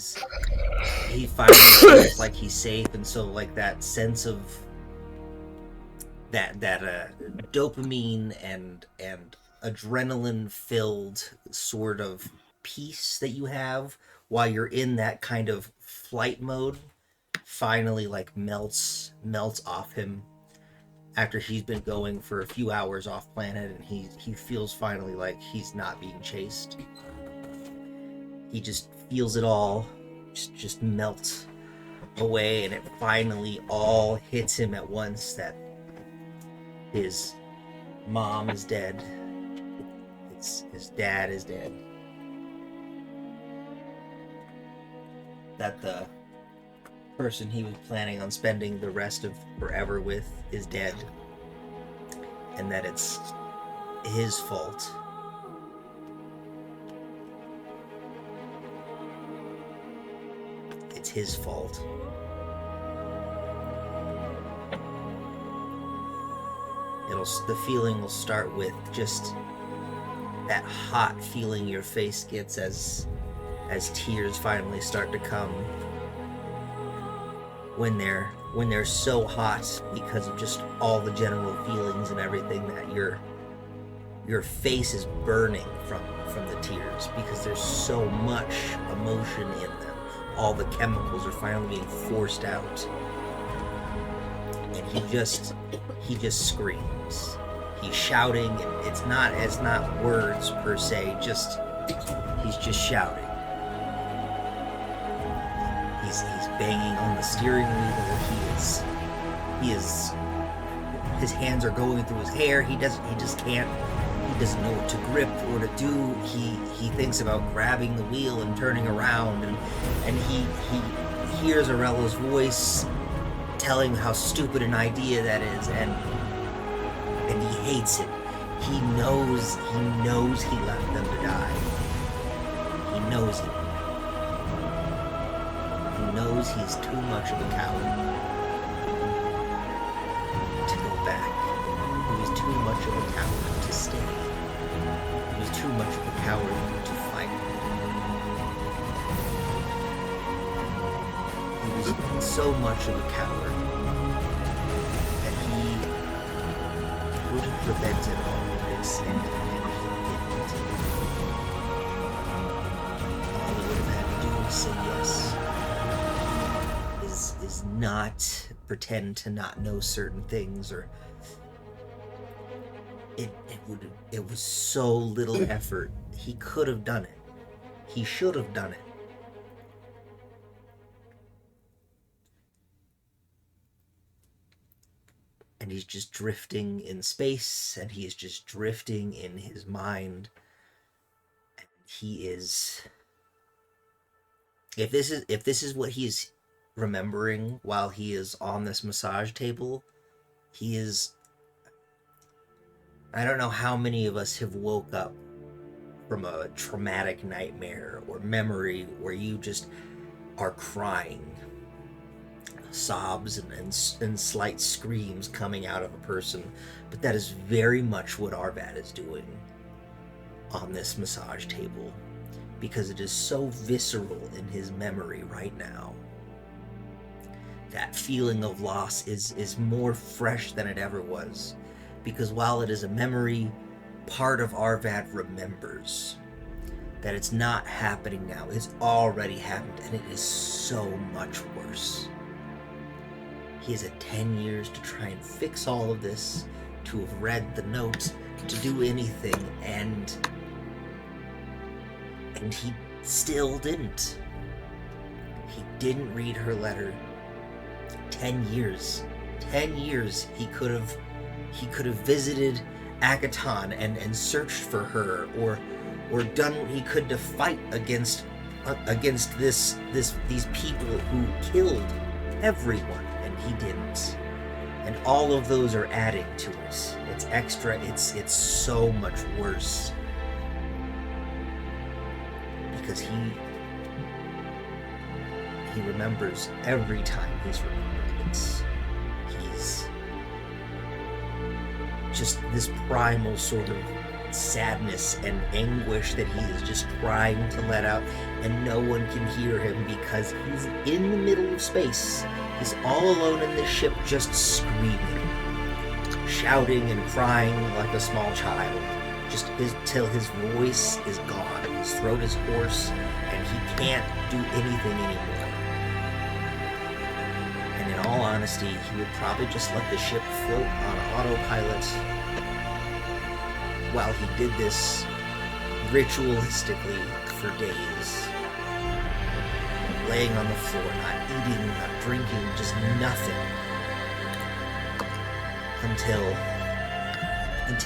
finally feels like he's safe, and so like that sense of that dopamine and adrenaline filled sort of peace that you have while you're in that kind of flight mode finally like melts off him after he's been going for a few hours off planet, and he feels finally like he's not being chased. He just feels it all just melt away, and it finally all hits him at once that his mom is dead. His dad is dead. That the person he was planning on spending the rest of forever with is dead. And that it's his fault. It's his fault. The feeling will start with just that hot feeling your face gets as tears finally start to come when they're so hot because of just all the general feelings and everything, that your face is burning from the tears because there's so much emotion in them. All the chemicals are finally being forced out, and he just screams. He's shouting, and it's not words per se, he's just shouting. He's banging on the steering wheel. He is his hands are going through his hair. He doesn't know what to grip or to do. He thinks about grabbing the wheel and turning around, and he hears Arella's voice telling how stupid an idea that is, and he hates it. He knows he left them to die. He knows it. He knows he's too much of a coward to go back. He was too much of a coward to stay. He was too much of a coward to fight. He was so much of a coward that he would have prevented all of this, and he didn't. All he would have had to do was say yes. Is not pretend to not know certain things, or it was so little effort. He could have done it. He should have done it. And he's just drifting in space, and he is just drifting in his mind. And he is, if this is what he's remembering while he is on this massage table, he is, I don't know how many of us have woke up from a traumatic nightmare or memory where you just are crying, sobs and slight screams coming out of a person, but that is very much what Arvad is doing on this massage table, because it is so visceral in his memory right now. That feeling of loss is more fresh than it ever was, because while it is a memory, part of Arvad remembers that it's not happening now. It's already happened, and it is so much worse. He has had 10 years to try and fix all of this, to have read the notes, to do anything, and he still didn't. He didn't read her letter. 10 years. 10 years he could have visited Akaton and searched for her, or done what he could to fight against these people who killed everyone, and he didn't. And all of those are adding to it. It's extra. It's so much worse because he remembers every time he's remembered. He's just this primal sort of sadness and anguish that he is just trying to let out, and no one can hear him because he's in the middle of space. He's all alone in this ship, just screaming, shouting and crying like a small child, just till his voice is gone, his throat is hoarse, and he can't do anything anymore. And in all honesty, he would probably just let the ship float on autopilot while he did this ritualistically for days. Laying on the floor, not eating, not drinking, just nothing. Until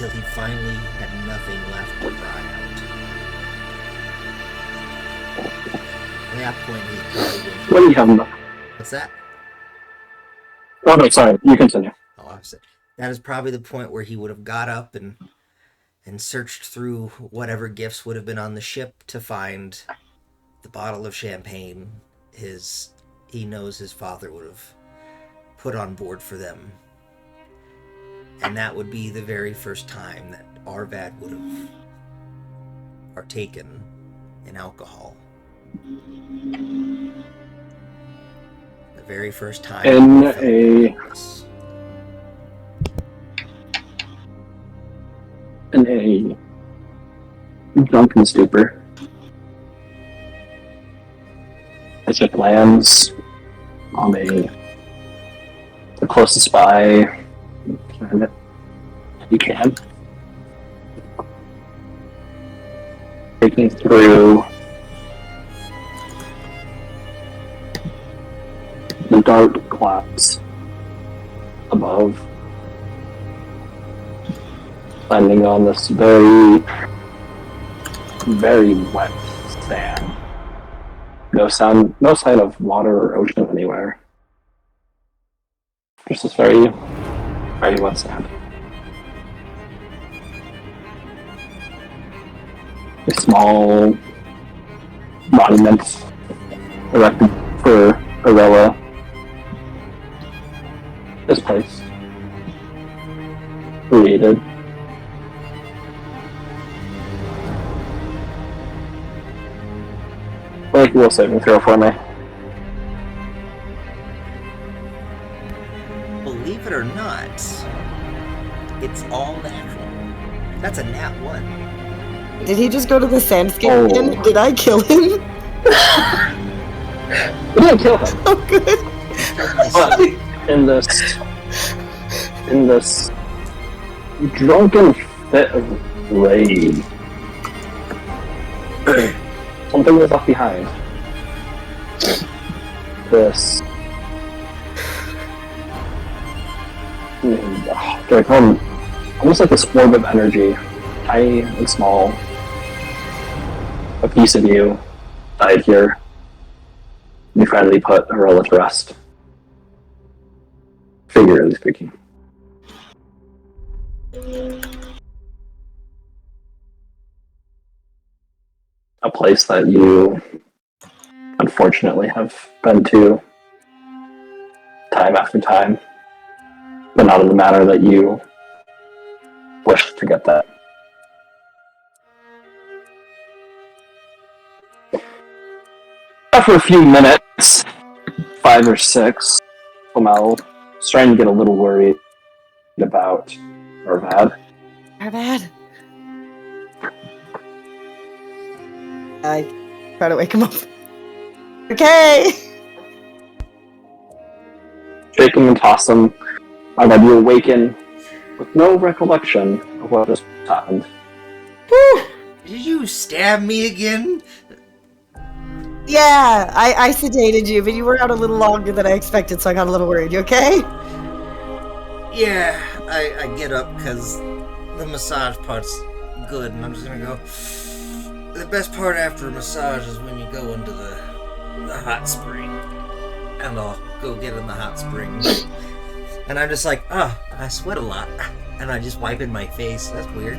he finally had nothing left to cry out. At that point, he's probably been... What do you have enough? What's that? Oh no, sorry. You continue. Oh, I said that is probably the point where he would have got up and searched through whatever gifts would have been on the ship to find the bottle of champagne he knows his father would have put on board for them. And that would be the very first time that Arvad would have partaken in alcohol. The very first time. In a drunken stupor, the ship lands on the closest by planet you can, taking through the dark clouds above, landing on this very, very wet sand. No sign of water or ocean anywhere. Just this very, very wet sand. A small monument erected for Arella is placed, created. Make a will saving throw for me. Believe it or not, it's all natural. That's a nat 1. Did he just go to the sandscape Oh. again? Did I kill him? We didn't kill him, Oh, good. but in this drunken fit of rage, something was left behind. This like almost like this orb of energy, tiny and small. A piece of you died here. You finally put Arella to rest. Figuratively speaking. A place that you unfortunately have been to time after time, but not in the manner that you wish to get that. After a few minutes, 5 or 6, Flamel is trying to get a little worried about Arvad. Arvad. I try to wake him up. Okay. Shake him and toss him. Arvad, you awaken with no recollection of what just happened. Did you stab me again? Yeah, I sedated you, but you were out a little longer than I expected, so I got a little worried. You okay? Yeah, I get up because the massage part's good, and I'm just gonna go. The best part after a massage is when you go into the hot spring, and I'll go get in the hot spring, and I'm just like, oh, I sweat a lot, and I just wipe in my face. That's weird.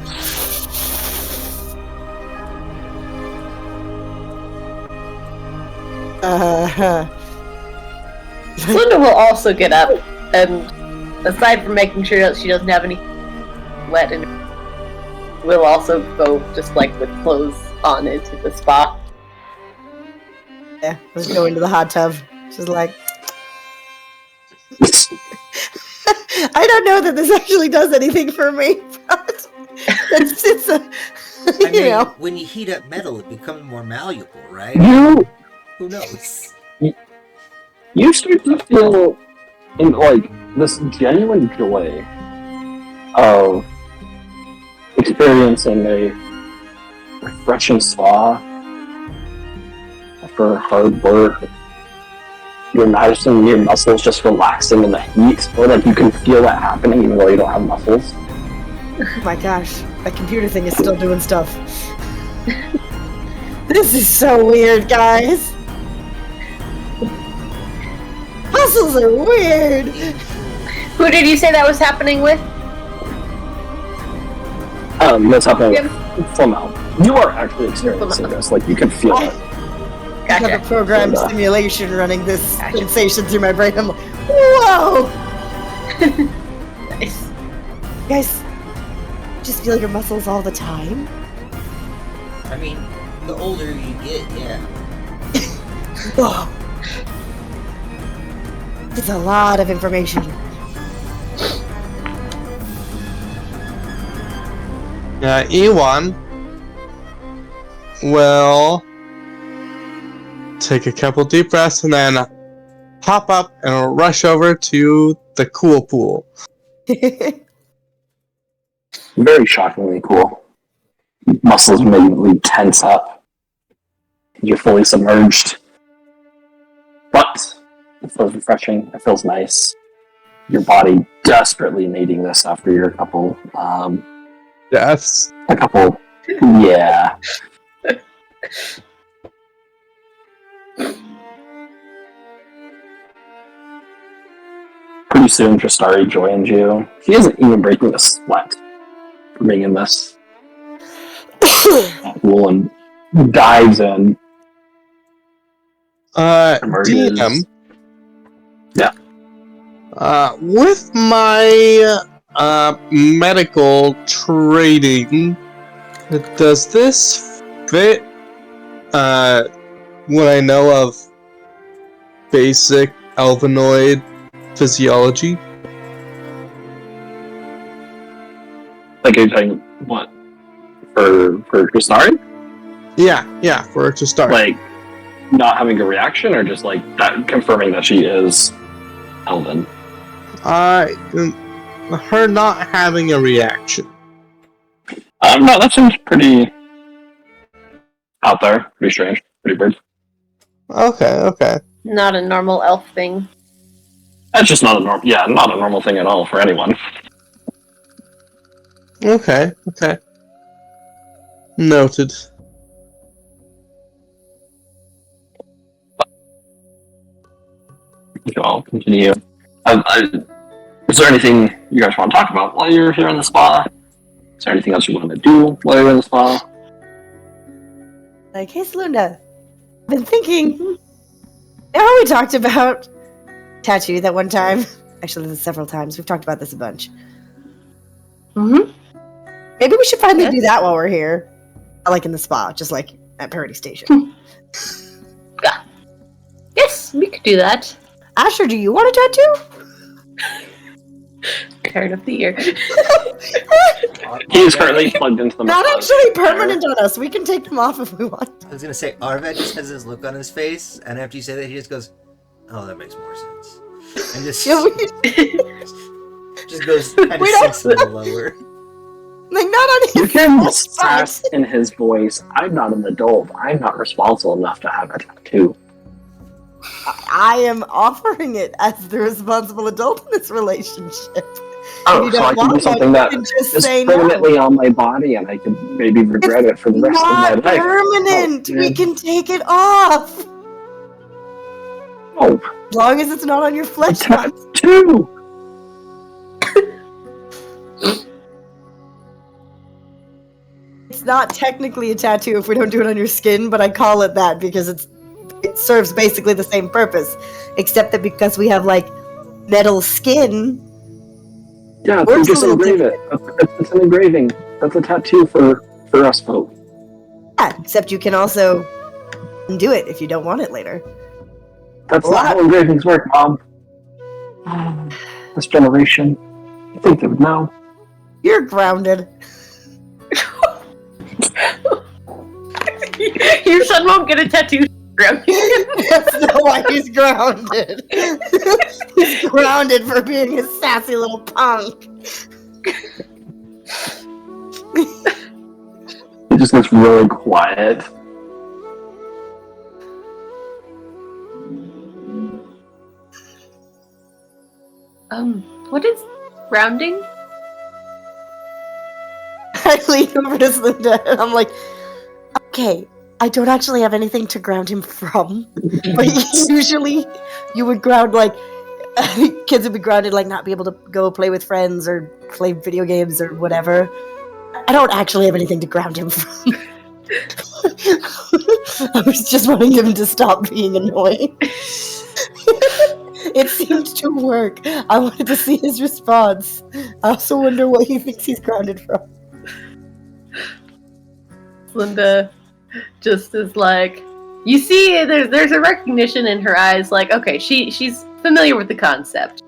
Linda will also get up, and aside from making sure that she doesn't have any wet, and we'll also go just like with clothes on into the spa. Yeah, let's go into the hot tub. She's like, I don't know that this actually does anything for me, but it's a, I mean, know. when you heat up metal, it becomes more malleable, right? Who knows? You start to feel like this genuine joy of experiencing a refreshing spa after hard work. You're noticing your muscles just relaxing in the heat, or like you can feel that happening even though you don't have muscles. Oh my gosh, that computer thing is still doing stuff. This is so weird, guys. Muscles are weird. Who did you say that was happening with? That's happening from out. You are actually experiencing this, like you can feel it. I have a Gotcha. program simulation running this sensation through my brain. I'm like, whoa! Nice. You guys just feel your muscles all the time? I mean, the older you get, yeah. Whoa. It's a lot of information. Ewan will take a couple deep breaths and then hop up and rush over to the cool pool. Very shockingly cool. Muscles immediately tense up. You're fully submerged. But it feels refreshing. It feels nice. Your body desperately needing this after your couple. Yes. Yeah. Pretty soon, Tristari joins you. He isn't even breaking a sweat for being in this pool and dives in. Emerges. DM. Yeah. With my medical trading, does this fit what I know of basic Elvenoid physiology? Like, are you saying what? For Tristari? Yeah, for her to start. Like, not having a reaction, or just like that confirming that she is Elven? Her not having a reaction. No, that seems pretty out there. Pretty strange. Pretty weird. Okay. Not a normal elf thing. That's just not a not a normal thing at all for anyone. Okay. Noted. So I'll continue. Is there anything you guys want to talk about while you're here in the spa? Is there anything else you want to do while you're in the spa? Like, hey, Selunda, I've been thinking. Now we talked about tattoo that one time. Actually, several times. We've talked about this a bunch. Mm-hmm. Maybe we should finally do that while we're here. Like in the spa, just like at Parody Station. Yes, we could do that. Asher, do you want a tattoo? Card of the year. He is currently plugged into the Not massage actually chair. permanent on us. We can take them off if we want. I was gonna say, Arvad just has this look on his face, and after you say that, he just goes, "Oh, that makes more sense," and just Yeah, we- just goes kind of We don't- sinks a little lower. Like, not on You his can flesh sass spot. in his voice. I'm not an adult. I'm not responsible enough to have a tattoo. I am offering it as the responsible adult in this relationship. Oh, you so don't I can do want something one, that you can just is say no. permanently on my body, and I could maybe regret it for the rest of my Not life. permanent. Oh, We man. can take it off. Oh, As long as it's not on your a flesh spot. tattoo! It's not technically a tattoo if we don't do it on your skin, but I call it that because it serves basically the same purpose, except that because we have like metal skin. Yeah, Works you a just little engrave it. It's an engraving. That's a tattoo for us folk. Yeah, except you can also undo it if you don't want it later. That's not how engravings work, Mom. This generation, you think they would know? You're grounded. Your son won't get a tattoo. That's not why he's grounded. He's grounded for being a sassy little punk. He just looks really quiet. What is grounding? I lean over to Slinda and I'm like, okay, I don't actually have anything to ground him from. But usually you would ground like kids would be grounded like not be able to go play with friends or play video games or whatever. I don't actually have anything to ground him from. I was just wanting him to stop being annoying. It seemed to work. I wanted to see his response. I also wonder what he thinks he's grounded from. Linda just is like, you see, there's a recognition in her eyes. Like, okay, she's familiar with the concept.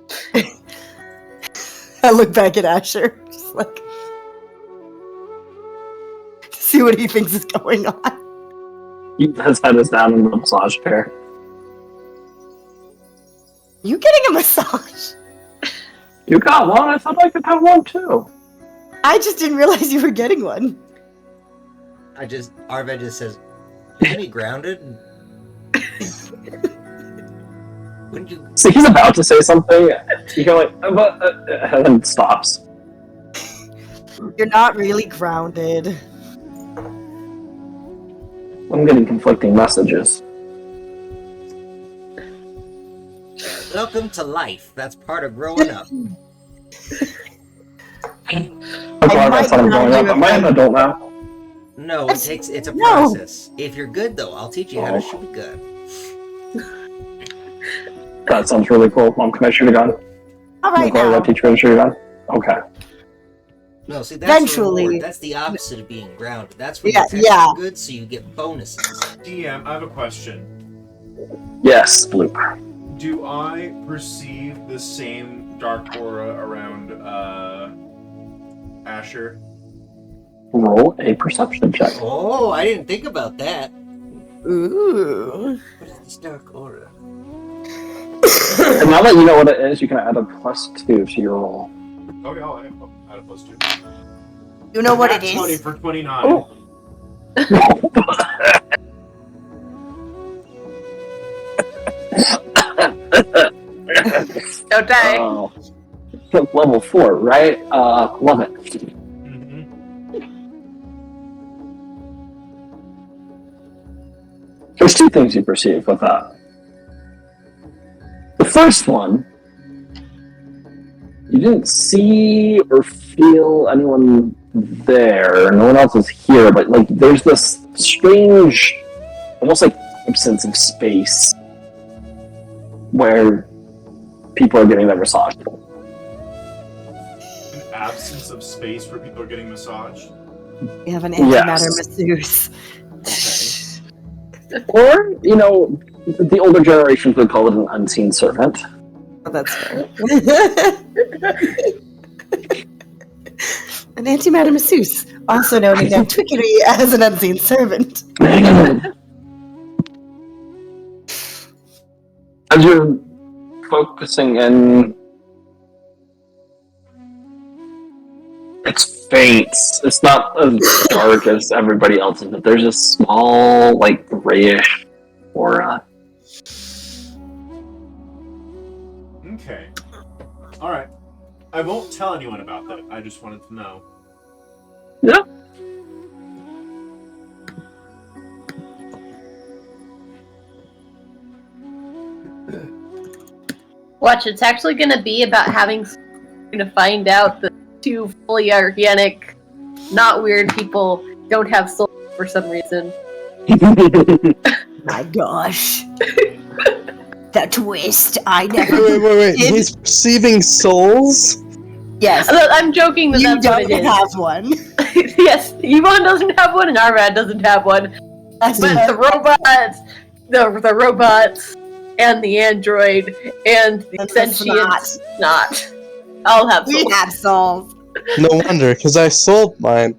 I look back at Asher, just like, to see what he thinks is going on. His head is down in the massage chair. You getting a massage? You got one? I thought I could have one too. I just didn't realize you were getting one. Arvid just says, "Isn't he grounded?" Wouldn't you? See, he's about to say something. You go like, and then stops. You're not really grounded. I'm getting conflicting messages. Welcome to life. That's part of growing up. I'm sorry, that's not growing up. Am I an adult now? No, it's a No. process. If you're good though, I'll teach you how to shoot a gun. That sounds really cool. Mom, can I shoot a gun? All right I'll now. teach you how to shoot a gun. Okay. No, see that's Eventually. reward. That's the opposite of being grounded. That's when Yeah, you're yeah. good, so you get bonuses. DM, I have a question. Yes, Bloop. Do I perceive the same dark aura around Asher? Roll a perception check. Oh, I didn't think about that. Ooh. What is this dark aura? And now that you know what it is, you can add a +2 to your roll. Okay, I'll add a +2. You know what it Nat 20 is? for 29. Oh. Don't die. Oh. Level 4, right? Love it. Mhm. There's two things you perceive with that. The first one, you didn't see or feel anyone there. No one else is here, but like there's this strange, almost like absence of space where people are getting their massage. An absence of space where people are getting massaged. We have an antimatter Yes. masseuse. Okay. Or, you know, the older generations would call it an unseen servant. Oh, that's fair. An antimatter masseuse, also known in their trickery as an unseen servant. As you're focusing in, It's faint. It's not as dark as everybody else's, but there's a small, like, grayish aura. Okay. Alright. I won't tell anyone about that. I just wanted to know. Yeah. Watch, it's actually going to be about having to find out that two fully organic, not weird people don't have souls for some reason. My gosh. The twist. I never. Wait. He's receiving souls? Yes. I'm joking that You that's what don't it is. have one. Yes, Yvonne doesn't have one and Arvad doesn't have one. That's But the robots, and the android, and the And the sentient snot all have we souls. have souls. No wonder, because I sold mine.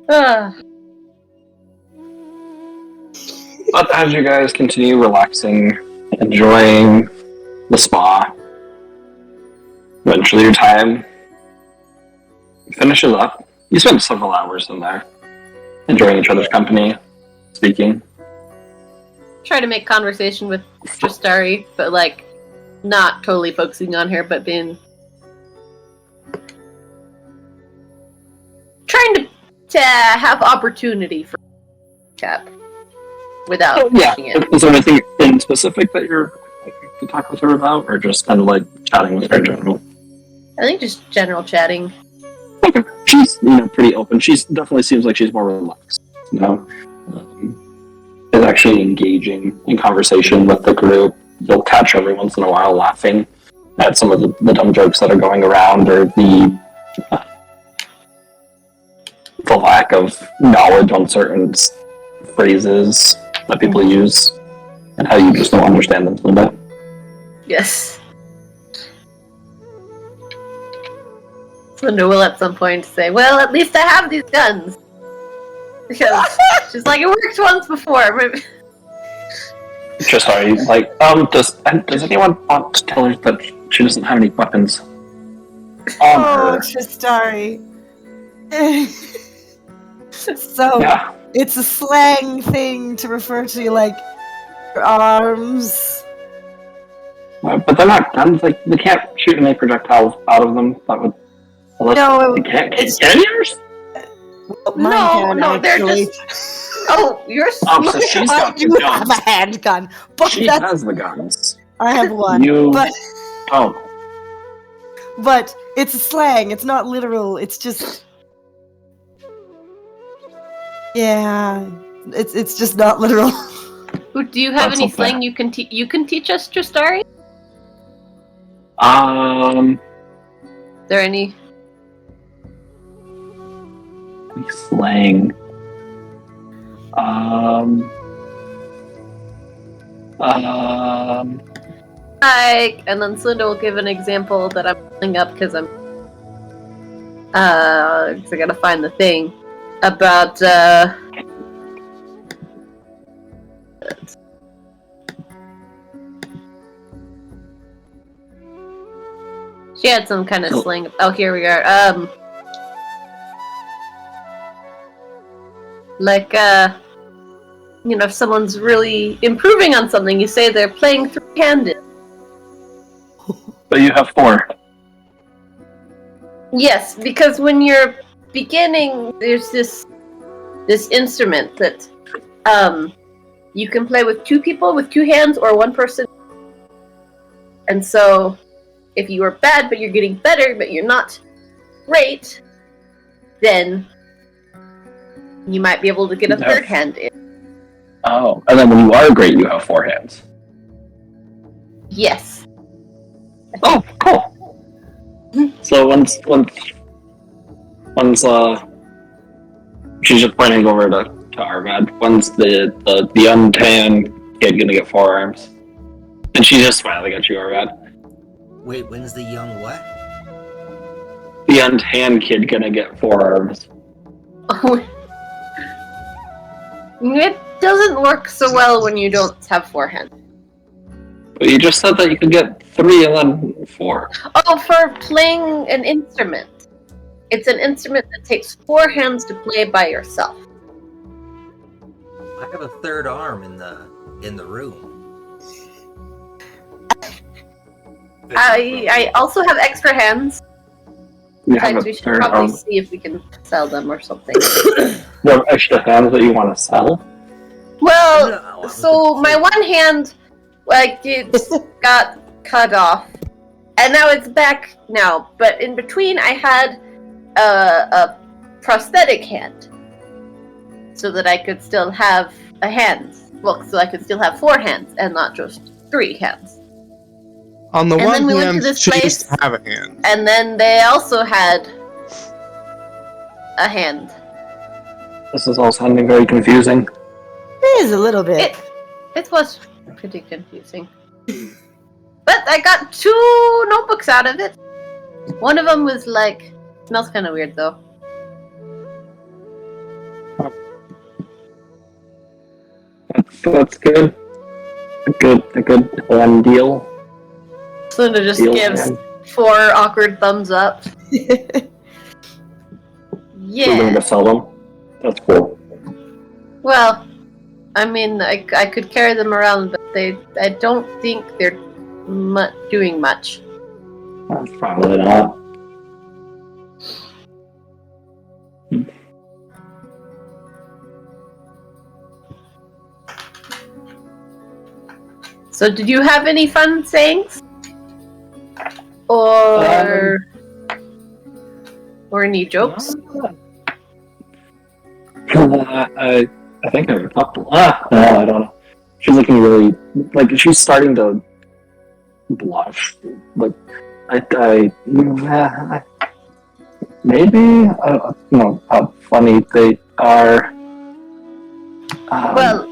Ah. But as you guys continue relaxing, enjoying the spa, eventually your time finishes up. You spend several hours in there, enjoying each other's company, speaking. Try to make conversation with Tristari, but like not totally focusing on her, but being trying to have opportunity for Cap without pushing it. Is there anything in specific that you're like, to talk with her about, or just kind of like chatting with her in general? I think just general chatting. Okay, she's pretty open. She's definitely seems like she's more relaxed. Is actually engaging in conversation with the group. You'll catch every once in a while laughing at some of the dumb jokes that are going around, or the lack of knowledge on certain phrases that people use, and how you just don't understand them a little bit. Yes. Linda will at some point say, "Well, at least I have these guns." Because she's like, "It worked once before." Just sorry, like, does anyone want to tell her that she doesn't have any weapons on Oh, her? Tristari. So, Yeah. it's a slang thing to refer to, like, your arms. But they're not guns. Like, they can't shoot any projectiles out of them. That would. Unless No, they can't. it's- Can yours? Mine can, they're actually. just. Oh, you're Oh, so she's I got do the have guns. a handgun, but She that's, has the guns. I have one. You. But But it's a slang. It's not literal. It's just, yeah. It's just not literal. Do you have That's any okay. slang you can teach us, Tristari? Is there any? slang. Like, and then Celinda will give an example that I'm pulling up because I gotta find the thing about she had some kind of slang. Oh, here we are. Like, if someone's really improving on something, you say they're playing three-handed. But you have 4. Yes, because when you're beginning, there's this instrument that you can play with 2 people with 2 hands or 1 person. And so, if you are bad but you're getting better but you're not great, then you might be able to get a Yeah. 3rd hand in. Oh, and then when you are great, you have 4 hands. Yes. Oh, cool. So once she's just pointing over to Arvad. When's the untanned kid gonna get 4 arms? And she's just smiling at you, Arvad. Wait, when's the young what? The untanned kid gonna get 4 arms. It doesn't work so well when you don't have 4 hands. But you just said that you could get 3 and then 4. Oh, for playing an instrument. It's an instrument that takes 4 hands to play by yourself. I have a third arm in the room. I also have extra hands. You have Besides, a we should third probably arm. see if we can sell them or something. You have extra hands that you want to sell? Well, No, so my one hand, like, it got cut off, and now it's back now. But in between, I had a prosthetic hand, so that I could still have a hand. Well, so I could still have 4 hands and not just 3 hands. On the And then one we went to hand, this she place- used to have a hand. And then they also had a hand. This is all sounding very confusing. It is a little bit. It was pretty confusing. But I got 2 notebooks out of it. One of them was like, smells kind of weird though. That's good. A good hand deal. Linda just Deal gives hand. 4 awkward thumbs up. We're Yeah. going to sell them. That's cool. Well, I mean, I could carry them around, but I don't think they're doing much. That's probably not. So, did you have any fun sayings? Or any jokes? I think I have a couple. No, I don't know. She's looking really like she's starting to blush. Like maybe how funny they are. Well,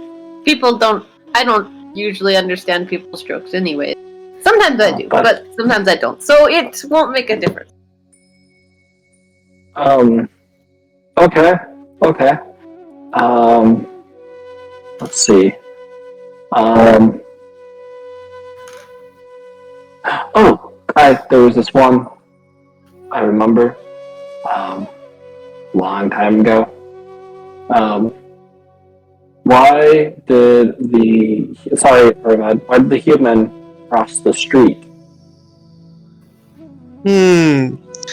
people don't. I don't usually understand people's jokes anyway. Sometimes I do, but sometimes I don't. So it won't make a difference. Okay. Let's see. There was this one I remember, long time ago. Why did the human cross the street?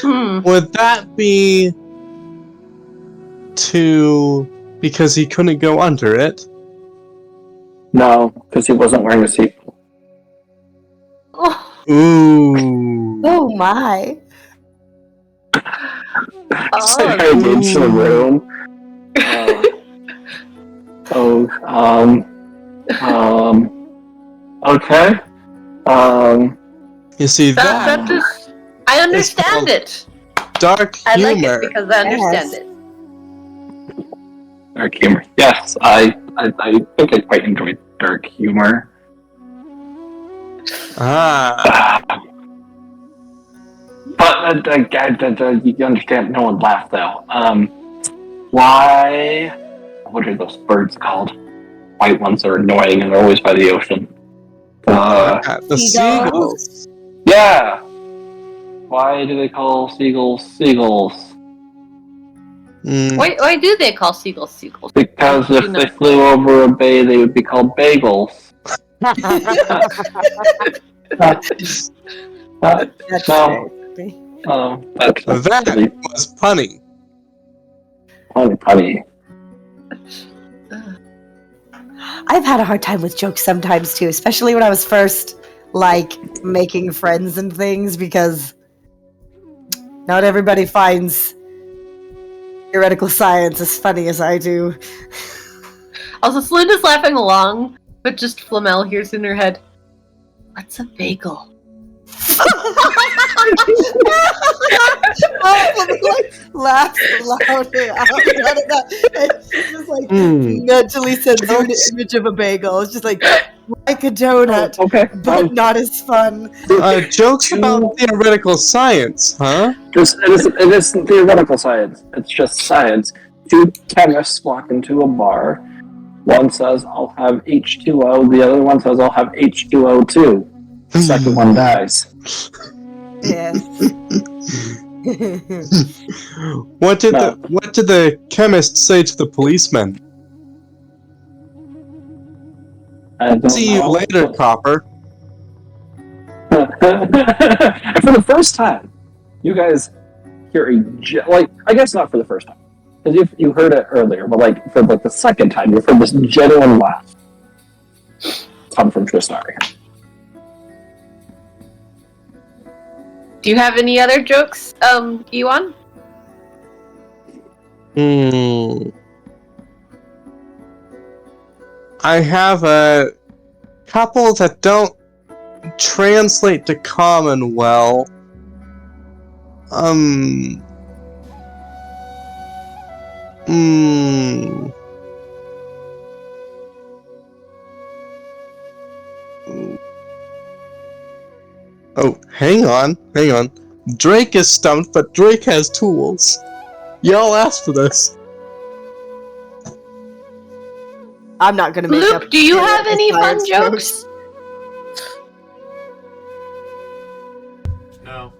Would that be because he couldn't go under it? No, because he wasn't wearing a seatbelt. Ooh. Oh my. Sarah needs the room. Okay. You see That just. I understand called it. dark I like humor. it because I understand Yes. it. Dark humor. Yes, I think I quite enjoyed dark humor. Ah. But you understand, no one laughed though. Why? What are those birds called? White ones are annoying and they're always by the ocean. The seagulls. Yeah. Why do they call seagulls seagulls? Why do they call seagulls seagulls? Because You if know. they flew over a bay, they would be called bagels. That's No. very That's That really was punny. funny. I've had a hard time with jokes sometimes too, especially when I was first making friends and things, because not everybody finds theoretical science as funny as I do. Also, Celinda's laughing along, but just Flamel hears in her head, "What's a bagel?" Laughs louder out of that. And she's just mentally sends you an image of a bagel. It's just like a donut, Okay. but not as fun. Jokes about theoretical science, huh? It isn't theoretical science. It's just science. 2 chemists walk into a bar, One says, I'll have H2O. The other one says, I'll have H2O too. The second one dies. Yeah. What did No. the chemist say to the policeman? I don't See you know. later, copper. And for the first time, you guys hear I guess not for the first time, because you heard it earlier, but like for like the second time, you've heard this genuine laugh come from Tristari. Do you have any other jokes, Ewan? I have a couple that don't translate to common well. Oh, hang on. Drake is stumped, but Drake has tools. Y'all asked for this. I'm not gonna make up. Luke, do you have any fun science jokes? No.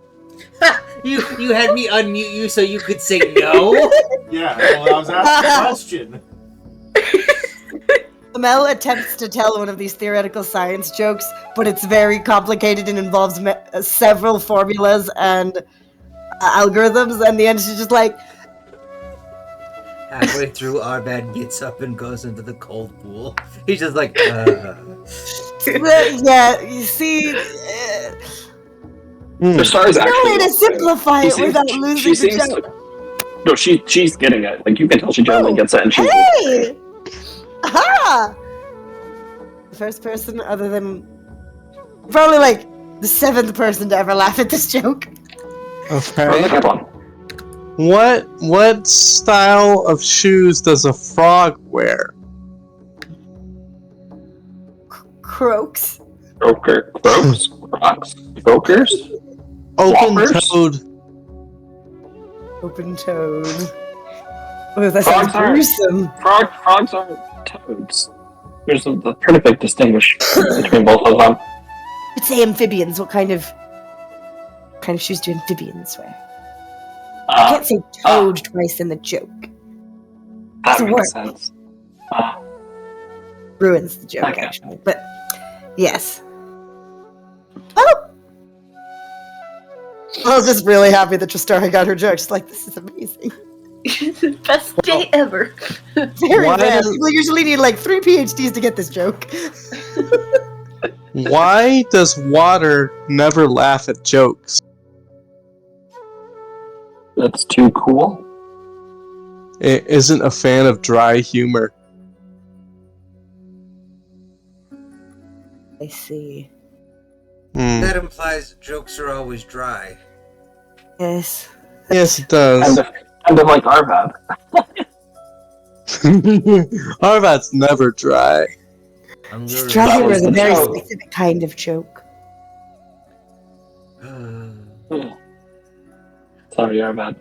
You had me unmute you so you could say no? Yeah, well, I was asking a question. Mel attempts to tell one of these theoretical science jokes, but it's very complicated and involves several formulas and algorithms, and the end she's just like, Halfway through, Arvad gets up and goes into the cold pool. He's just like, yeah, you see, Tristari's no actually way to simplify it without losing she the seems joke. to, no, she's getting it. Like you can tell she generally gets it, and she's Hey! Aha! The first person other than probably like the seventh person to ever laugh at this joke. Where's the Okay. good one? What style of shoes does a frog wear? Croaks. Croaks, croakers. Open-toed. Open-toed. Oh, that sounds Frogs are- gruesome. Frogs are toads. There's a pretty big distinction between both of them. Let's say amphibians. What kind of shoes do amphibians wear? You can't say toad twice in the joke. That doesn't makes work. sense. Ruins the joke, Okay. actually. But yes. Oh! I was just really happy that Tristari got her joke. She's like, this is amazing. Best day ever. Very Why rare. does- People usually need like 3 PhDs to get this joke. Why does water never laugh at jokes? That's too cool. It isn't a fan of dry humor. I see. that implies jokes are always dry. Yes. Yes, it does. Kind of like Arvad. Arvat's never dry. I'm Dry That humor was is a the very joke. specific kind of joke. Sorry, Arvad.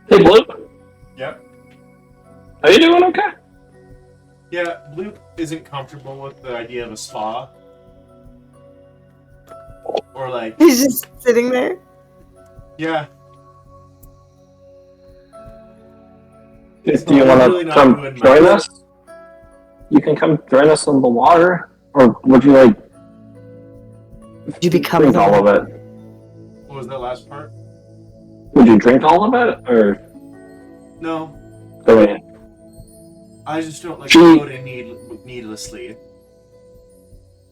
Hey, Bloop. Yep. Are you doing okay? Yeah, Bloop isn't comfortable with the idea of a spa. Or like, He's just sitting there. yeah. Do It's you not- want really to not come doing join much. us? You can come join us in the water, or would you like Would you become drink all of it? What was that last part? Would you drink all of it, or No. go in? I just don't like She- to go in needlessly.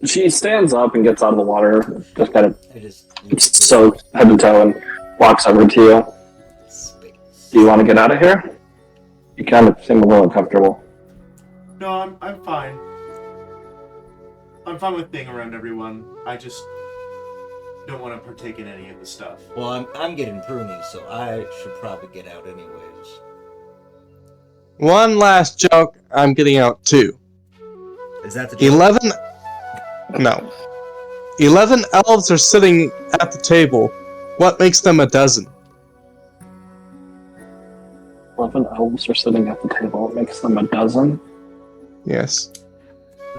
She stands up and gets out of the water, just kind of I just soaked head to toe, and walks over to you. space. Do you want to get out of here? You kind of seem a little uncomfortable. No, I'm fine. I'm fine with being around everyone. I just don't want to partake in any of the stuff. Well, I'm getting pruny, so I should probably get out anyways. One last joke, I'm getting out too. Is that the joke? 11 No. 11 elves are sitting at the table. What makes them a dozen? 11 elves are sitting at the table. It makes them a dozen. Yes.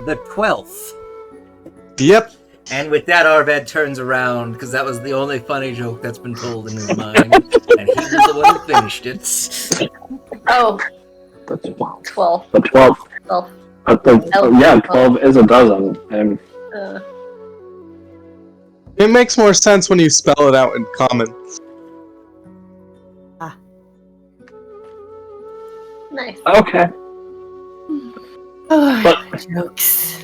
The 12th. Yep. And with that, Arvad turns around, because that was the only funny joke that's been told in his mind. And he was the one who finished it. Oh, The 12. 12. The 12. 12. Yeah, 12 is a dozen. And It makes more sense when you spell it out in common. Nice. okay. Oh, But- jokes.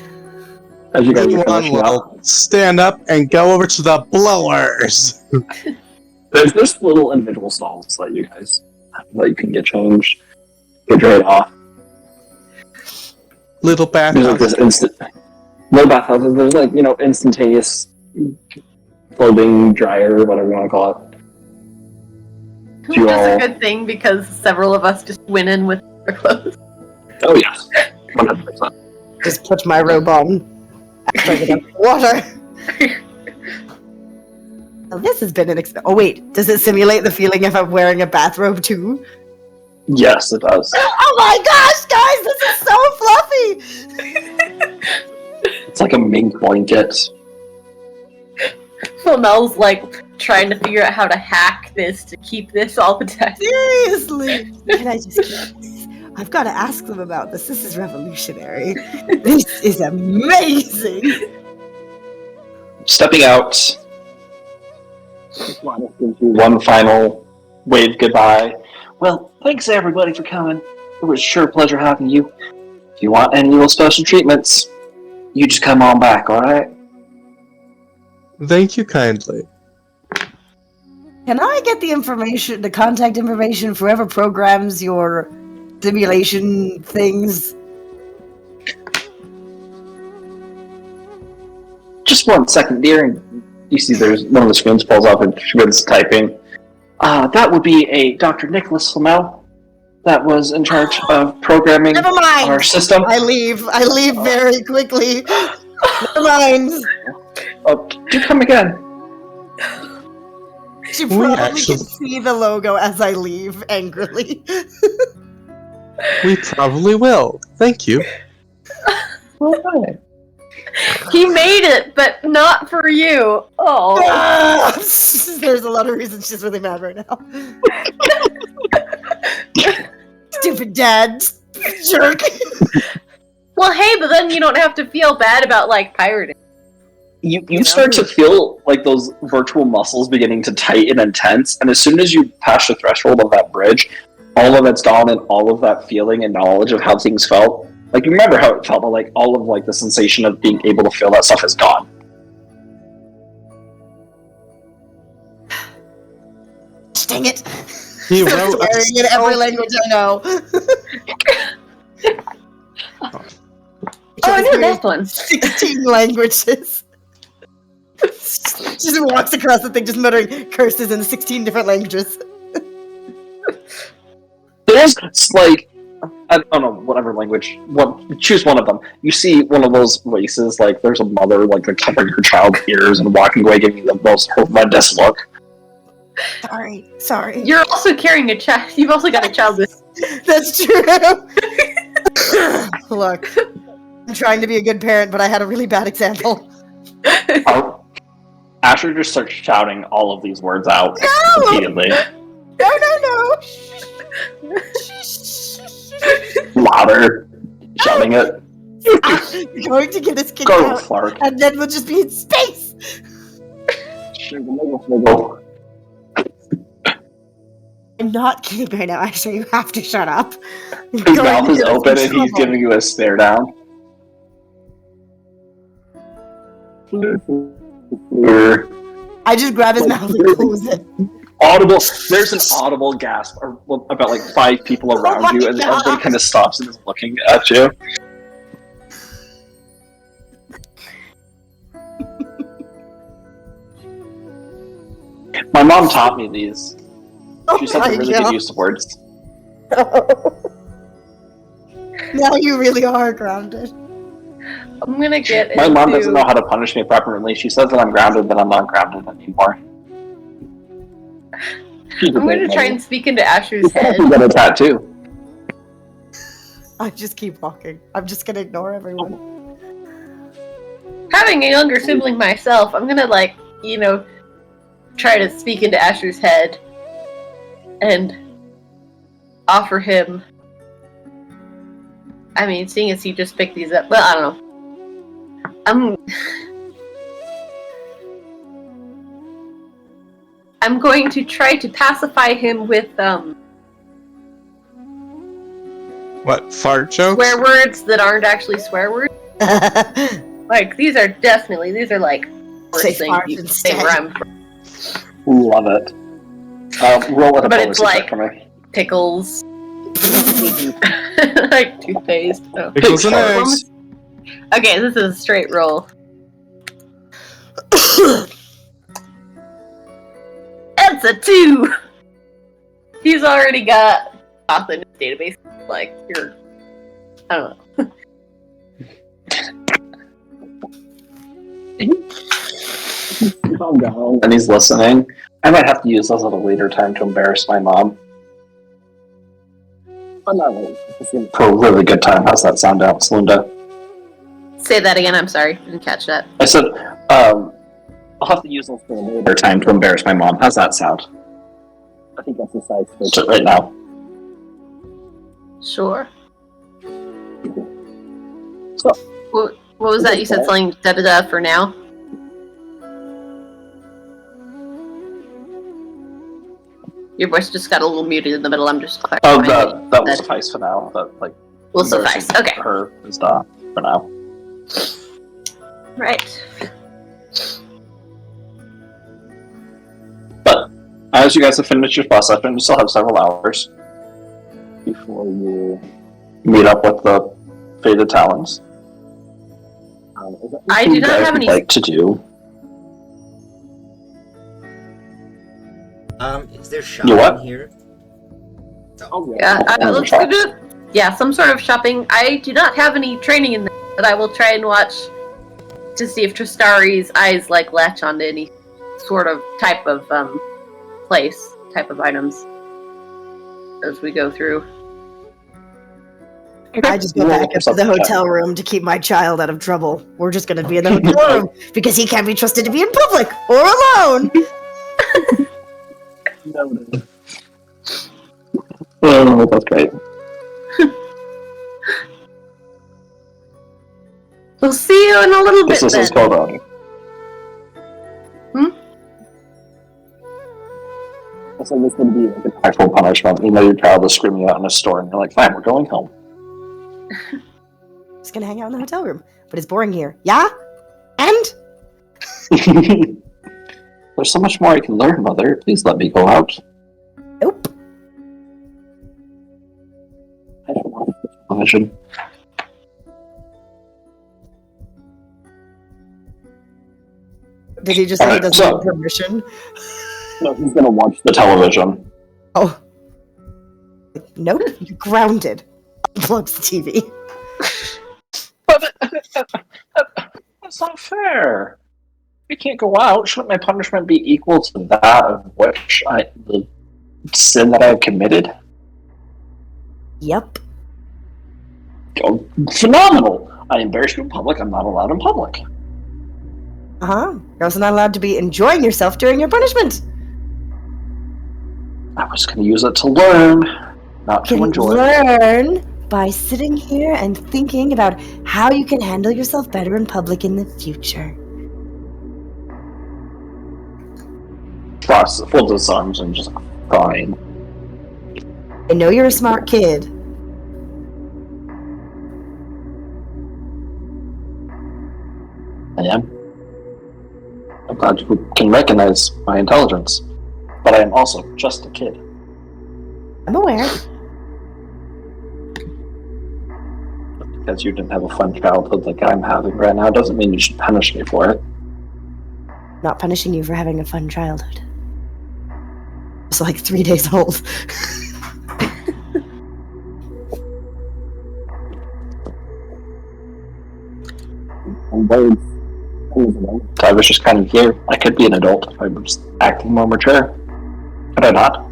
As you guys are Anyone finishing up, will stand up and go over to the blowers. there's this little individual stalls that you guys that you can get changed, get dried off. Little There's like bathhouse. this instant little bathhouses. There's like, instantaneous clothing dryer, whatever you want to call it. Which is a good thing because several of us just went in with our clothes. Oh yes, 100%. Just put my robe on. After I get out of the water. Now, this has been an Oh wait, does it simulate the feeling if I'm wearing a bathrobe too? Yes, it does. Oh my gosh, guys, this is so fluffy! It's like a mink blanket. Mel's like trying to figure out how to hack this to keep this all the time. Seriously! Can I just keep this? I've got to ask them about this. This is revolutionary. This is amazing! Stepping out, Linus gives you one final wave goodbye. Well, thanks everybody for coming. It was sure a pleasure having you. If you want any little special treatments, you just come on back, alright? Thank you kindly. Can I get the contact information for whoever programs your simulation things? Just 1 second, dear. And you see there's one of the screens pulls up and she begins typing. That would be a Dr. Nicholas Flamel that was in charge of programming Never mind! our system. I leave very quickly. Never mind. Oh, do come again. She We probably actually- can see the logo as I leave angrily. We probably will. Thank you. Alright. He made it, but not for you. Oh. There's a lot of reasons she's really mad right now. Stupid dad. Jerk. Well, hey, but then you don't have to feel bad about like pirating. You start to feel like those virtual muscles beginning to tighten and tense, and as soon as you pass the threshold of that bridge, all of it's gone, and all of that feeling and knowledge of how things felt. Like, you remember how it felt, but like all of like the sensation of being able to feel that stuff is gone. Dang it. He I'm wrote a swearing in every language I know. Oh, I knew that one. 16 languages. Just walks across the thing just muttering curses in 16 different languages. There's like, I don't know, whatever language. Choose one of them. You see one of those races, like there's a mother like covering her child's ears and walking away, giving you the most horrendous look. Sorry. You're also carrying a child. You've also got a child with. That's true. Look, I'm trying to be a good parent, but I had a really bad example. Asher just starts shouting all of these words out No! repeatedly, No. louder, shouting it. You're going to get this kid Go, out, Clark. and then we'll just be in space. Sniggle. I'm not kidding right now. Actually, you have to shut up. His mouth is open and he's giving you a stare down. I just grab his mouth and close it. Audible. There's an audible gasp about like 5 people around my you, and God. everybody kind of stops and is looking at you. My mom taught me these. Oh She said my they're really God. good use of words. Now you really are grounded. I'm gonna get. My mom into- doesn't know how to punish me properly. She says that I'm grounded, but I'm not grounded anymore. She's a I'm great going to try mother. and speak into Asher's head. You got a tattoo. I just keep walking. I'm just gonna ignore everyone. Having a younger sibling myself, I'm gonna try to speak into Asher's head and offer him. I mean, seeing as he just picked these up, well, I don't know. I'm going to try to pacify him with What, fart jokes? swear words that aren't actually swear words. Like these are like Say worst things fart you can say instead. where I'm from. Love it. Roll with a But bonus it's attack like- for me. Pickles, like toothpaste. Oh. Pickles and Pixar. eggs. Okay, this is a straight roll. That's a 2. He's already got auth in his database. Like you're, I don't know. Calm down. And he's listening. I might have to use this at a later time to embarrass my mom. But not really. For a really good time. How's that sound out, Celinda? Say that again. I'm sorry, didn't catch that. I said, I'll have to use this for a later time to embarrass my mom. How's that sound? I think that's the size for it right now. Sure. So, What was that? You said something da da da for now. Your voice just got a little muted in the middle. I'm just oh, clarifying. that will suffice for now. That, like, Will suffice. embarrassing Okay. her is done for now. Right. But as you guys have finished your bus session, you still have several hours before you meet up with the Faded Talons. Is that I something do not you guys have would any- like to do. Is there shopping what? here? Yeah. Let's go do. Yeah, some sort of shopping. I do not have any training in that, but I will try and watch to see if Tristari's eyes latch onto any sort of type of type of items as we go through. I just go back up to the hotel room to keep my child out of trouble. We're just gonna be in the hotel room because he can't be trusted to be in public or alone. Oh, that's great. We'll see you in a little This bit is then. his code on. I said this is going to be like an actual punishment. You know your child is screaming out in a store and you're like, fine, we're going home. Just gonna hang out in the hotel room, but it's boring here. Yeah? And? There's so much more I can learn, Mother. Please let me go out. Nope. I don't want the television. Did he just say he Alright, doesn't so- need permission? No, he's going to watch the television. Oh. Nope, you're grounded. Unplugs the TV. That's not fair. You can't go out. Shouldn't my punishment be equal to that of the sin that I have committed? Yep. Oh, phenomenal! I embarrassed you in public. I'm not allowed in public. Uh-huh. You're also not allowed to be enjoying yourself during your punishment. I was going to use it to learn, not to You can enjoy. learn by sitting here and thinking about how you can handle yourself better in public in the future. Frost folds his arms and just crying. I know you're a smart kid. I am. I'm glad you can recognize my intelligence, but I am also just a kid. I'm aware. Because you didn't have a fun childhood like I'm having right now doesn't mean you should punish me for it. Not punishing you for having a fun childhood. It's like 3 days old. I was just kind of here. I could be an adult if I was acting more mature. Could I not?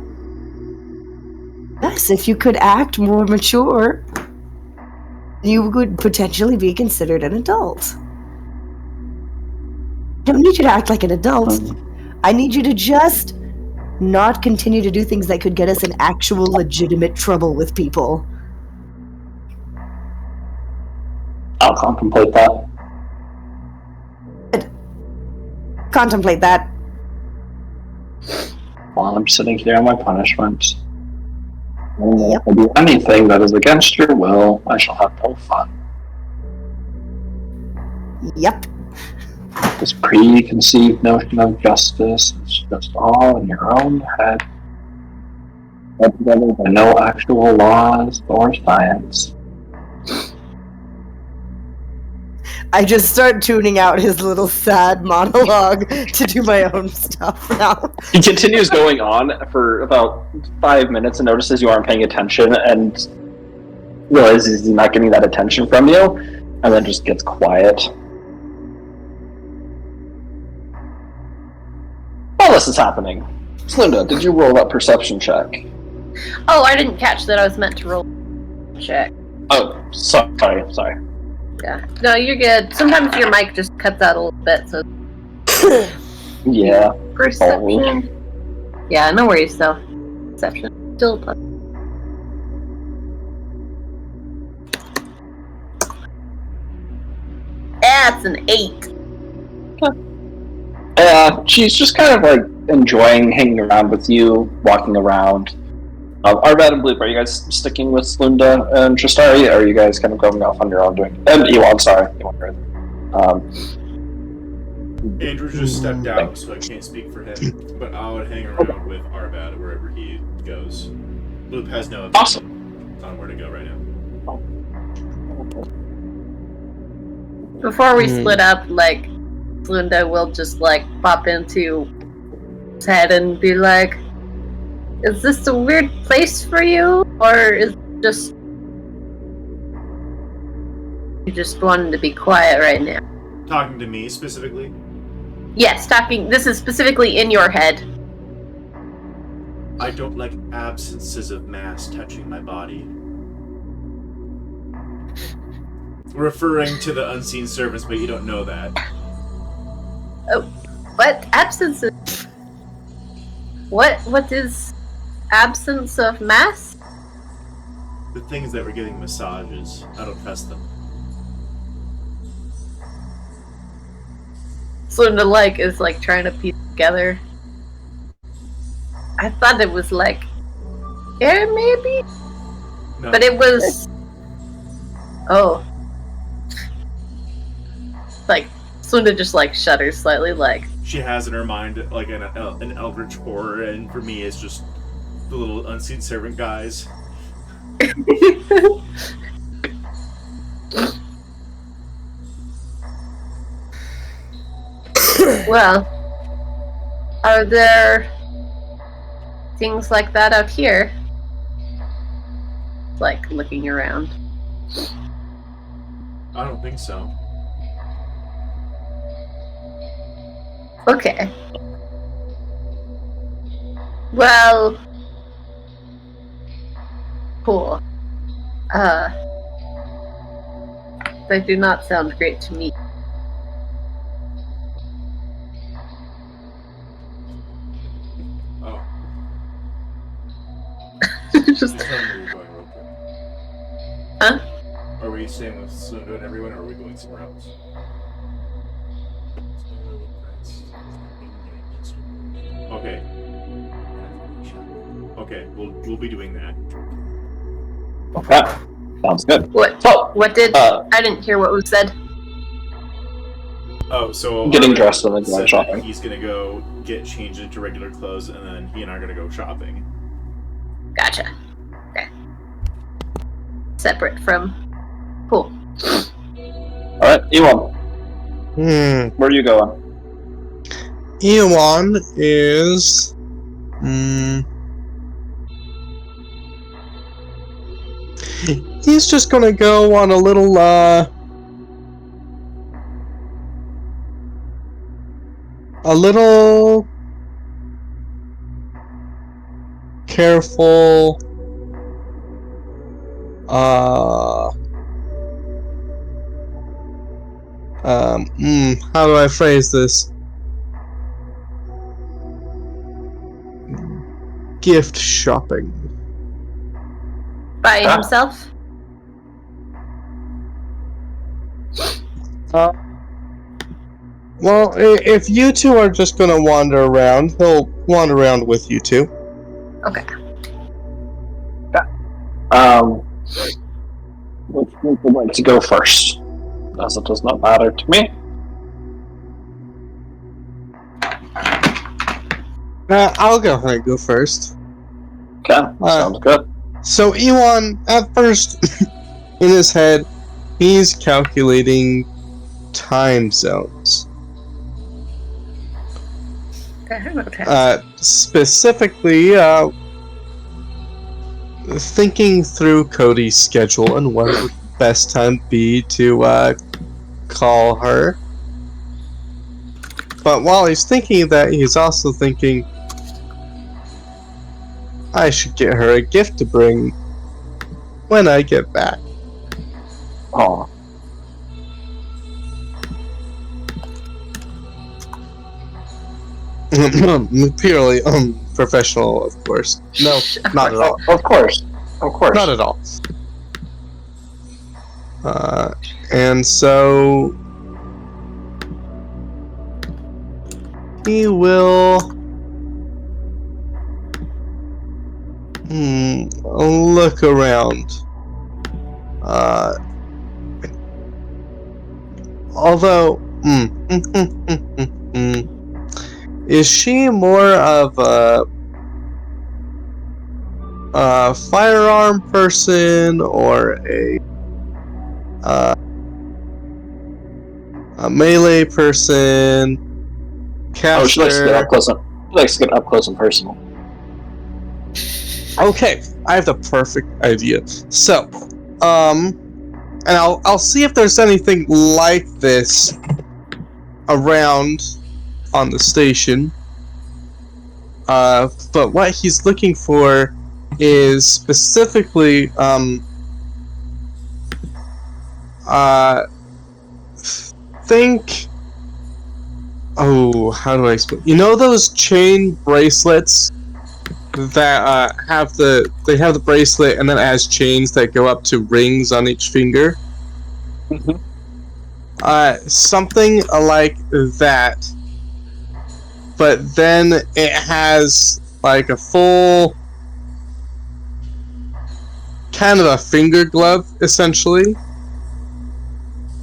Yes, if you could act more mature, you would potentially be considered an adult. I don't need you to act like an adult. I need you to just not continue to do things that could get us in actual legitimate trouble with people. I'll contemplate that. Contemplate that. While I'm sitting here on my punishment. If I do anything that is against your will, I shall have no fun. Yep. This preconceived notion of justice is just all in your own head, put together by no actual laws or science. I just start tuning out his little sad monologue to do my own stuff now. He continues going on for about 5 minutes and notices you aren't paying attention and realizes he's not getting that attention from you, and then just gets quiet. While this is happening, Slinda, did you roll that perception check? Oh, I didn't catch that I was meant to roll check. Oh, sorry. Yeah. No, you're good. Sometimes your mic just cuts out a little bit, so Yeah. perception. Yeah, no worries though. Perception. Still plus. That's an 8. She's just kind of like enjoying hanging around with you, walking around. Arvad and Bloop, are you guys sticking with Slunda and Tristari, or are you guys kind of going off on your own doing? And Ewan, sorry. Andrew just stepped out, so I can't speak for him. But I would hang around with Arvad wherever he goes. Bloop has no Awesome. on where to go right now. Before we split up, like, Linda will just, like, pop into his head and be like, is this a weird place for you? Or is it just... you just wanting to be quiet right now? Talking to me specifically? Yes, talking... this is specifically in your head. I don't like absences of mass touching my body. Referring to the unseen servants, but you don't know that. What? Absence of... What is... absence of mass? The things that were getting massages. I don't trust them. Linda, like, is, like, trying to piece together. I thought it was, like... air, maybe? No. But it was... oh. Like, Linda just, like, shudders slightly, like... She has in her mind like an eldritch horror, and for me it's just the little unseen servant guys. Well, are there things like that out here? Like, looking around. I don't think so. Okay. Well... cool. They do not sound great to me. Oh. Just... Just tell me where you're going real quick. Huh? Are we staying with Slunda and everyone, or are we going somewhere else? Okay. Okay, we'll be doing that. Okay. Sounds good. What? So, What did... I didn't hear what was said. Oh, so getting dressed and then said going that shopping. he's gonna go get changed into regular clothes, and then he and I are gonna go shopping. Gotcha. Okay. Separate from... cool. Alright, Ewan, Hmm. where are you going? Ewan is. He's just gonna go on a little, careful. How do I phrase this? Gift shopping. By himself? Well, if you two are just gonna wander around, he'll wander around with you two. Okay. Which would like to go first? As it does not matter to me. I'll go ahead and go first. Okay, sounds good. So Ewan, at first, in his head, he's calculating time zones. Okay. Specifically, thinking through Cody's schedule and what would the best time be to call her. But while he's thinking that, he's also thinking, I should get her a gift to bring when I get back. Oh. Purely professional, of course. No, not at all. Of course. Of course. Not at all. And so he will look around. Although, is she more of a firearm person or a melee person? Caster? Oh, she likes to get up close. She likes to get up close and personal. Okay, I have the perfect idea. So, and I'll see if there's anything like this around on the station. But what he's looking for is specifically, think. Oh, how do I explain? You know those chain bracelets that have the bracelet and then it has chains that go up to rings on each finger? Mm-hmm. Something like that, but then it has like a full kind of a finger glove essentially,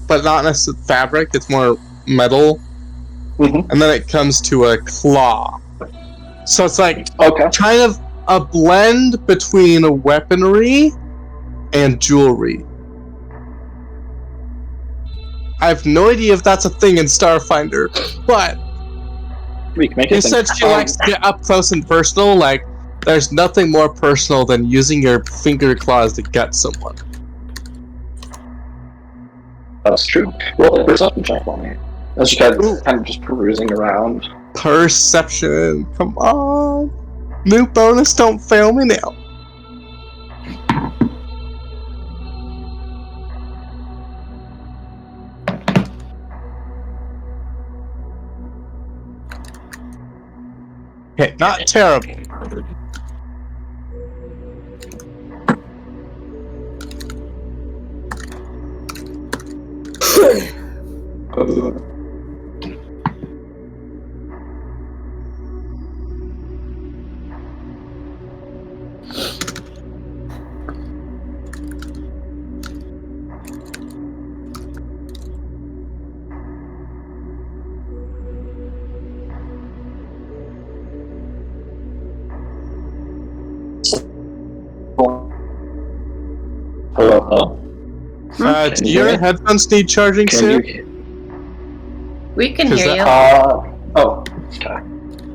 but not necessarily fabric. It's more metal. Mm-hmm. And then it comes to a claw. So it's like Okay. kind of a blend between a weaponry and jewelry. I have no idea if that's a thing in Starfinder, but We can make he it. said she likes to get up close and personal. Like, there's nothing more personal than using your finger claws to gut someone. That's true. Well, a perception check on me. As you kind of just perusing around. Perception, come on. New bonus, don't fail me now. Okay, not terrible. Hello. Do your headphones need charging Can soon? you? We can Is hear you. Oh. Okay.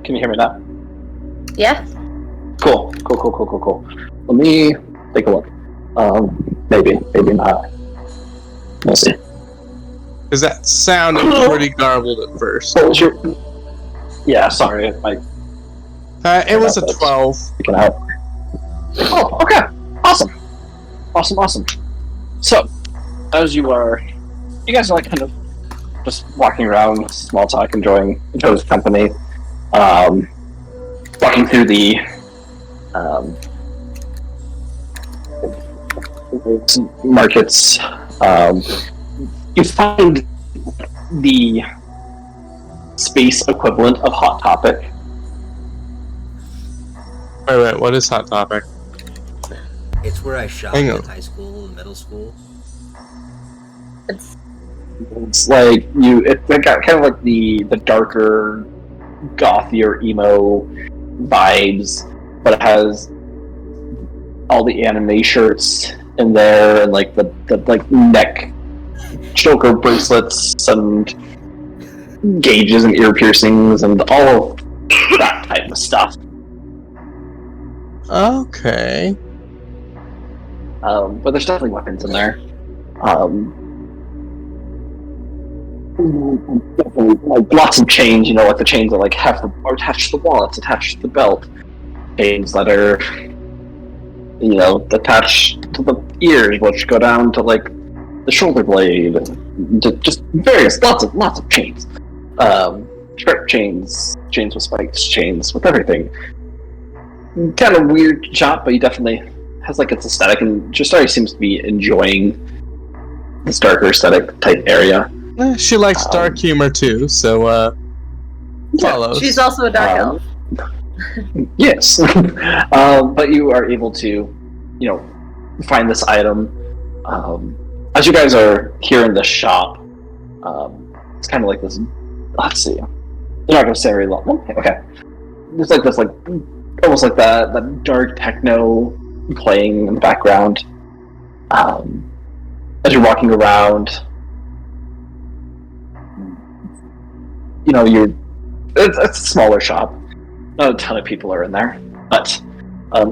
Can you hear me now? Yeah. Cool. Let me take a look. Maybe not. We'll see. Because that sounded pretty garbled at first. What was your? Yeah, sorry. It was a 12. Picking out. Oh, okay. Awesome. So, as you guys are like kind of just walking around, small talk, enjoying each other's company, walking through the markets, you find the space equivalent of Hot Topic. Wait, what is Hot Topic? It's where I shopped Hang in on. high school and middle school. It's It's like it got kind of like the darker, gothier emo vibes, but it has all the anime shirts in there and like the like neck choker bracelets and gauges and ear piercings and all of that type of stuff. Okay. But there's definitely weapons in there. Definitely, like lots of chains, like the chains that like are attached to the wallets, attached to the belt. Chains that are, attached to the ears, which go down to like the shoulder blade. Just lots of chains. Strip chains, chains with spikes, chains with everything. Kind of weird shop, but he definitely has like its aesthetic, and Justari seems to be enjoying this darker aesthetic type area. She likes dark humor too, so follows. she's also a dark elf. Yes, but you are able to, find this item. As you guys are here in the shop, it's kind of like this. Let's see. You're not gonna say very long. Okay. There's like this, like almost like that dark techno playing in the background. As you're walking around, it's a smaller shop. Not a ton of people are in there, but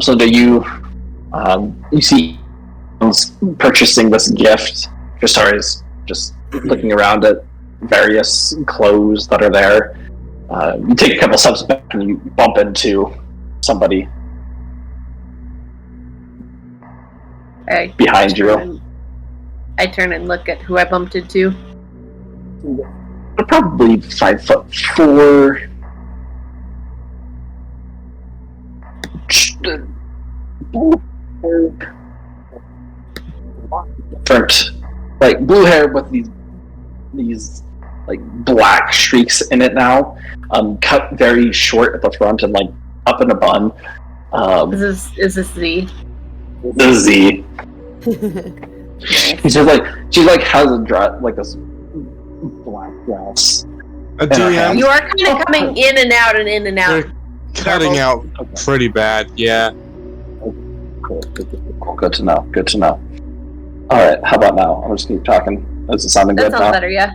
so do you see purchasing this gift. Justari's just looking around at various clothes that are there. You take a couple steps back and you bump into somebody behind you. I turn and look at who I bumped into. They're probably 5'4". Different, like blue hair with these like black streaks in it now. Cut very short at the front and like up in a bun. Is this Z? This is Z. She's has a dress, like this black dress. DM, You are kind of coming in and out and in and out. you're cutting out pretty bad, yeah. Cool. Good to know. All right, how about now? I'm just keep talking. Is it sounding That good sounds now? better, yeah.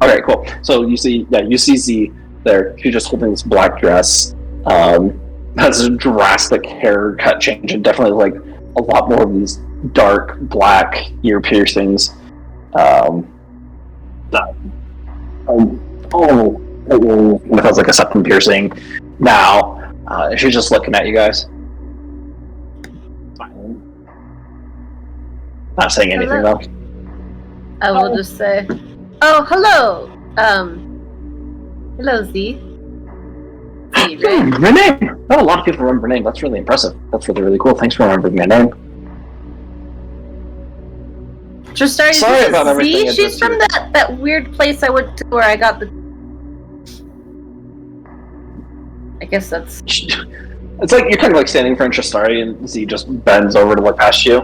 Okay, cool. So you see Z there. She's just holding this black dress. Has a drastic haircut change and definitely like a lot more of these dark black ear piercings. It has like a septum piercing. Now, she's just looking at you guys. Smiling. Not saying anything Hello. though. I will just say, "Oh, hello. Hello, Z. Z, right? Your name. Oh, a lot of people remember your name. That's really impressive. That's really cool. Thanks for remembering my name. Just started. Sorry about everything I She's did from to you. that weird place I went to where I got the. I guess that's. It's like you're kind of like standing in front of Shastari and Z just bends over to look past you.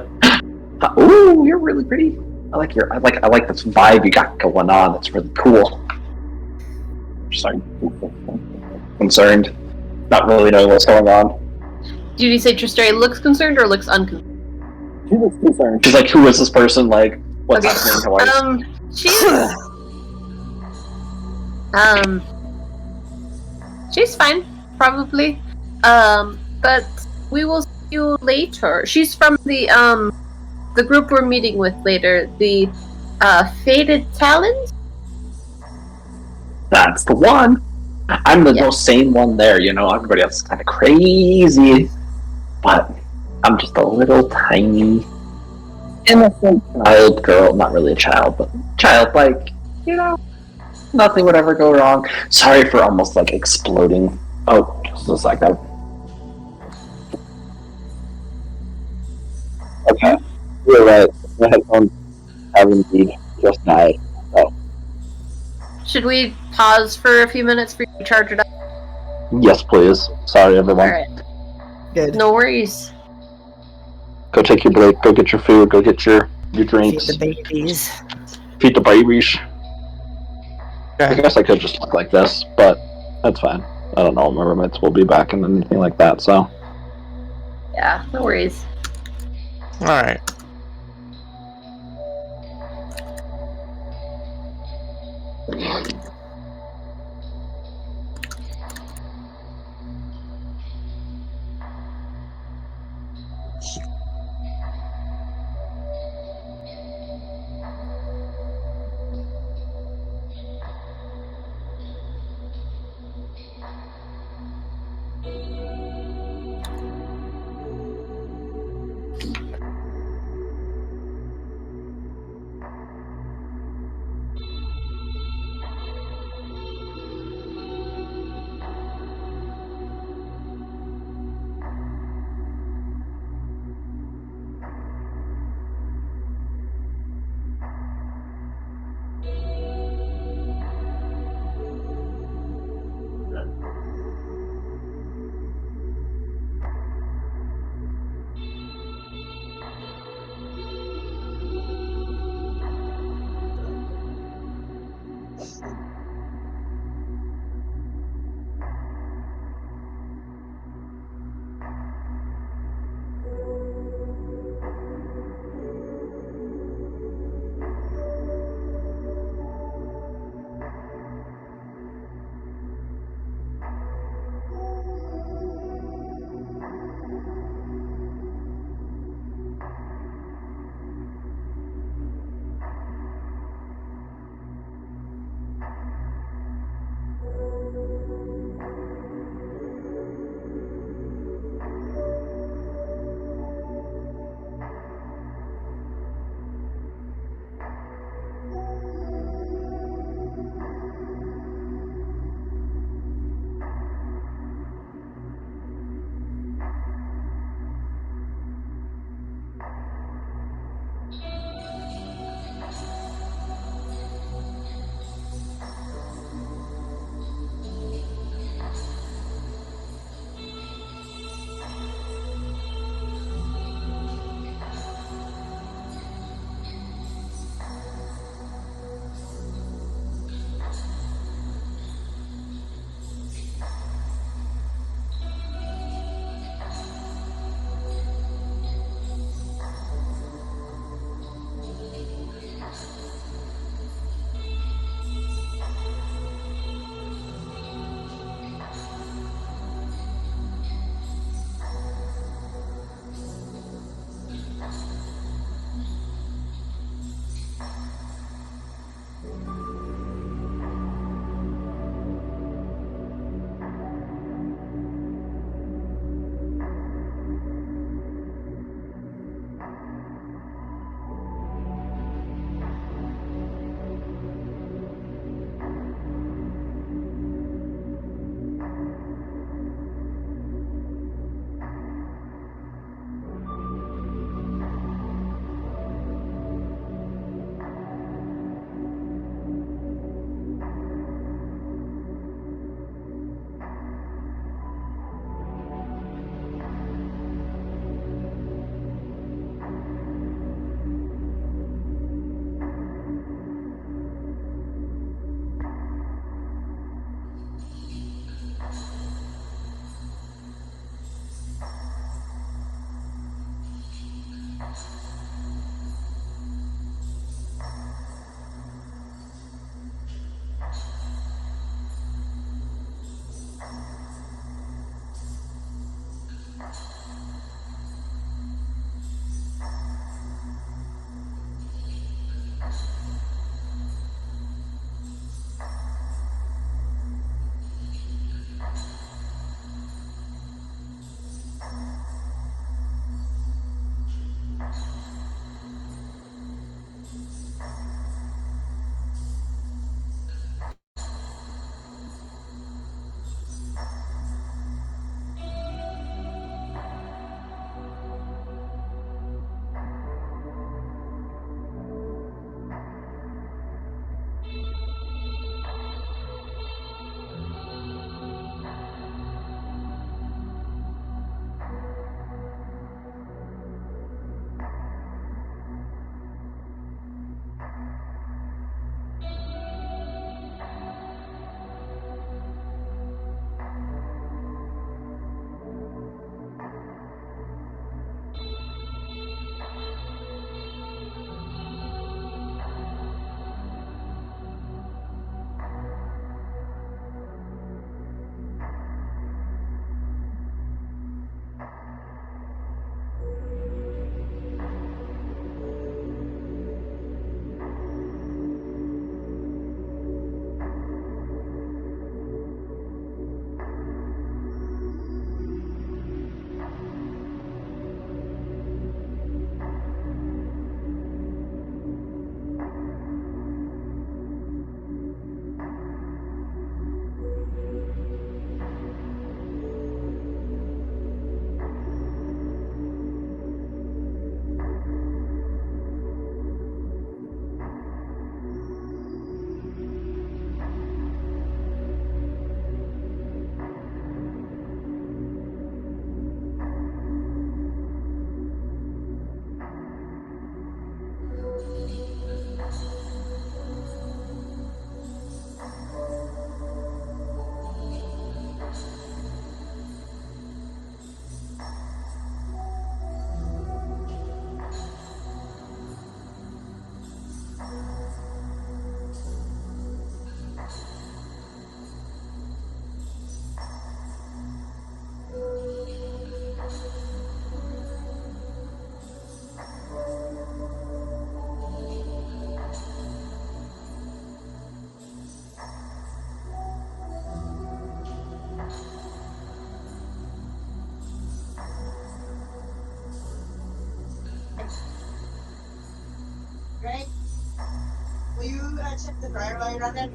Ooh, you're really pretty. I like this vibe you got going on. It's really cool. Sorry, concerned, not really knowing what's going on. Did you say Tristari looks concerned or looks unconcerned? She looks concerned. She's like, who is this person? Like, what's happening? How are you? She's fine, probably. But we will see you later. She's from the group we're meeting with later, the Faded Talons. That's the one. I'm the most sane one there. Everybody else is kind of crazy, but I'm just a little tiny, innocent child girl. Not really a child, but child. Like, you know, nothing would ever go wrong. Sorry for almost like exploding. Oh, just a second. Okay, you're right. My headphones have indeed just died. Oh, Should we pause for a few minutes for you to charge it up? yes, please. Sorry, everyone. Alright. Good. No worries. Go take your break. Go get your food. Go get your Feed drinks. the babies. Feed the babies. I Okay. guess I could just look like this, but that's fine. I don't know. My roommates will be back and anything like that, so. Yeah, no worries. All right. Will you check the dryer while you're on there?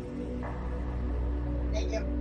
Thank you.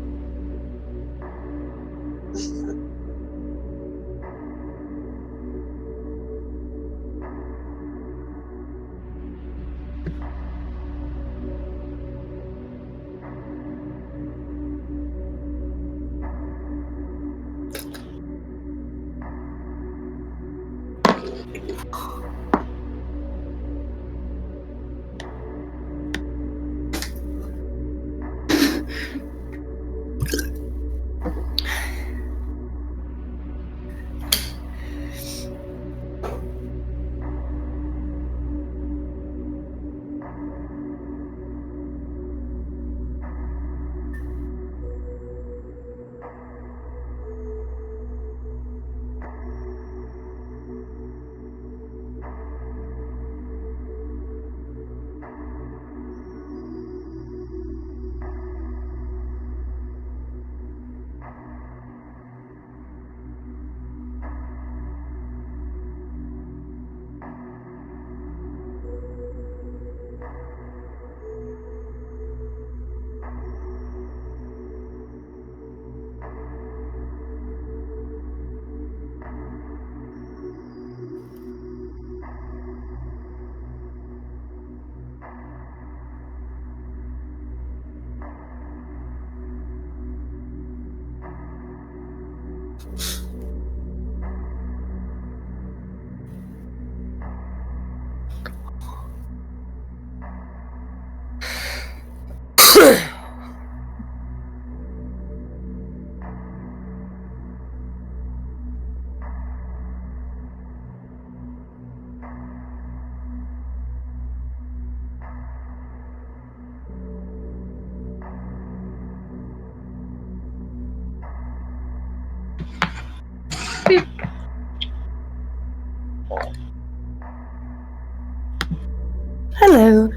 Hello.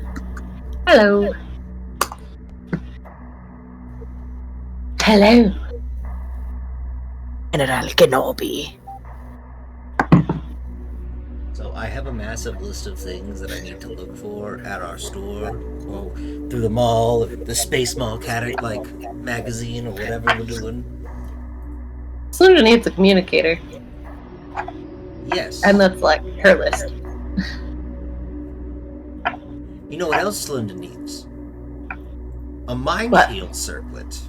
Hello. Hello. General Kenobi. So I have a massive list of things that I need to look for at our store, or through the mall, or the Space Mall magazine, or whatever we're doing. Slunda needs a communicator, Yes. and that's like her list. You know what else Slunda needs? A What? minefield circlet.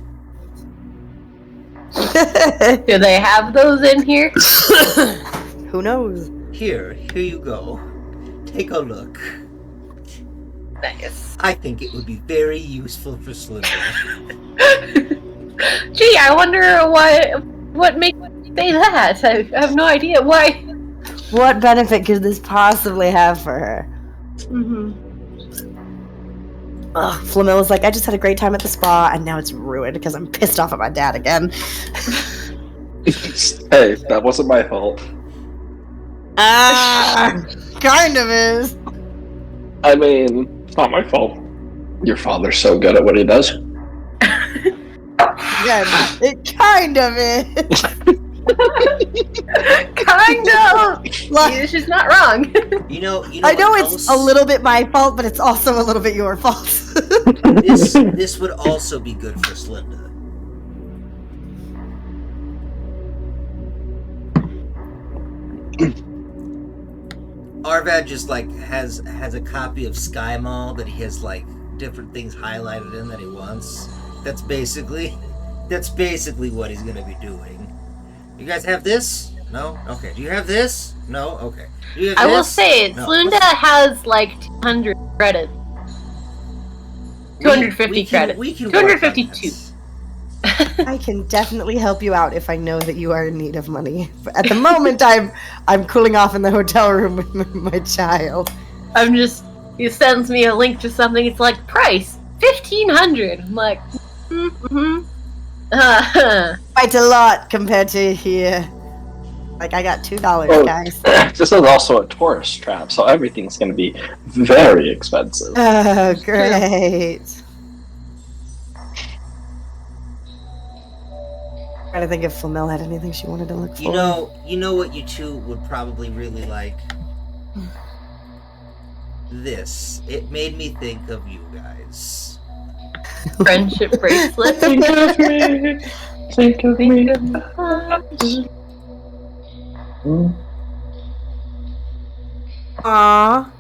Do they have those in here? Who knows? Here you go. Take a look. Nice. I think it would be very useful for Slunda. Gee, I wonder what makes you say that. I have no idea why. What benefit could this possibly have for her? Mm-hmm. Ugh, Flamilla's like, I just had a great time at the spa, and now it's ruined because I'm pissed off at my dad again. Hey, that wasn't my fault. Kind of is. I mean, it's not my fault. Your father's so good at what he does. Again, it kind of is. Kind of. Like, She's not wrong. You know I know what it's else? a little bit my fault, but it's also a little bit your fault. This would also be good for Slunda. Arvad just has a copy of Sky Mall that he has different things highlighted in that he wants. That's basically what he's gonna be doing. You guys have this? No? Okay. Do you have this? No? Okay. Do you have I will this? say, No. Slunda has 200 credits. 250 we can, credits. We can work on 252. this. I can definitely help you out if I know that you are in need of money. But at the moment, I'm cooling off in the hotel room with my child. I'm just. He sends me a link to something. It's like price $1,500. I'm like, mm-hmm. Quite a lot compared to here. Like, I got $2, Oh. guys. This is also a tourist trap, so everything's going to be very expensive. Oh, great. Trying to think if Flamel had anything she wanted to look for. You know what you two would probably really like? this. It made me think of you guys. Friendship bracelet. Think of me. Think of me. Aww.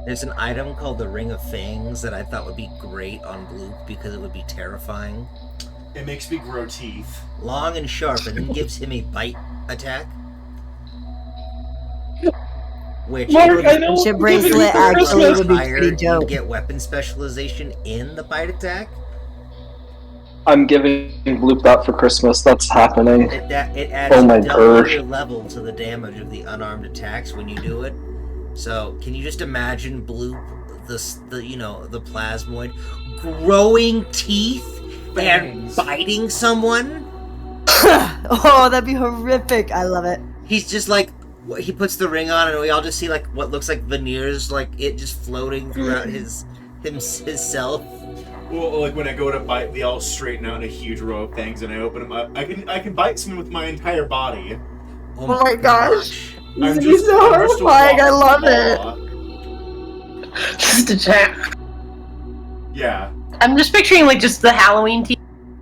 There's an item called the Ring of Fangs that I thought would be great on Bloop because it would be terrifying. It makes me grow teeth. Long and sharp, and then gives him a bite attack. Which Mark, I know. Friendship Give it bracelet for actually Christmas. would be higher, pretty you dope. get weapon specialization in the bite attack. I'm giving Bloop that for Christmas. That's happening. It adds Oh my a double gosh. your level to the damage of the unarmed attacks when you do it. So can you just imagine Bloop, the plasmoid, growing teeth and Fangs. biting someone? Oh, that'd be horrific. I love it. He's just like, he puts the ring on, and we all just see like what looks like veneers, like it just floating throughout his self. Well, like when I go to bite, they all straighten out in a huge row of fangs, and I open them up. I can bite someone with my entire body. Oh my gosh. I'm This just, is so I'm just a horrifying. I walking love it. claw. Just a jack. Yeah. I'm just picturing like just the Halloween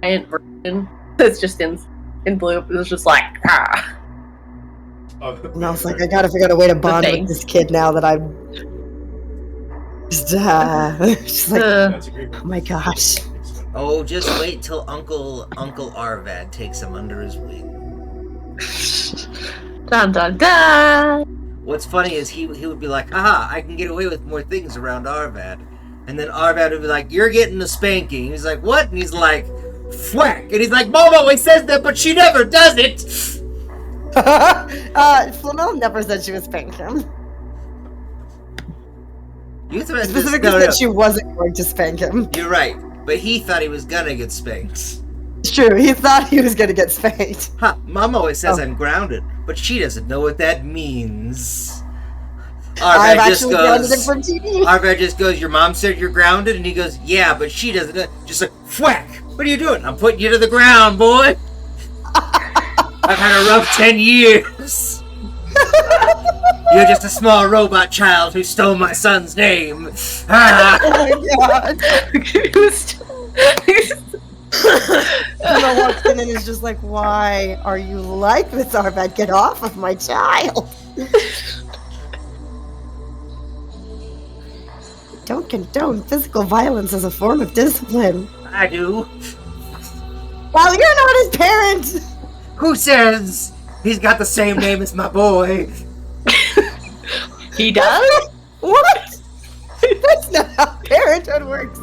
giant version. It's just in Bloop. It was just like And I was like, I gotta figure out a way to bond with thanks. this kid now that I'm just, just like, That's a great oh my gosh. Oh, just wait till Uncle Arvad takes him under his wing. dun dun dun. What's funny is he would be like, haha, I can get away with more things around Arvad. And then Arvad would be like, you're getting a spanking. He's like, what? And he's like, thwack. And he's like, Mom always says that, but she never does it. Flanelle never said she was spanking him. You thought Specifically no, said she wasn't going to spank him. You're right. But he thought he was gonna get spanked. It's true, he thought he was gonna get spanked. Ha, Mom always says Oh. I'm grounded, but she doesn't know what that means. I've Arvad just actually grounded him goes, from TV. Arvad just goes, your mom said you're grounded? And he goes, yeah, but she doesn't know. Just like, whack! What are you doing? I'm putting you to the ground, boy! I've had a rough 10 years! You're just a small robot child who stole my son's name! Ah! Oh my god. Flanelle walks in and is just like, why are you like this, Arvad? Get off of my child. Don't condone physical violence as a form of discipline. I do. Well, you're not his parent. Who says he's got the same name as my boy? He does? What? That's not how parenthood works.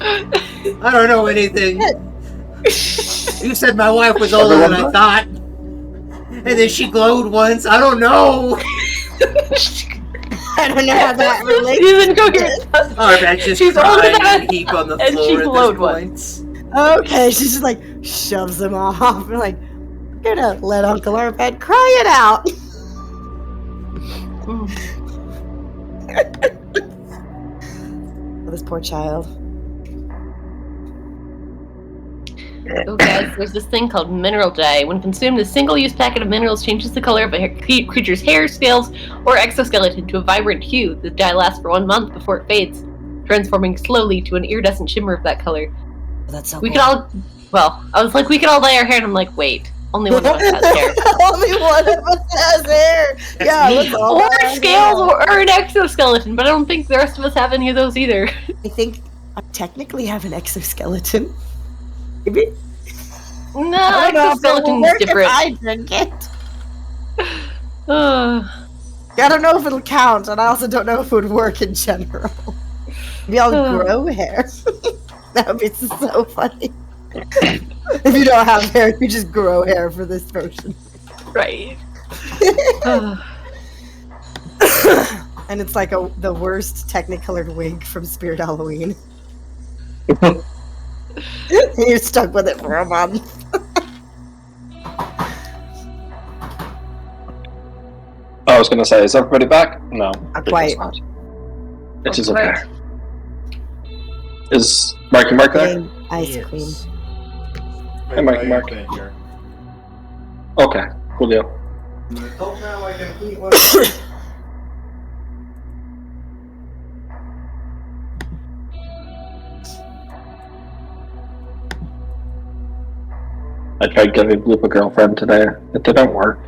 I don't know anything. You said my wife was older than I thought. And then she glowed once. I don't know. I don't know how that relates. You didn't go get Arvad just She's older crying than I and heap on the and she floor glowed at once. this point. Okay, she just like shoves him off. We're like, we're gonna let Uncle Arvad cry it out. Oh, this poor child. Oh, guys, there's this thing called mineral dye. When consumed, a single-use packet of minerals changes the color of a creature's hair, scales, or exoskeleton to a vibrant hue. The dye lasts for 1 month before it fades, transforming slowly to an iridescent shimmer of that color. Oh, that's so We cool. could all, well, I was like, we could all dye our hair, and I'm like, wait, only one of us has hair. Only one of us has hair. Yeah, me. let's all Or have scales, hair. or an exoskeleton, but I don't think the rest of us have any of those either. I think I technically have an exoskeleton. Maybe. No, I don't know if it will exoskeleton's work if different. I drink it. Uh, I don't know if it'll count, and I also don't know if it would work in general. Maybe I'll grow hair. That would be so funny. If you don't have hair, you just grow hair for this potion. right. And it's like the worst technicolored wig from Spirit Halloween. You're stuck with it for a month. I was gonna say, is everybody back? No. Not quite. Not. It is okay. Is Marky Mark there? Ice Yes. cream. Hey, Mark, Mark. Here. Okay, cool deal. Oh, now I can eat one. I tried giving Bloop a girlfriend today. It didn't work.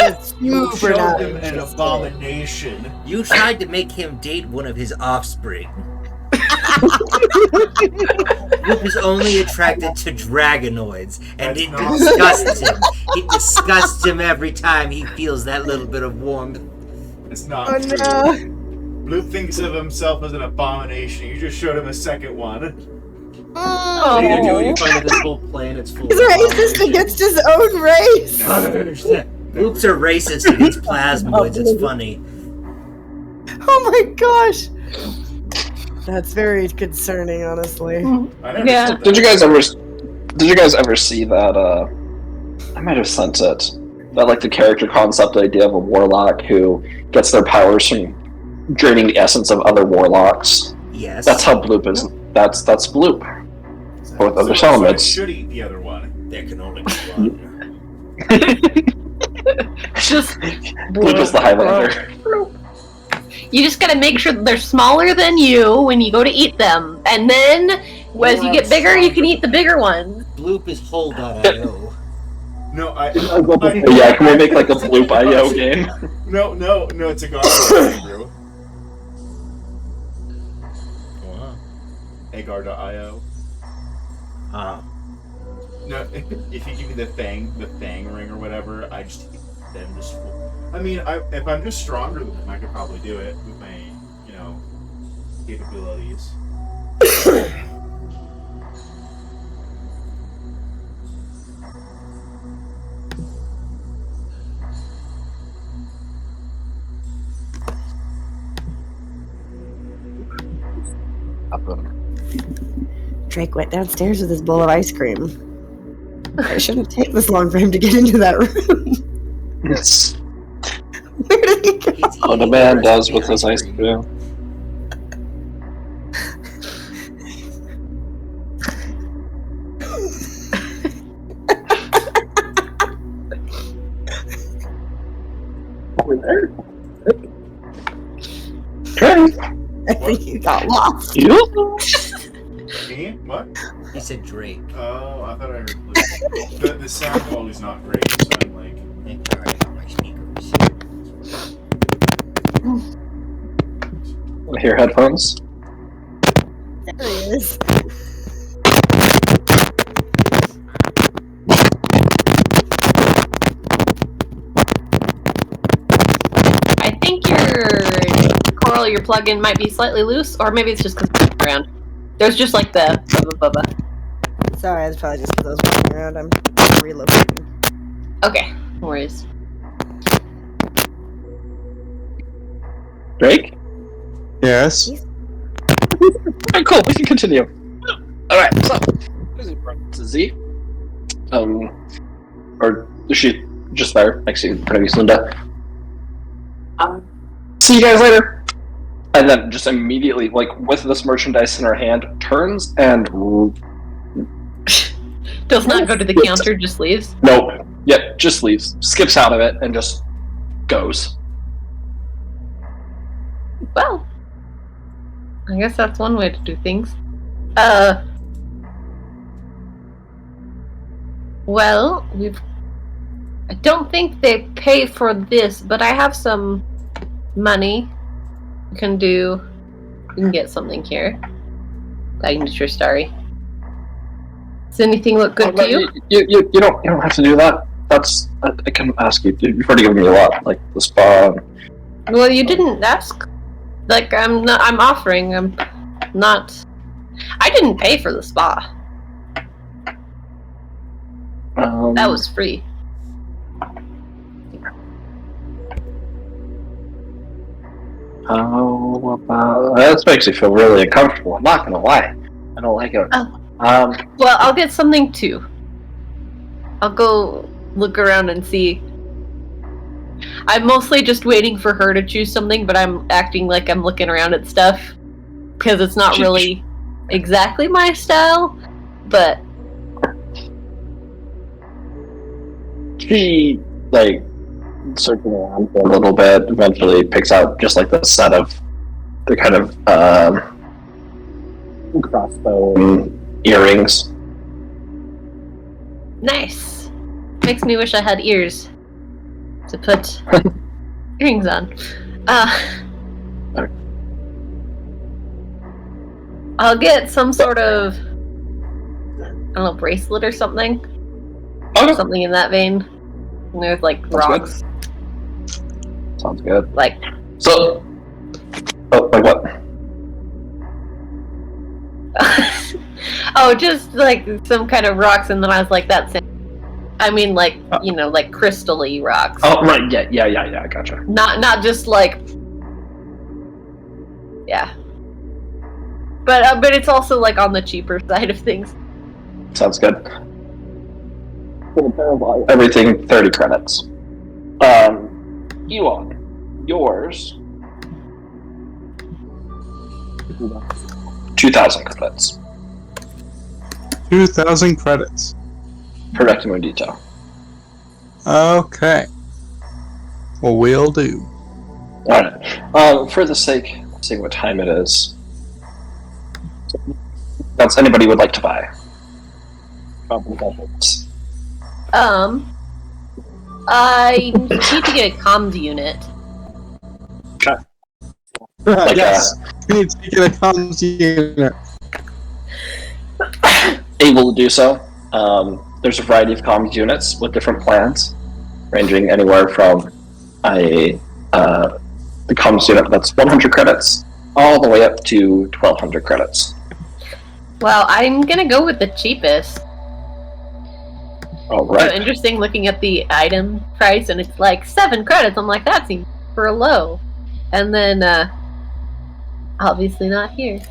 It's You super showed not him an interesting. abomination. You tried to make him date one of his offspring. Bloop is only attracted to dragonoids, and That's it not- disgusts him. It disgusts him every time he feels that little bit of warmth. It's not Oh true. no. Bloop thinks of himself as an abomination. You just showed him a second one. What are you gonna do when you Oh. find out this whole planet's full He's of racist abominations? against his own race. I don't understand. Bloops are racist against plasmoids. It's funny. Oh my gosh. That's very concerning, honestly. I never Yeah. said that. Did you guys ever see that? I might have sent it. That like the character concept idea of a warlock who gets their powers from draining the essence of other warlocks. Yes. That's how Bloop is. That's Bloop. With other So I elements. should eat the other one. There can only be one. Just Bloop is the Highlander. you just gotta make sure that they're smaller than you when you go to eat them, and then as you get bigger, you can eat the bigger ones. Bloop is Hole.io. No, Yeah, can we make like a Bloop IO game? No, it's a garbage brew. Wow. Agar.io. No, if you give me the fang ring or whatever, I just then just. I mean, if I'm just stronger than them, I could probably do it with my, capabilities. Drake went downstairs with his bowl of ice cream. It shouldn't take this long for him to get into that room. Yes. Where did he go? He's What a eating man the does recipe with his ice cream. Over there. Okay. I think you got lost. You? Me? What? He said Drake. Oh, I thought I heard Blue. The sound quality's not great, so I'm like. Alright, on my speakers. Hear headphones? There he is. I think your plug-in might be slightly loose, or maybe it's just because it's around. There's just like the bubba. Sorry, it's probably just because I was walking around. I'm relocating. Okay, no worries. Drake? Yes. Alright, cool, we can continue. Alright, so this is Z. Or is she just there next to you, pretty Linda? See you guys later. And then just immediately, like with this merchandise in her hand, turns and Does not go to the counter, just leaves. nope. Yep, just leaves. Skips out of it and just goes. Well, I guess that's one way to do things. Well, I don't think they pay for this, but I have some money. We can get something here. Signature starry. Does anything look good to you? You don't have to do that. I can ask you. You've already given me a lot, like the spa. Well, you didn't ask. Like, I'm offering. I'm not. I didn't pay for the spa. That was free. How about that? Makes me feel really uncomfortable. I'm not gonna lie. I don't like it. Oh. Well, I'll get something too. I'll go look around and see. I'm mostly just waiting for her to choose something, but I'm acting like I'm looking around at stuff because it's not really exactly my style. But she like circling around for a little bit. Eventually, picks out just like the set of the kind of crossbow earrings Nice. Makes me wish I had ears to put earrings on. I'll get some sort of, I don't know, bracelet or something. Okay. Something in that vein. With like rocks. Sounds good. Like, So, like what? oh, just like some kind of rocks, and then I was like, that's it. I mean, like, you know, like crystal-y rocks. Oh, right. Yeah. Gotcha. Not just like, yeah. But it's also like on the cheaper side of things. Sounds good. Everything 30 credits. Elon, yours 2,000 credits. 2,000 credits. Correct in detail. Okay. Well, we'll do. Alright. For the sake of seeing what time it is, that's anybody would like to buy. I need to get a comms unit. Like, Yes. We need to get a comms unit. able to do so. There's a variety of comms units with different plans, ranging anywhere from the comms unit that's 100 credits all the way up to 1,200 credits. Well, I'm gonna go with the cheapest. All So right. interesting looking at the item price, and it's like 7 credits. I'm like, that seems for a low. And then, obviously not here.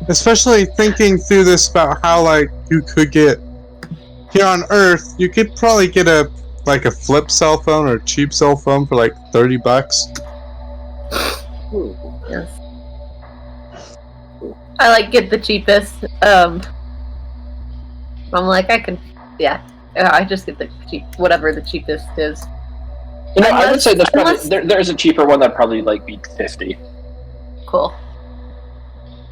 Especially thinking through this about how, like, you could get here on Earth, you could probably get a flip cell phone or a cheap cell phone for like $30. Yes. I like get the cheapest. I'm like, I can, yeah. I just get the cheap, whatever the cheapest is. You know, I would say Unless- there's a cheaper one that'd probably like be 50. Cool.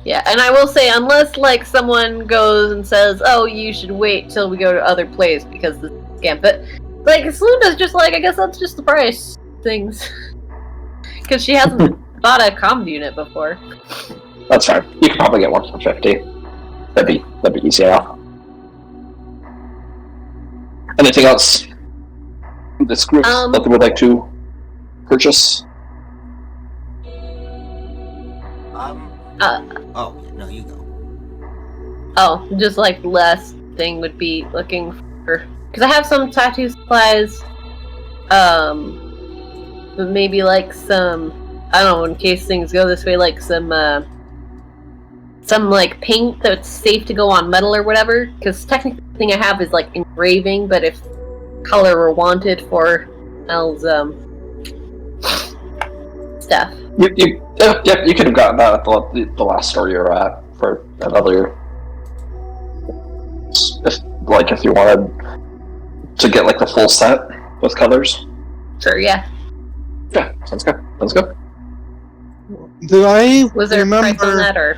Yeah, and I will say, unless like someone goes and says, "Oh, you should wait till we go to other place because this is a scam," but like Selunda's just like, I guess that's just the price things, because she hasn't bought a comm unit before. That's fine. You could probably get one for 50. That'd be easy enough. Anything else? This group that they would like to purchase? Oh, no, you go. Oh, just like last thing would be looking for, because I have some tattoo supplies, but maybe like some, I don't know, in case things go this way, like some like paint that's safe to go on metal or whatever, because technically the thing I have is like engraving, but if color were wanted for Elle's stuff. You could have gotten that at the last store you were at for another. If you wanted to get like the full set with colors. Sure, yeah. Yeah, sounds good. Sounds good. Do I Was there remember? a price on that, or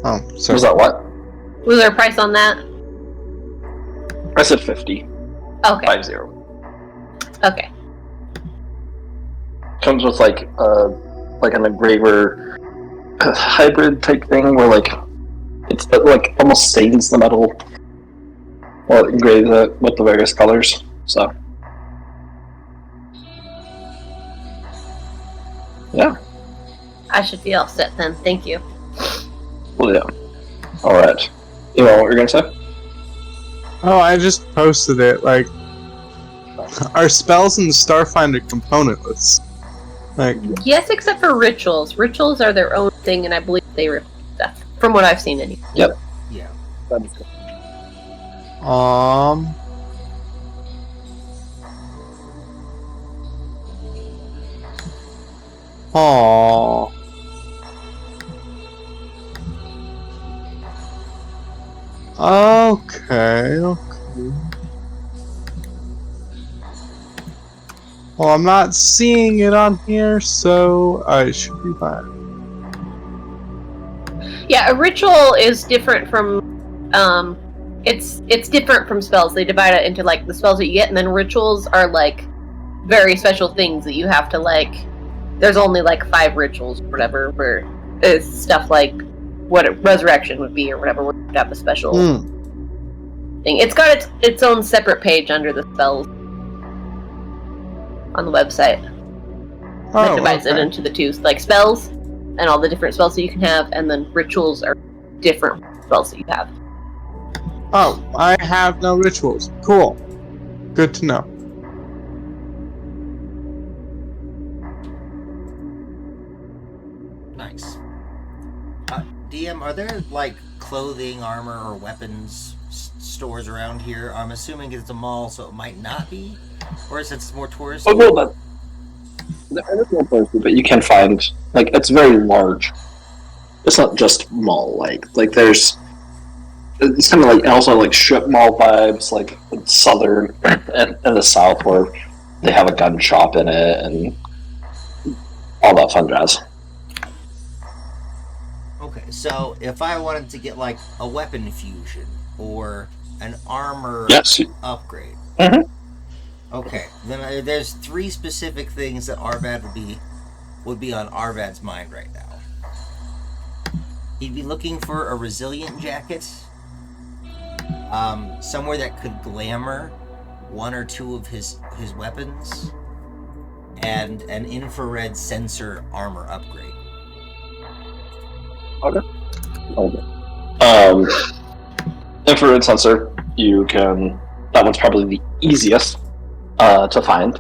Oh, sorry. Was that what? was there a price on that? I said 50. Okay. 50. Okay. Comes with like an engraver hybrid type thing where like it's like almost stains the metal while it engraves it with the various colors. So yeah. I should be all set then. Thank you. Well, yeah. All right. You know what you're gonna say? Oh, I just posted it. Like, are spells in the Starfinder componentless? Like, Yes, except for rituals. Rituals are their own thing, and I believe they replace stuff. From what I've seen, anyway. Yeah. Aww. Okay. Well, I'm not seeing it on here, so I should be fine. Yeah, a ritual is different from it's different from spells. They divide it into like the spells that you get, and then rituals are like very special things that you have to like. There's only like 5 rituals or whatever, where it's stuff like what resurrection would be or whatever would have a special thing. It's got its own separate page under the spells on the website. That divides it into the 2, like spells and all the different spells that you can have, and then rituals are different spells that you have. Oh, I have no rituals. Cool. Good to know. Nice. DM, are there like clothing, armor, or weapons stores around here? I'm assuming it's a mall, so it might not be, or is it more touristy? Oh, well, but there's no place, but you can find like it's very large. It's not just mall like there's. It's kind of like also like strip mall vibes, like southern and the south, where they have a gun shop in it and all that fun jazz. Okay, so if I wanted to get like a weapon fusion or an armor Yes. upgrade, Mhm. okay, then there's 3 specific things that Arvad would be on Arvad's mind right now. He'd be looking for a resilient jacket, somewhere that could glamour 1 or 2 of his weapons, and an infrared sensor armor upgrade. Infrared sensor. You can. That one's probably the easiest to find.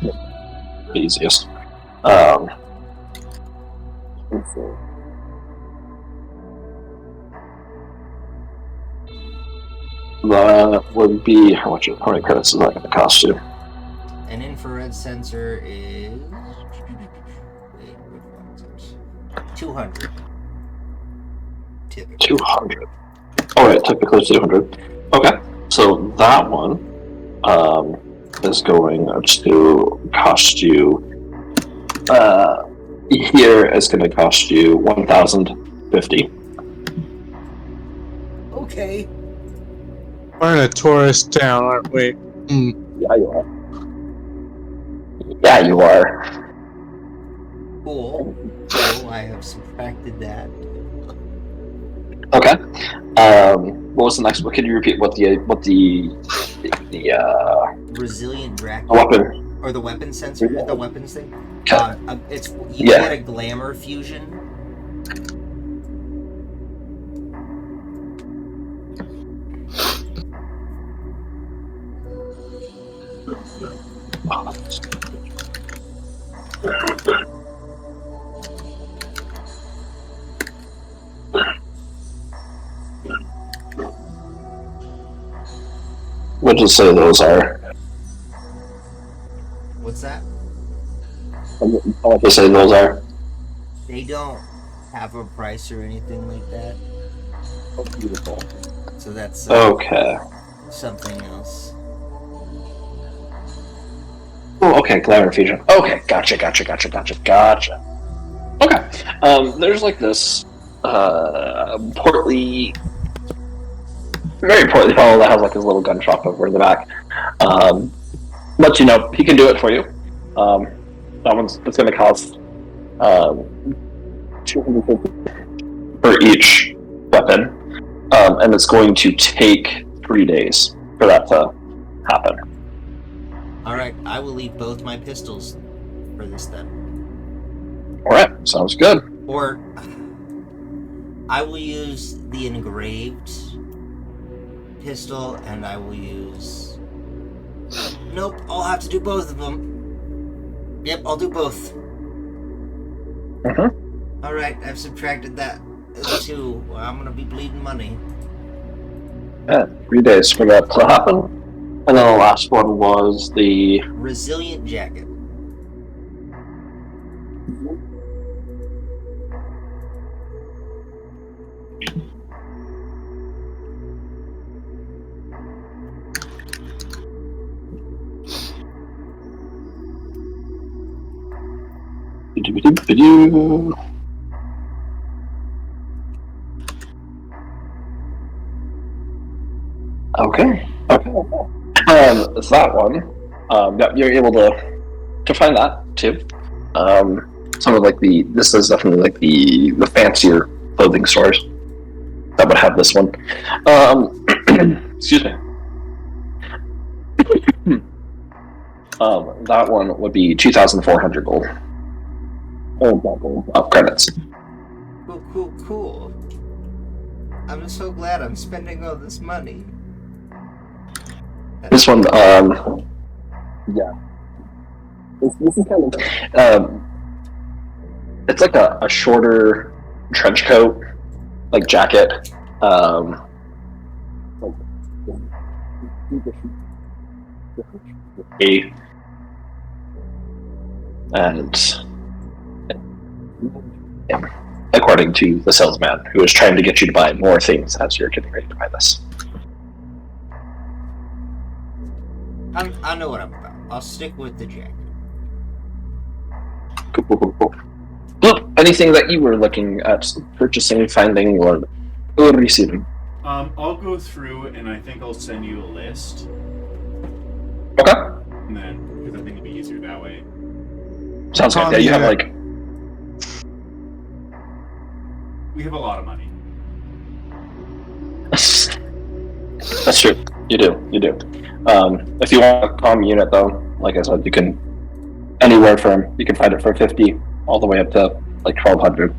The easiest. That would be how many credits is that going to cost you? An infrared sensor is 200. Typically. 200. Alright, typically 200. Okay, so that one is going to cost you. Here is going to cost you 1,050. Okay. We're in a tourist town, aren't we? Yeah, you are. Yeah, you are. Cool. So I have subtracted that. Okay. What was the next? What can you repeat? What the Resilient dragon. weapon? Or the weapon sensor, the weapons thing. Okay. It's you Yeah. get a glamour fusion. What does it say those are? What's that? What does it say those are? They don't have a price or anything like that. Oh, beautiful. So that's Okay. something else. Oh, okay, glamour fusion. Okay, gotcha. Okay, there's like this portly, very portly fellow that has like his little gun shop over in the back. But you know, he can do it for you. It's going to cost 250 for each weapon, and it's going to take 3 days for that to happen. Alright, I will leave both my pistols for this then. Alright, sounds good. Or I will use the engraved pistol, and I will use... Nope, I'll have to do both of them. Yep, I'll do both. Mm-hmm. Alright, I've subtracted that. 2. Well, I'm gonna be bleeding money. Yeah, 3 days for that to happen. And then the last one was the... Resilient jacket. Okay. It's that one. Yeah, you're able to find that too. Some of this is definitely like the fancier clothing stores that would have this one. Excuse me. That one would be 2,400 gold. Credits. Cool. I'm so glad I'm spending all this money. This one, yeah. This is kind of, it's like a shorter trench coat, like jacket. And according to the salesman, who is trying to get you to buy more things as you're getting ready to buy this. I know what I'm about. I'll stick with the jacket. Cool. Look, anything that you were looking at purchasing, finding, or receiving? I'll go through and I think I'll send you a list. Okay. And then, because I think it'd be easier that way. Sounds good. Yeah, you have We have a lot of money. That's true. You do. If you want a comm unit, though, like I said, you can anywhere from you can find it for 50 all the way up to like 1,200,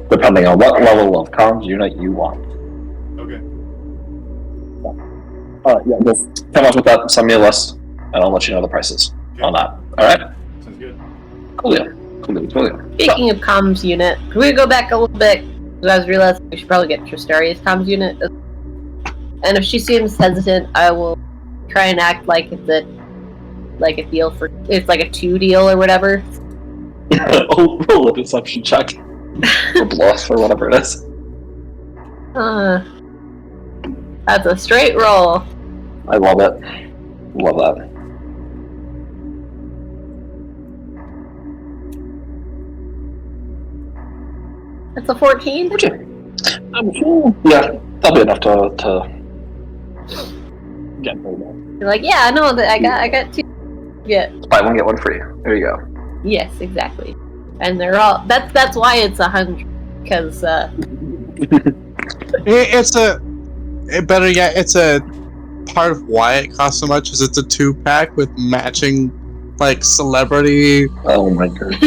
depending on what level of comms unit you want. Okay. Yeah, just come up with that. Send me a list, and I'll let you know the prices on that. All right. Sounds good. Cool. Speaking of comms unit, can we go back a little bit? Because I was realizing we should probably get Tristaria's comms unit. And if she seems hesitant, I will try and act like it's a deal for it's like a 2 deal or whatever. Roll a deception check. Or bluff or whatever it is. That's a straight roll. I love it. Love that. That's a 14. I'm sure. Yeah, that'll be enough to get very well. You're like, yeah, I know that I got 2. Yeah. Buy one, get one free. There you go. Yes, exactly. And they're all that's why it's 100 because It's a part of why it costs so much is it's a 2-pack with matching like celebrity. Oh my god.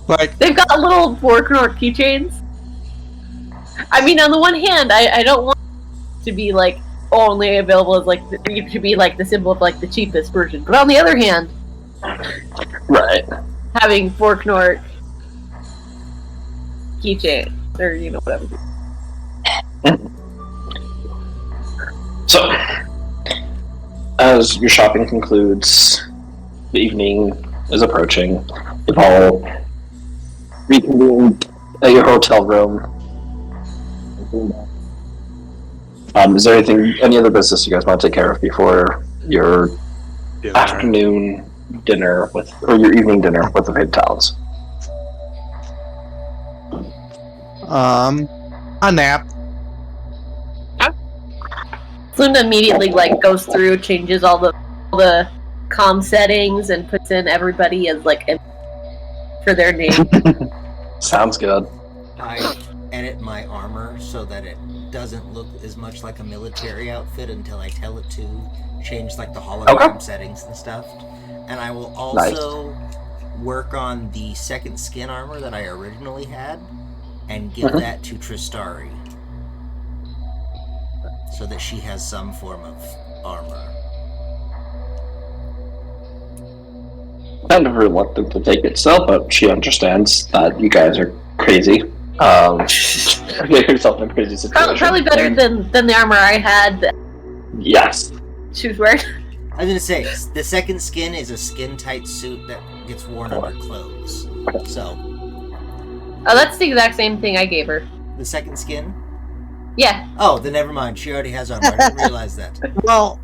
Like they've got little Vorknort keychains. I mean, on the one hand, I don't want it to be like only available as like to be like the symbol of like the cheapest version, but on the other hand, Right. having Vorknort keychain or whatever. So, as your shopping concludes, the evening is approaching. You've all reconvened at your hotel room. Is there any other business you guys want to take care of before your afternoon dinner or your evening dinner with the Fade Talons? A nap. Slunda immediately like goes through, changes all the comm settings, and puts in everybody as like for their name. Sounds good. I edit my armor so that it doesn't look as much like a military outfit until I tell it to change like the hologram settings and stuff. And I will also work on the second skin armor that I originally had and give that to Tristari so that she has some form of armor. Kind of reluctant to take it still, but she understands that you guys are crazy. Get yourself in a crazy situation. Probably better than the armor I had that Yes. she was wearing. I was gonna say, the second skin is a skin-tight suit that gets worn under clothes. So, Oh, that's the exact same thing I gave her. the second skin? Yeah. Oh, then never mind. She already has armor. I didn't realize that. Well,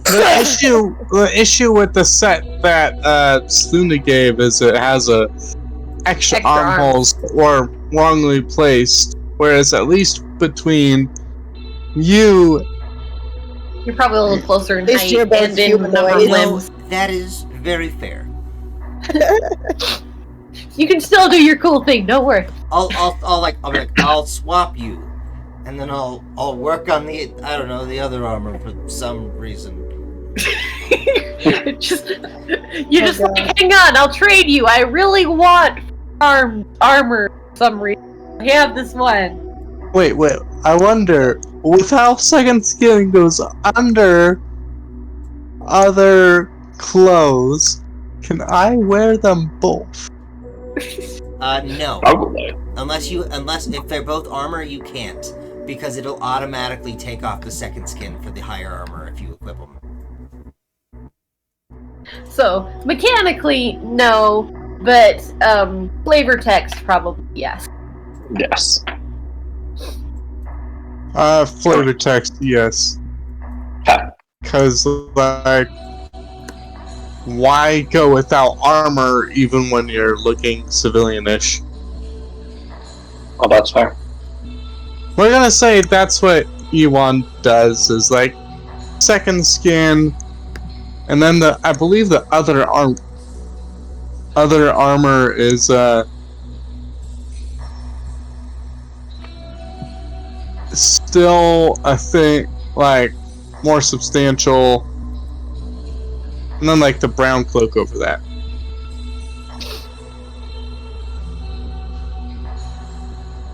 the issue with the set that Sluna gave is it has a extra armholes or wrongly placed, whereas at least between You You're probably a little closer in At least height you're both and in number of humanoid. limbs. That is very fair. You can still do your cool thing. Don't worry. I'll swap you, and then I'll work on the the other armor for some reason. You're just God. like, hang on, I'll trade you. I really want armor for some reason. I have this one. wait. I wonder, with how second skin goes under other clothes, can I wear them both? No. Probably. Unless if they're both armor, you can't, because it'll automatically take off the second skin for the higher armor if you equip them. So mechanically, no, but flavor text probably yes. Yes. Flavor text, yes. Okay. Because, like, why go without armor even when you're looking civilian-ish? Oh, that's fair. We're gonna say that's what Ewan does, is like, second skin, and then I believe the other armor is, still a thing, like, more substantial, and then like the brown cloak over that.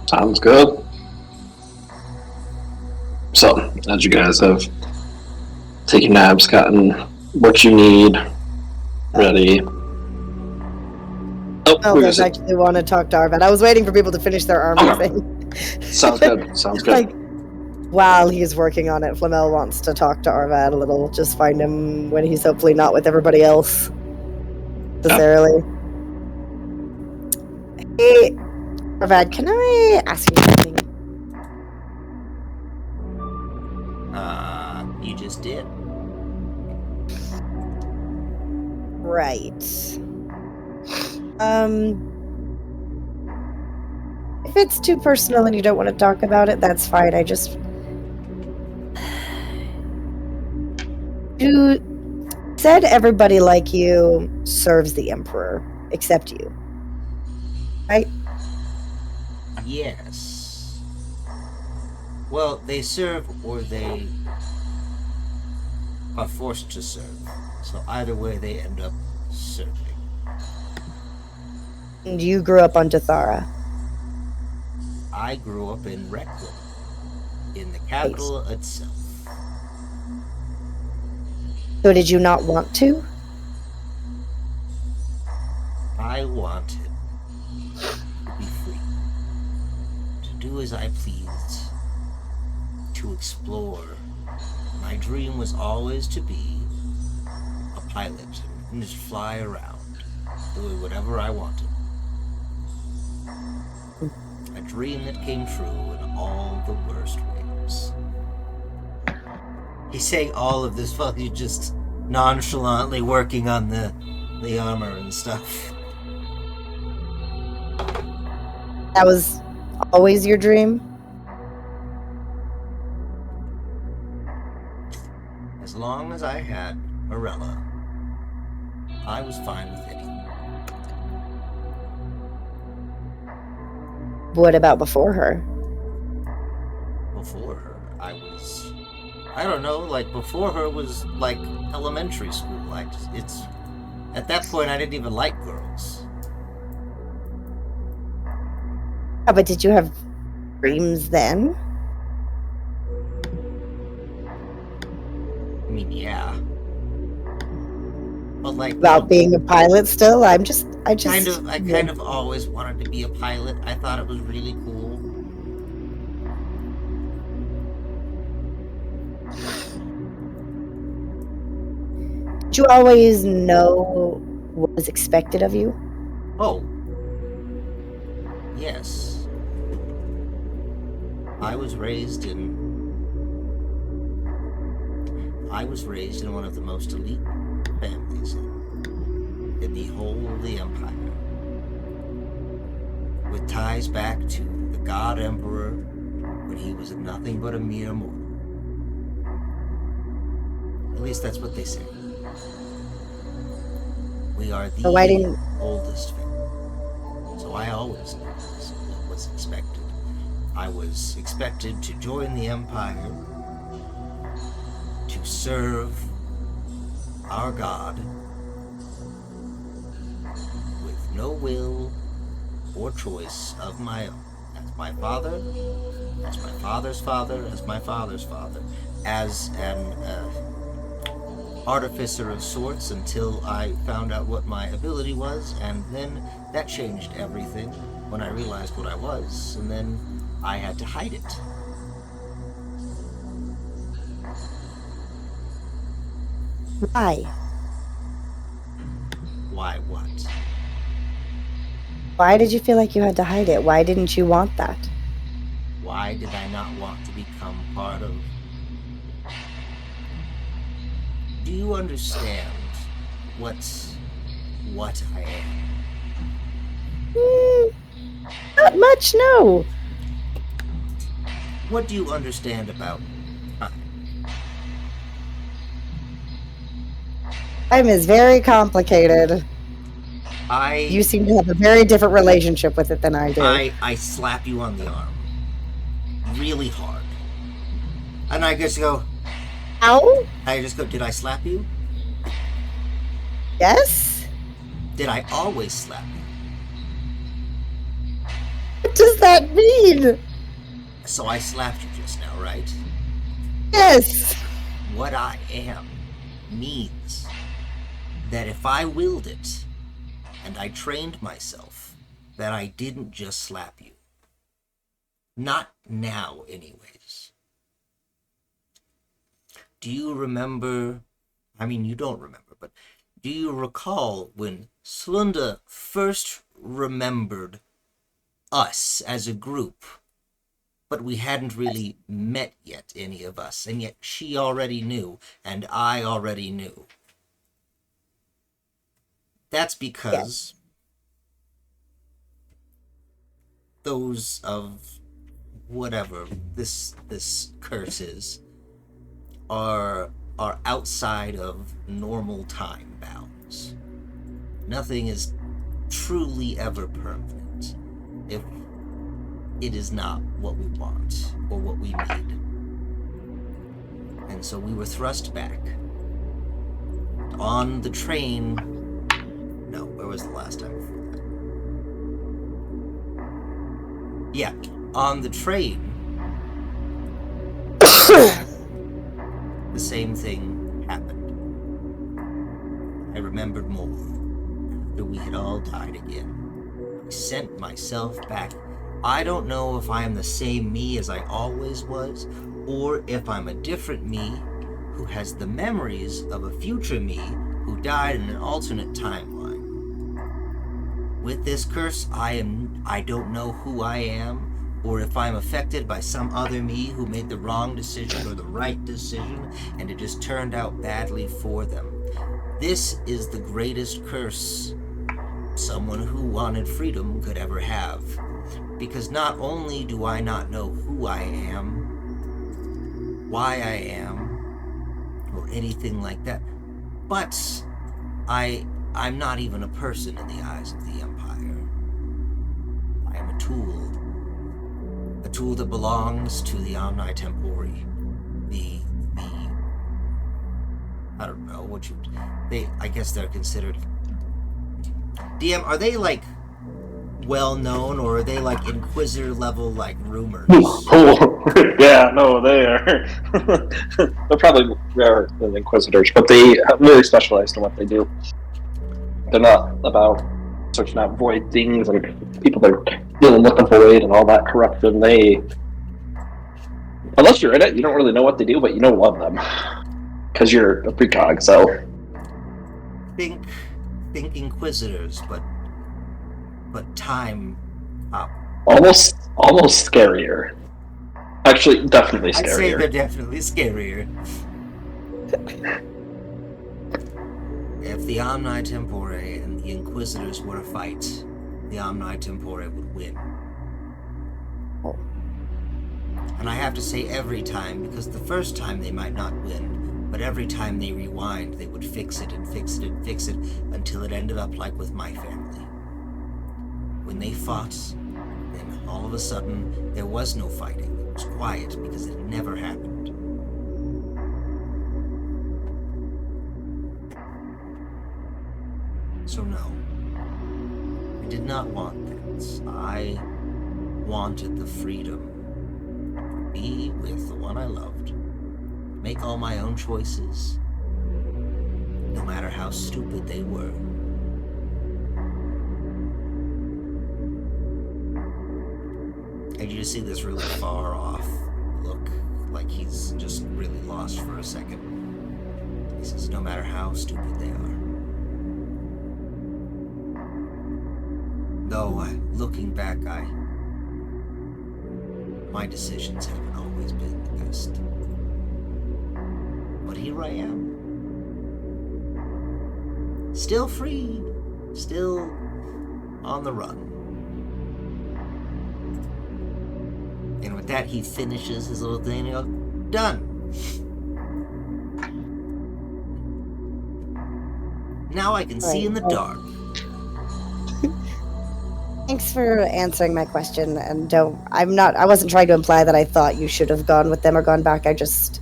Sounds good. So, as you guys have taken naps, gotten what you need ready. Oh, Oh, we I actually want to talk to Arvad. I was waiting for people to finish their armor Okay. thing. Sounds good. Sounds good. Like, while he's working on it, Flamel wants to talk to Arvad a little. Just find him when he's hopefully not with everybody else. Necessarily. Hey, Arvad, can I ask you something? You just did. Right. If it's too personal and you don't want to talk about it, that's fine. I just... You said everybody like you serves the Emperor, except you. Right? Yes. Well, they serve or they are forced to serve. So either way, they end up serving. And you grew up on Dathara. I grew up in Requiem, in the capital itself. So did you not want to? I wanted to be free, to do as I pleased, to explore. My dream was always to be a pilot and just fly around, doing whatever I wanted. A dream that came true in all the worst ways. He's saying all of this while he's just nonchalantly working on the armor and stuff. That was always your dream? As long as I had Morella, I was fine with anything. What about before her? Before her, I don't know, like, before her was, like, elementary school. At that point, I didn't even like girls. Oh, but did you have dreams then? I mean, yeah. But, like... About being a pilot still? I kind of always wanted to be a pilot. I thought it was really cool. Did you always know what was expected of you? Oh. Yes. I was raised in one of the most elite families in the whole of the Empire, with ties back to the God Emperor when he was nothing but a mere mortal. At least that's what they say. We are the So why didn't- oldest family. So I always knew what was expected. I was expected to join the Empire, to serve our God with no will or choice of my own. As my father, as my father's father, as my father's father, as an artificer of sorts until I found out what my ability was, and then that changed everything when I realized what I was, and then I had to hide it. Why? Why what? Why did you feel like you had to hide it? Why didn't you want that? Why did I not want to become part of... Do you understand what I am? Not much, no. What do you understand about time? Time is very complicated. You seem to have a very different relationship with it than I do. I slap you on the arm. Really hard. And I just go... Ow? I just go, did I slap you? Yes? Did I always slap you? What does that mean? So I slapped you just now, right? Yes. What I am means that if I willed it, and I trained myself, that I didn't just slap you. Not now, anyways. Do you remember... I mean, you don't remember, but do you recall when Slunda first remembered us as a group, but we hadn't really met yet, any of us, and yet she already knew, and I already knew? That's because those of whatever this curse is are outside of normal time bounds. Nothing is truly ever permanent if it is not what we want or what we need. And so we were thrust back on the train. No, where was the last time before that? Yeah, on the train. The same thing happened. I remembered more after we had all died again. I sent myself back. I don't know if I am the same me as I always was, or if I'm a different me who has the memories of a future me who died in an alternate timeline. With this curse, I don't know who I am, or if I'm affected by some other me who made the wrong decision or the right decision, and it just turned out badly for them. This is the greatest curse someone who wanted freedom could ever have. Because not only do I not know who I am, why I am, or anything like that, but I'm not even a person in the eyes of the Empire. I am a tool that belongs to the Omni Tempori. I don't know what I guess they're considered. DM, are they like well known, or are they like Inquisitor level like rumors? Yeah, no, they are. They're probably rarer than Inquisitors, but they have really specialized in what they do. They're not about searching out void things and people that are dealing with the void and all that corruption. Unless you're in it, you don't really know what they do, but you know of them because you're a precog. So think Inquisitors, but time up. almost scarier. Actually, definitely I'd say scarier. they're definitely scarier. If the Omni Tempore and the Inquisitors were to fight, the Omni Tempore would win. And I have to say every time, because the first time they might not win, But every time they rewind, they would fix it and fix it and fix it until it ended up like with my family. When they fought, then all of a sudden, there was no fighting. It was quiet because it never happened. So no, I did not want that. I wanted the freedom to be with the one I loved, make all my own choices, no matter how stupid they were. And you just see this really far off look, like he's just really lost for a second. He says, no matter how stupid they are. Though, looking back, my decisions haven't always been the best. But here I am. Still free. Still on the run. And with that, he finishes his little thing and he goes, done. Now I can see in the dark. Thanks for answering my question, and I wasn't trying to imply that I thought you should have gone with them or gone back. I just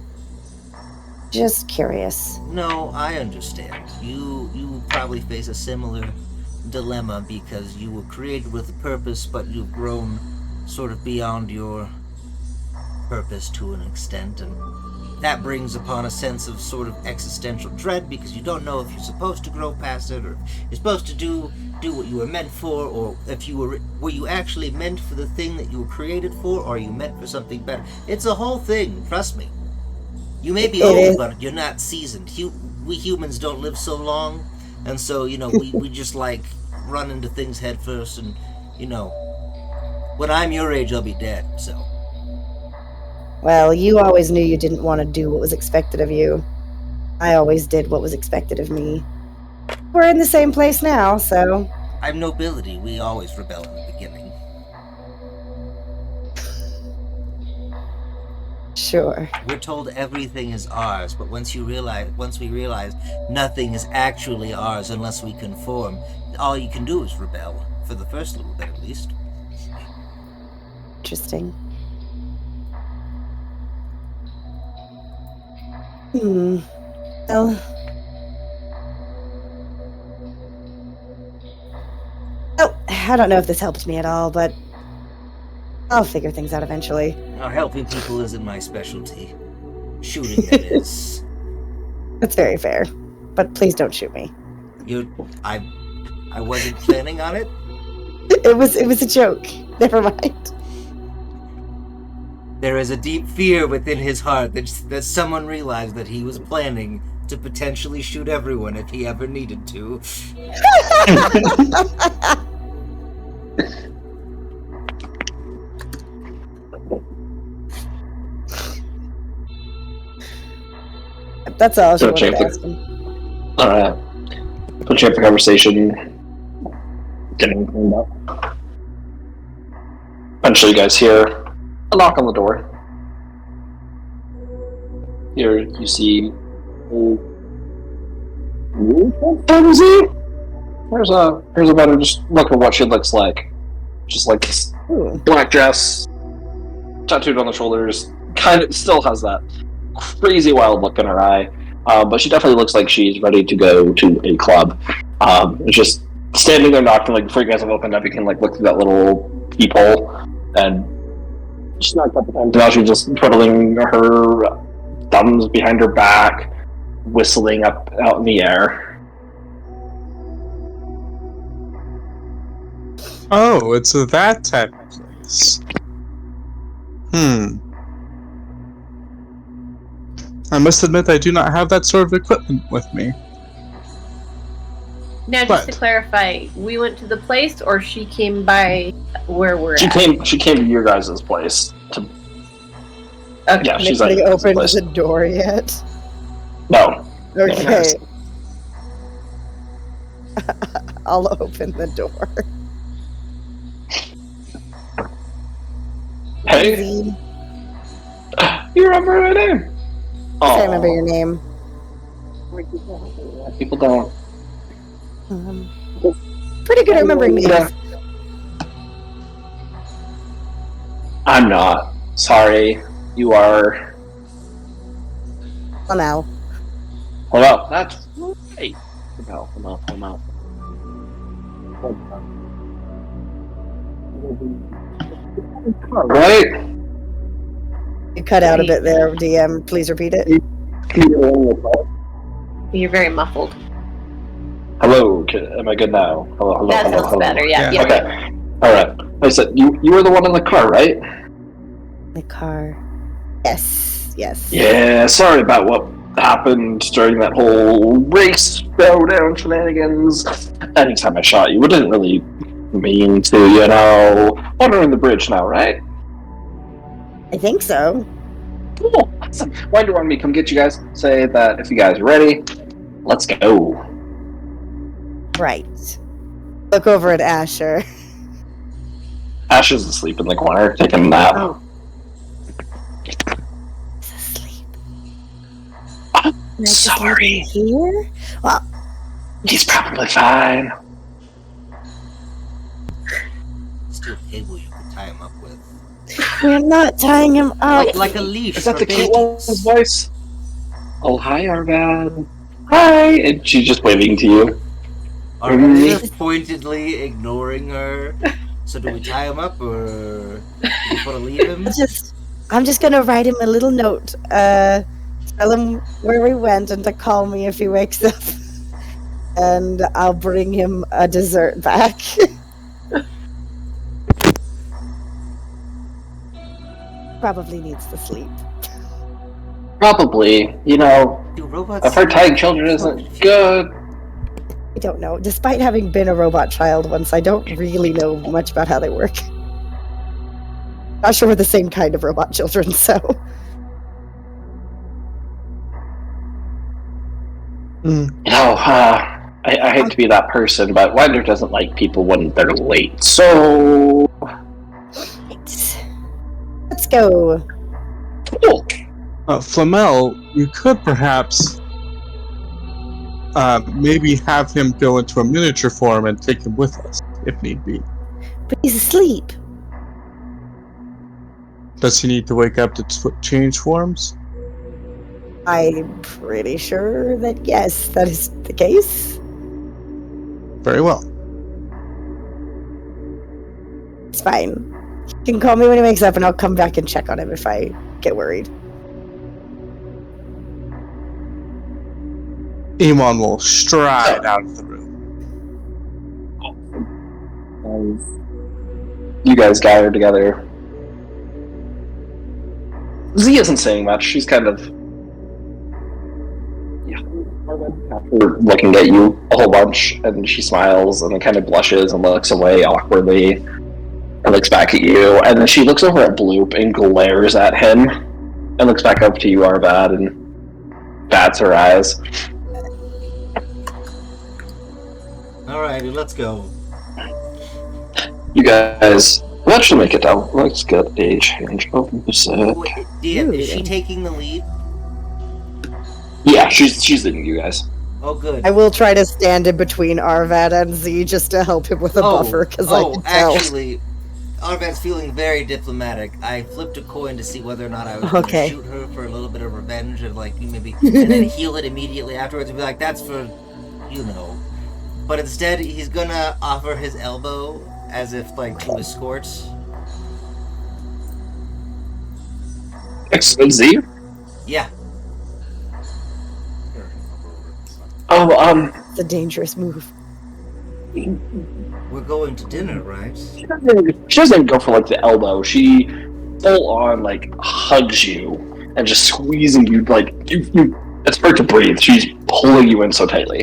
curious. No, I understand. You probably face a similar dilemma because you were created with a purpose, but you've grown sort of beyond your purpose to an extent, and that brings upon a sense of sort of existential dread because you don't know if you're supposed to grow past it or if you're supposed to do what you were meant for, or if you were you actually meant for the thing that you were created for, or are you meant for something better? It's a whole thing, trust me. You may be old, but you're not seasoned. We humans don't live so long, and so, we just like run into things head first, and, when I'm your age, I'll be dead, so. Well, you always knew you didn't want to do what was expected of you. I always did what was expected of me. We're in the same place now, so... I'm nobility. We always rebel in the beginning. Sure. We're told everything is ours, but once we realize nothing is actually ours unless we conform, all you can do is rebel. For the first little bit, at least. Interesting. Well... Oh, I don't know if this helps me at all, but I'll figure things out eventually. Now, helping people isn't my specialty. Shooting, that is. That's very fair. But please don't shoot me. I wasn't planning on it. It was a joke. Never mind. There is a deep fear within his heart that someone realized that he was planning to potentially shoot everyone if he ever needed to. That's all she So wanted to check ask him. Put you up for conversation. Getting cleaned up. Eventually, you guys hear a knock on the door. Here, you see. Here's a better just look at what she looks like. Just like this Ooh. black dress, tattooed on the shoulders. Kind of still has that crazy wild look in her eye, but she definitely looks like she's ready to go to a club. It's just standing there knocking, like before you guys have opened up, you can like look through that little peephole, and she's knocked a couple times. Now she's just twiddling her thumbs behind her back, whistling out in the air. Oh, it's that type of place. I must admit I do not have that sort of equipment with me. Now, just to clarify, we went to the place, or she came by where we're at? She came to your guys' place. Okay. Yeah, she's like, Nobody opened the door yet? no. Okay. I'll open the door. Hey, Z, you remember my name? I remember your name. People don't. Pretty good at remembering names. Yeah. I'm not. Sorry. You are. Now. Well, that's. Hey. No. Right? You cut out a bit there, DM. Please repeat it. You're very muffled. Hello, am I good now? Hello. That hello, sounds hello. better. Yeah. Yeah. Okay. Alright. I said, you were the one in the car, right? The car. Yes. Yeah, sorry about what happened during that whole race throwdown shenanigans. Anytime I shot you, it didn't really mean to, Water in the bridge now, right? I think so. Cool. Awesome. Winder wanted me to come get you guys. Say that if you guys are ready, let's go. Right. Look over at Asher. Ash is asleep in the corner, taking a nap. Oh. He's asleep. I'm Can I just leave sorry. him here? Well, He's probably fine. Still cable you could tie him up with. we're not tying him up. Like a leash Is that for the cute babies. one's voice? Oh, hi, Arvad. Hi! And she's just waving to you. Are we pointedly ignoring her? So do we tie him up, or do we want to leave him? I'm just gonna write him a little note. Tell him where we went and to call me if he wakes up. And I'll bring him a dessert back. Probably needs to sleep. Probably. Do robots? I've heard tying children isn't good. I don't know. Despite having been a robot child once, I don't really know much about how they work. Not sure we're the same kind of robot children, so. I hate to be that person, but Winder doesn't like people when they're late. So, Let's go. cool. Flamel, you could perhaps maybe have him go into a miniature form and take him with us, if need be. But he's asleep. Does he need to wake up to change forms? I'm pretty sure that yes, that is the case. Very well. It's fine. You can call me when he wakes up and I'll come back and check on him if I get worried. Iman will stride out of the room. You guys gather together. Z isn't saying much. She's kind of after looking at you a whole bunch, and she smiles and then kind of blushes and looks away awkwardly and looks back at you, and then she looks over at Bloop and glares at him and looks back up to you, Arvad, and bats her eyes. Alrighty, let's go. You guys eventually make it down. Let's get a change of music. Wait, DM, is she taking the lead? Yeah, she's leading you guys. Oh, good. I will try to stand in between Arvad and Z just to help him with a buffer, because I can tell. Actually, Arvad's feeling very diplomatic. I flipped a coin to see whether or not I was Okay. going to shoot her for a little bit of revenge, and maybe, and then heal it immediately afterwards, and be like, "That's for, But instead, he's gonna offer his elbow as if to escort. Excellent, Z. Yeah. Oh, It's a dangerous move. We're going to dinner, right? she doesn't go for the elbow. She full on hugs you and just squeezing you you. It's hard to breathe. She's pulling you in so tightly,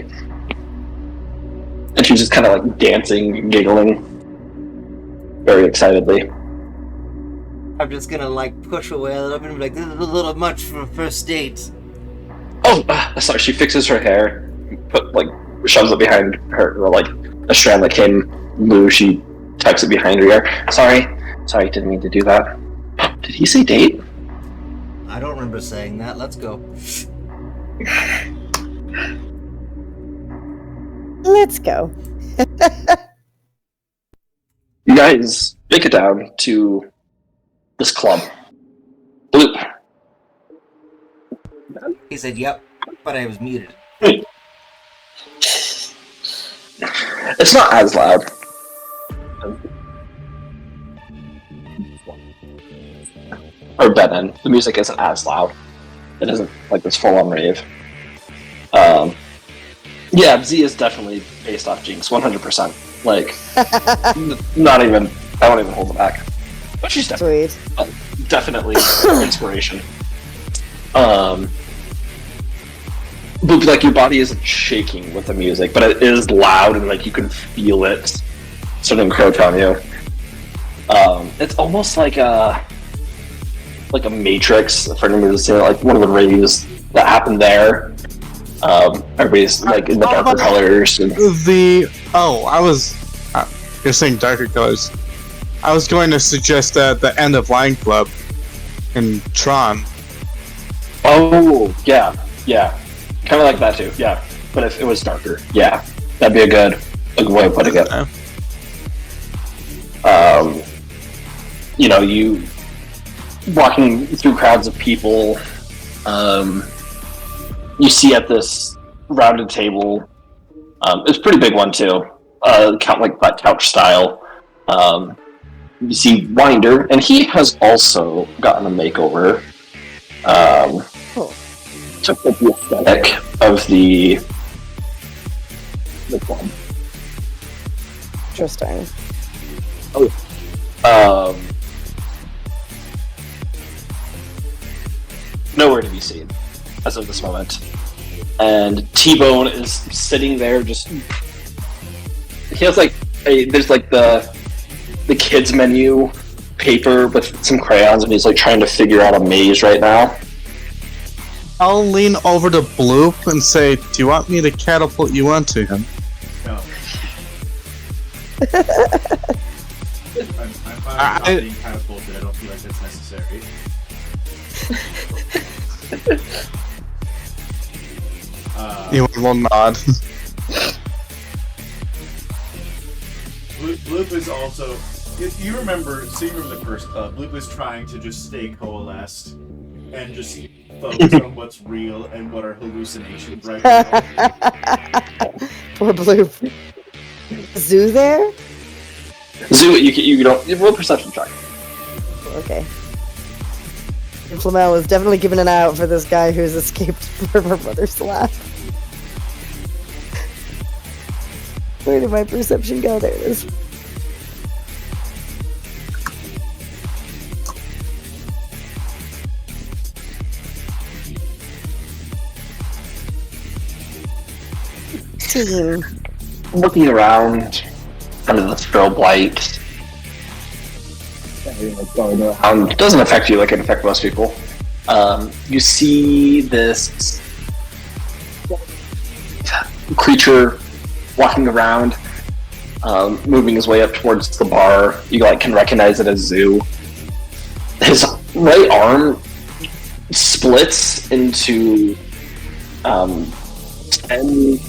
and she's just kind of dancing, and giggling, very excitedly. I'm just gonna push away a little bit and be like, "This is a little much for a first date." Oh, sorry. She fixes her hair, shoves it behind her, or a strand that came loose. She tucks it behind her ear. Sorry, didn't mean to do that. Did he say date? I don't remember saying that. Let's go. Let's go. You guys make it down to this club. Bloop. He said, "Yep," but I was muted. It's not as loud. Or better, the music isn't as loud. It isn't like this full-on rave. Yeah, Z is definitely based off Jinx, 100%. Like, not even, I won't even hold it back. But she's definitely, Sweet. definitely inspiration. But like your body isn't shaking with the music, but it is loud and like you can feel it sort of encroach on you. It's almost like a Matrix, if I remember to say, like one of the raves that happened there. Everybody's like in the darker colors. And... You're saying darker colors. I was going to suggest the end of Line Club in Tron. Oh, yeah. Kind of like that too, yeah. But if it was darker, yeah. That'd be a good way of putting it. You know, you walking through crowds of people, you see at this rounded table, it's a pretty big one too, like that couch style. You see Winder, and he has also gotten a makeover. Cool. Took the aesthetic of the club. Interesting. Nowhere to be seen as of this moment. And T-Bone is sitting there just... He has there's like the kids menu paper with some crayons, and he's like trying to figure out a maze right now. I'll lean over to Bloop and say, "Do you want me to catapult you onto him?" No. I'm fine with not being catapulted. I don't feel like that's necessary. You will nod. Bloop is also. If you remember, the first club, Bloop is trying to just stay coalesced and just focus on what's real and what are hallucinations right now. Poor Bloop. Zoo there? Zoo, you don't... Roll perception check. Okay. Flamel was definitely giving an eye out for this guy who's escaped from her brother's lap. Where did my perception go? There it is. Looking around under the strobe light, it doesn't affect you like it affects most people. You see this creature walking around, moving his way up towards the bar. You can recognize it as Zoo. His right arm splits into 10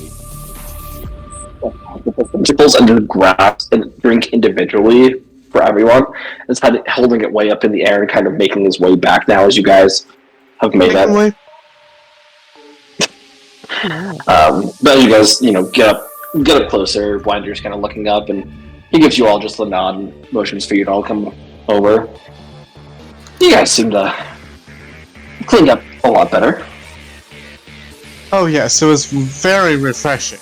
tentacles under the grass and drink individually for everyone. It's holding it way up in the air and kind of making his way back now as you guys have made that. But as you guys, get up closer, Blinder's kind of looking up, and he gives you all just the nod and motions for you to all come over. You guys seem to clean up a lot better. Oh yes, it was very refreshing.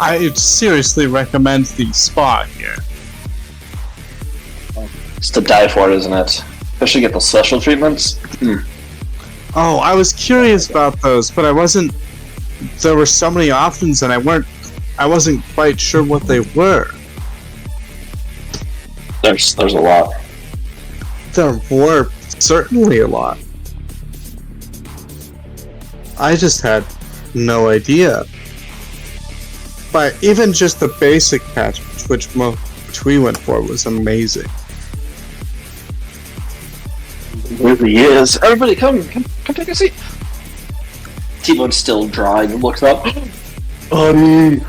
I seriously recommend the spa here. It's to die for, isn't it? Especially get the special treatments. Oh, I was curious about those, but I wasn't. There were so many options, and I wasn't quite sure what they were. There's a lot. There were certainly a lot. I just had no idea. But even just the basic patch, which we went for, was amazing. It really is. Everybody, come take a seat. T-Bone's still drawing and looks up. Buddy!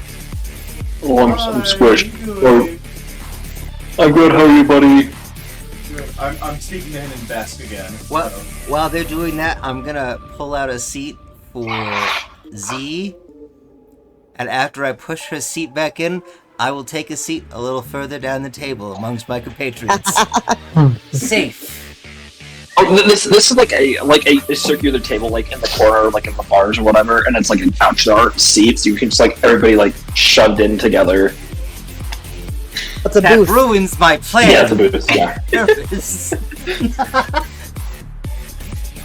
Oh, I'm squished. Good. I'm good, how are you, buddy? I'm speaking to him in best again. What? so. While they're doing that, I'm gonna pull out a seat for Z, and after I push her seat back in, I will take a seat a little further down the table amongst my compatriots. Safe. Oh, this is like a circular table, like in the corner, like in the bars or whatever, and it's like a couch. There aren't seats. You can just like everybody like shoved in together. What's a That booth? ruins my plan. Yeah, it's a booth. Yeah. Nervous.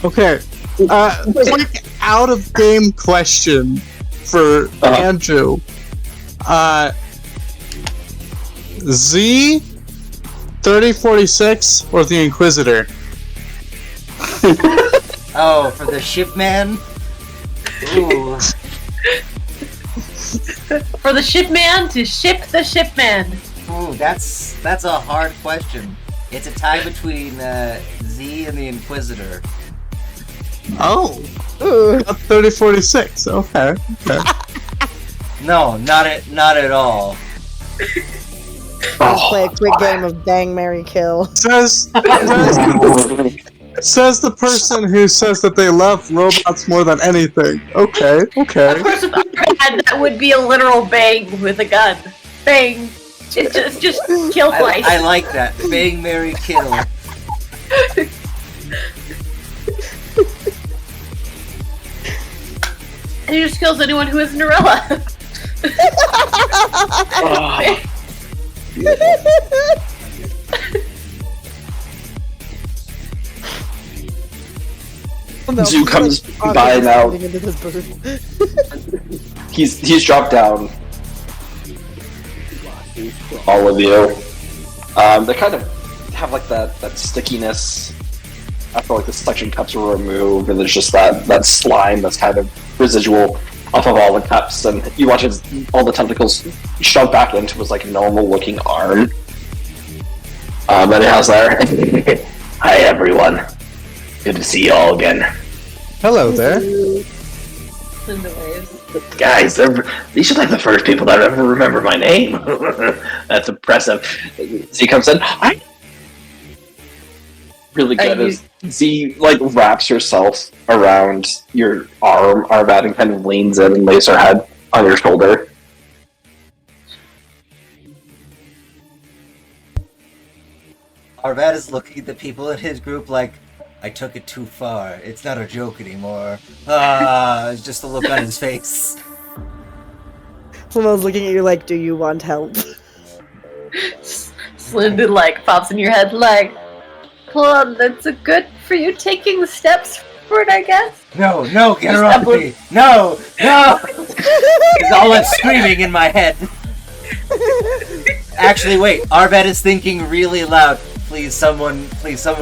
Okay. Quick out of game question for Andrew. Z 3046 or the Inquisitor? Oh, for the shipman? Ooh. For the shipman to ship the shipman. Ooh, that's a hard question. It's a tie between Z and the Inquisitor. Oh, Ooh. 3046. Okay. No, not at all. Let's play a quick game of Bang, Marry, Kill. Says the person who says that they love robots more than anything. Okay. Of course, if I had that would be a literal bang with a gun. Bang. Just kill twice. I like that. Bang, marry, kill. And he just kills anyone who isn't Norella. Zoo comes by now. He's dropped down. All of you. They kind of have like that stickiness after like the suction cups were removed, and there's just that slime that's kind of residual off of all the cups, and you watch all the tentacles shove back into his like normal looking arm. And how's there? Hi everyone. Good to see you all again. Hello there. Linda waves. Guys, these are like the first people that ever remember my name. That's impressive. Z comes in. Really good as Z like wraps herself around your arm, Arvad, and kind of leans in and lays her head on your shoulder. Arvad is looking at the people in his group like, I took it too far. It's not a joke anymore. It's just a look on his face. Someone's looking at you like, do you want help? Linda like pops in your head like, well, that's a good for you taking the steps forward, I guess. No, get her off me. No. It's all that screaming in my head. Actually, wait. Arvad is thinking really loud. Please, someone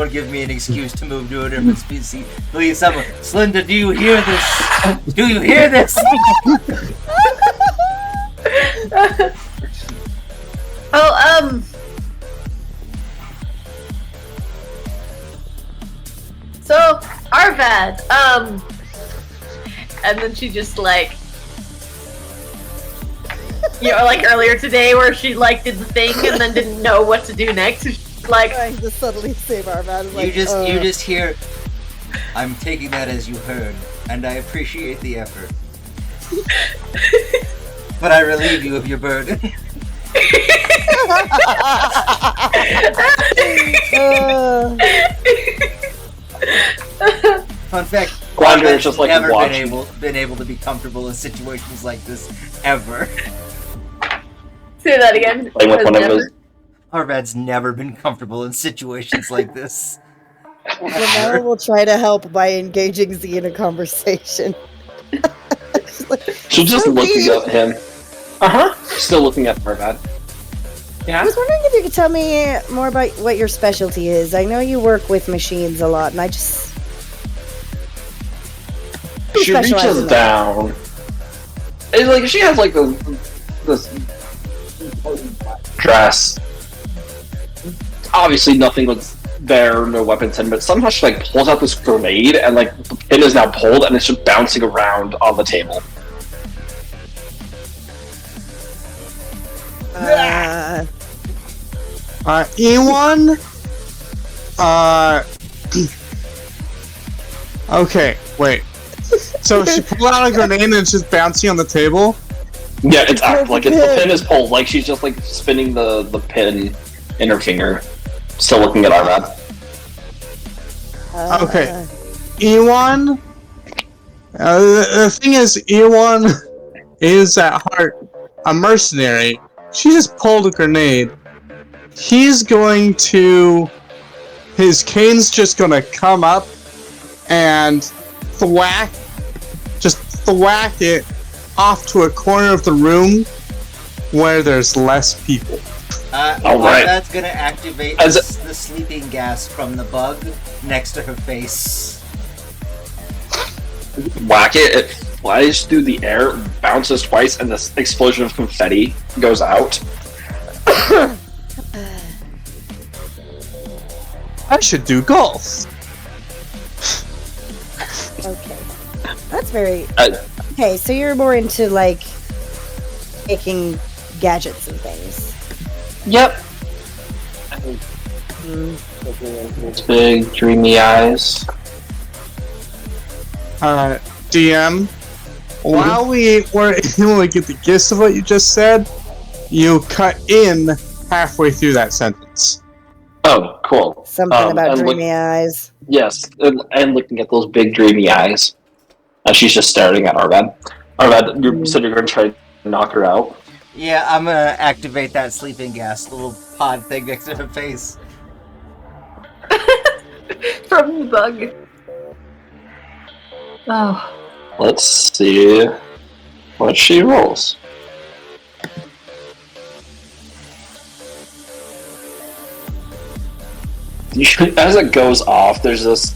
give me an excuse to move to a different species. Please, someone. Slinda, do you hear this? Do you hear this? So, Arvad, and then she just like, you know, like earlier today where she like did the thing and then didn't know what to do next. She's like, Trying to suddenly save our man. You just hear. I'm taking that as you heard, and I appreciate the effort. But I relieve you of your burden. Fun fact: Quandra is just like never watching. been able to be comfortable in situations like this ever. say that again. Playing with one of Never. his. Arvad's never been comfortable in situations like this. Vanilla will try to help by engaging Z in a conversation. She's just looking at him. Still looking at Arvad. I Yeah. was wondering if you could tell me more about what your specialty is. I know you work with machines a lot, and I just... She specialize in reaches that. down. It's like she has like this dress. Obviously, nothing looks there are no weapons in, but somehow she like pulls out this grenade and like the pin is now pulled and it's just bouncing around on the table. Ewan? Okay, wait. So she pulled out a grenade and it's just bouncing on the table? Yeah, it's like it's, the pin is pulled, like she's just like spinning the pin in her finger. Still looking at Arvad. Okay. Ewan? The thing is, Ewan is at heart a mercenary. She just pulled a grenade. He's going to... His cane's just gonna come up and thwack it off to a corner of the room where there's less people. Alright. That's gonna activate the sleeping gas from the bug next to her face. Whack it, it flies through the air, bounces twice, and this explosion of confetti goes out. I should do golf. Okay. That's very... Uh, Okay, so you're more into, like, making gadgets and things. Yep. Mm. Big, dreamy eyes. DM, while we were able to get the gist of what you just said, you cut in halfway through that sentence. Oh, cool. Something about and dreamy eyes. Yes, and looking at those big, dreamy eyes. And she's just staring at Arvad. Arvad, you said you're going to try to knock her out. Yeah, I'm gonna activate that sleeping gas little pod thing next to her face. From the bug. Oh. Let's see what she rolls. As it goes off, there's this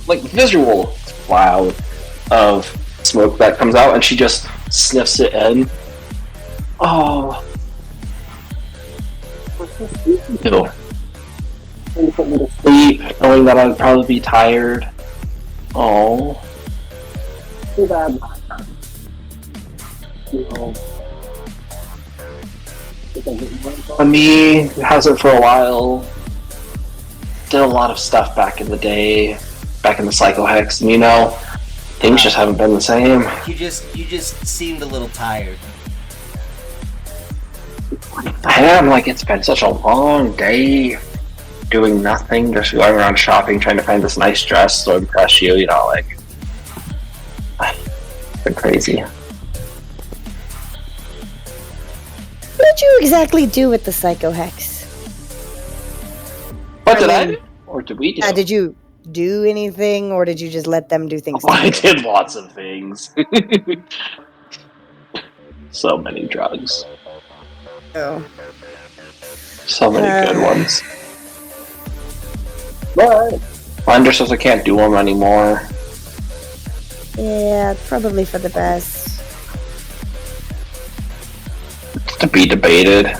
like visual cloud of smoke that comes out, and she just sniffs it in. Oh, ew. Put me to sleep, knowing that I'd probably be tired. Oh, too bad. On me, it hasn't for a while. Did a lot of stuff back in the day, back in the Psycho-Hex, and things just haven't been the same. You just seemed a little tired. I am, it's been such a long day, doing nothing, just going around shopping, trying to find this nice dress to impress you, it's been crazy. What did you exactly do with the Psycho-Hex? What did I do? Or did we do? Did you do anything, or did you just let them do things? I did lots of things. So many drugs. Oh. So many good ones. But Finder says I can't do them anymore. Yeah, probably for the best. To be debated.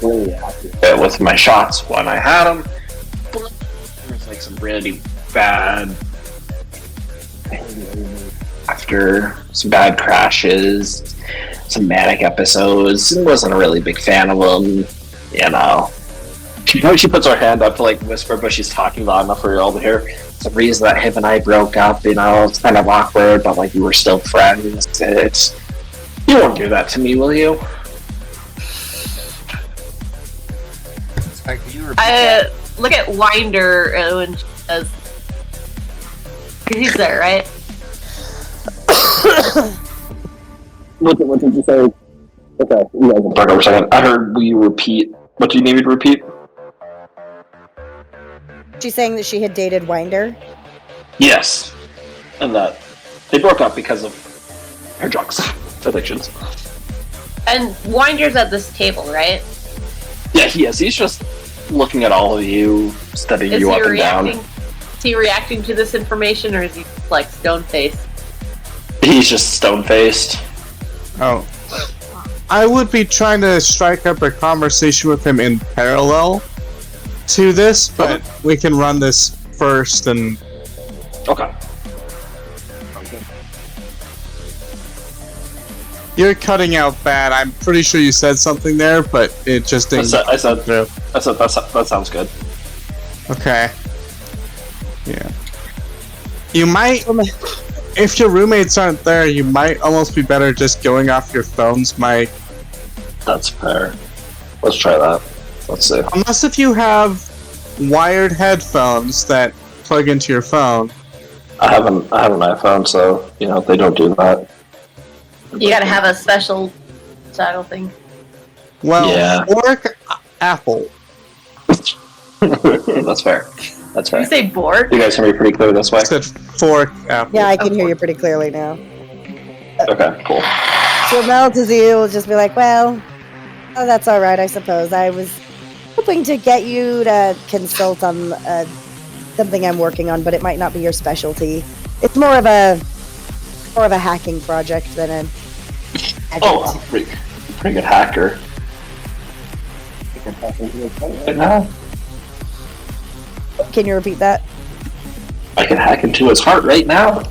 With my shots when I had them. There's some really bad after some bad crashes, some manic episodes. Wasn't a really big fan of them, She puts her hand up to whisper, but she's talking loud enough for you all to hear. It's the reason that him and I broke up, it's kind of awkward, but we were still friends. You won't do that to me, will you? Could you repeat that? Look at Winder when she says, he's there, right? What did you say? Okay, you guys can talk over a second. I heard, will you repeat? What do you need me to repeat? She's saying that she had dated Winder. Yes. And that they broke up because of her drugs addictions. And Winder's at this table, right? Yeah, he is. He's just looking at all of you, studying you up and down. Is he reacting to this information, or is he stone-faced? He's just stone-faced. Oh. I would be trying to strike up a conversation with him in parallel to this, but we can run this first and Okay. you're cutting out bad. I'm pretty sure you said something there, but it just didn't. I said through. that sounds good. Okay. Yeah. You might, if your roommates aren't there, you might almost be better just going off your phone's mic. That's fair. Let's try that. Let's see. Unless if you have wired headphones that plug into your phone. I have an iPhone, so they don't do that. You gotta have a special saddle thing. Well, Yeah. or Apple. That's fair. That's Did you fair. say Borg? You guys hear me pretty clear this way? I said fork Apple. Yeah, I can hear you pretty clearly now. Okay, cool. So Mel to you will just be like, well, oh, that's all right, I suppose. I was hoping to get you to consult on something I'm working on, but it might not be your specialty. It's more of a hacking project than a. Oh, I'm a pretty good hacker. Right now, Can you repeat that? I can hack into his heart right now.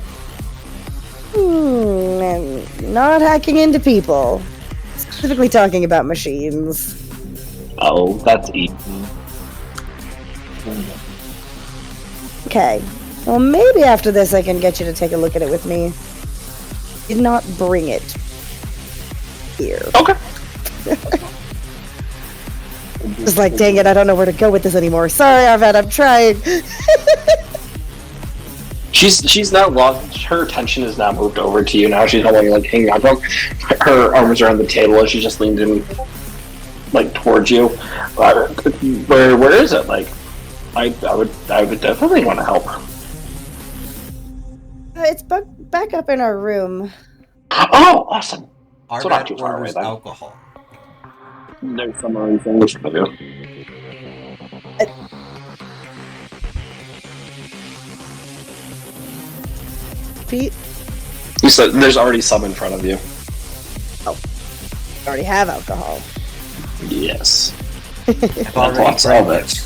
I'm not hacking into people. Specifically talking about machines. Oh, that's easy. Okay. Well, maybe after this I can get you to take a look at it with me. Did not bring it here. Okay. Just like, dang it, I don't know where to go with this anymore. Sorry, Arvad, I'm trying. She's now lost. Her attention is now moved over to you. Now she's no longer hanging on. Her arms are on the table, and she just leaned in, towards you. Where is it? I would definitely want to help. It's back up in our room. Oh, awesome. So not too Arvad far away orders then. alcohol. No summer or anything. What should I do? Pete, You said there's already some in front of you. I already have alcohol. Yes. I've Lots of it.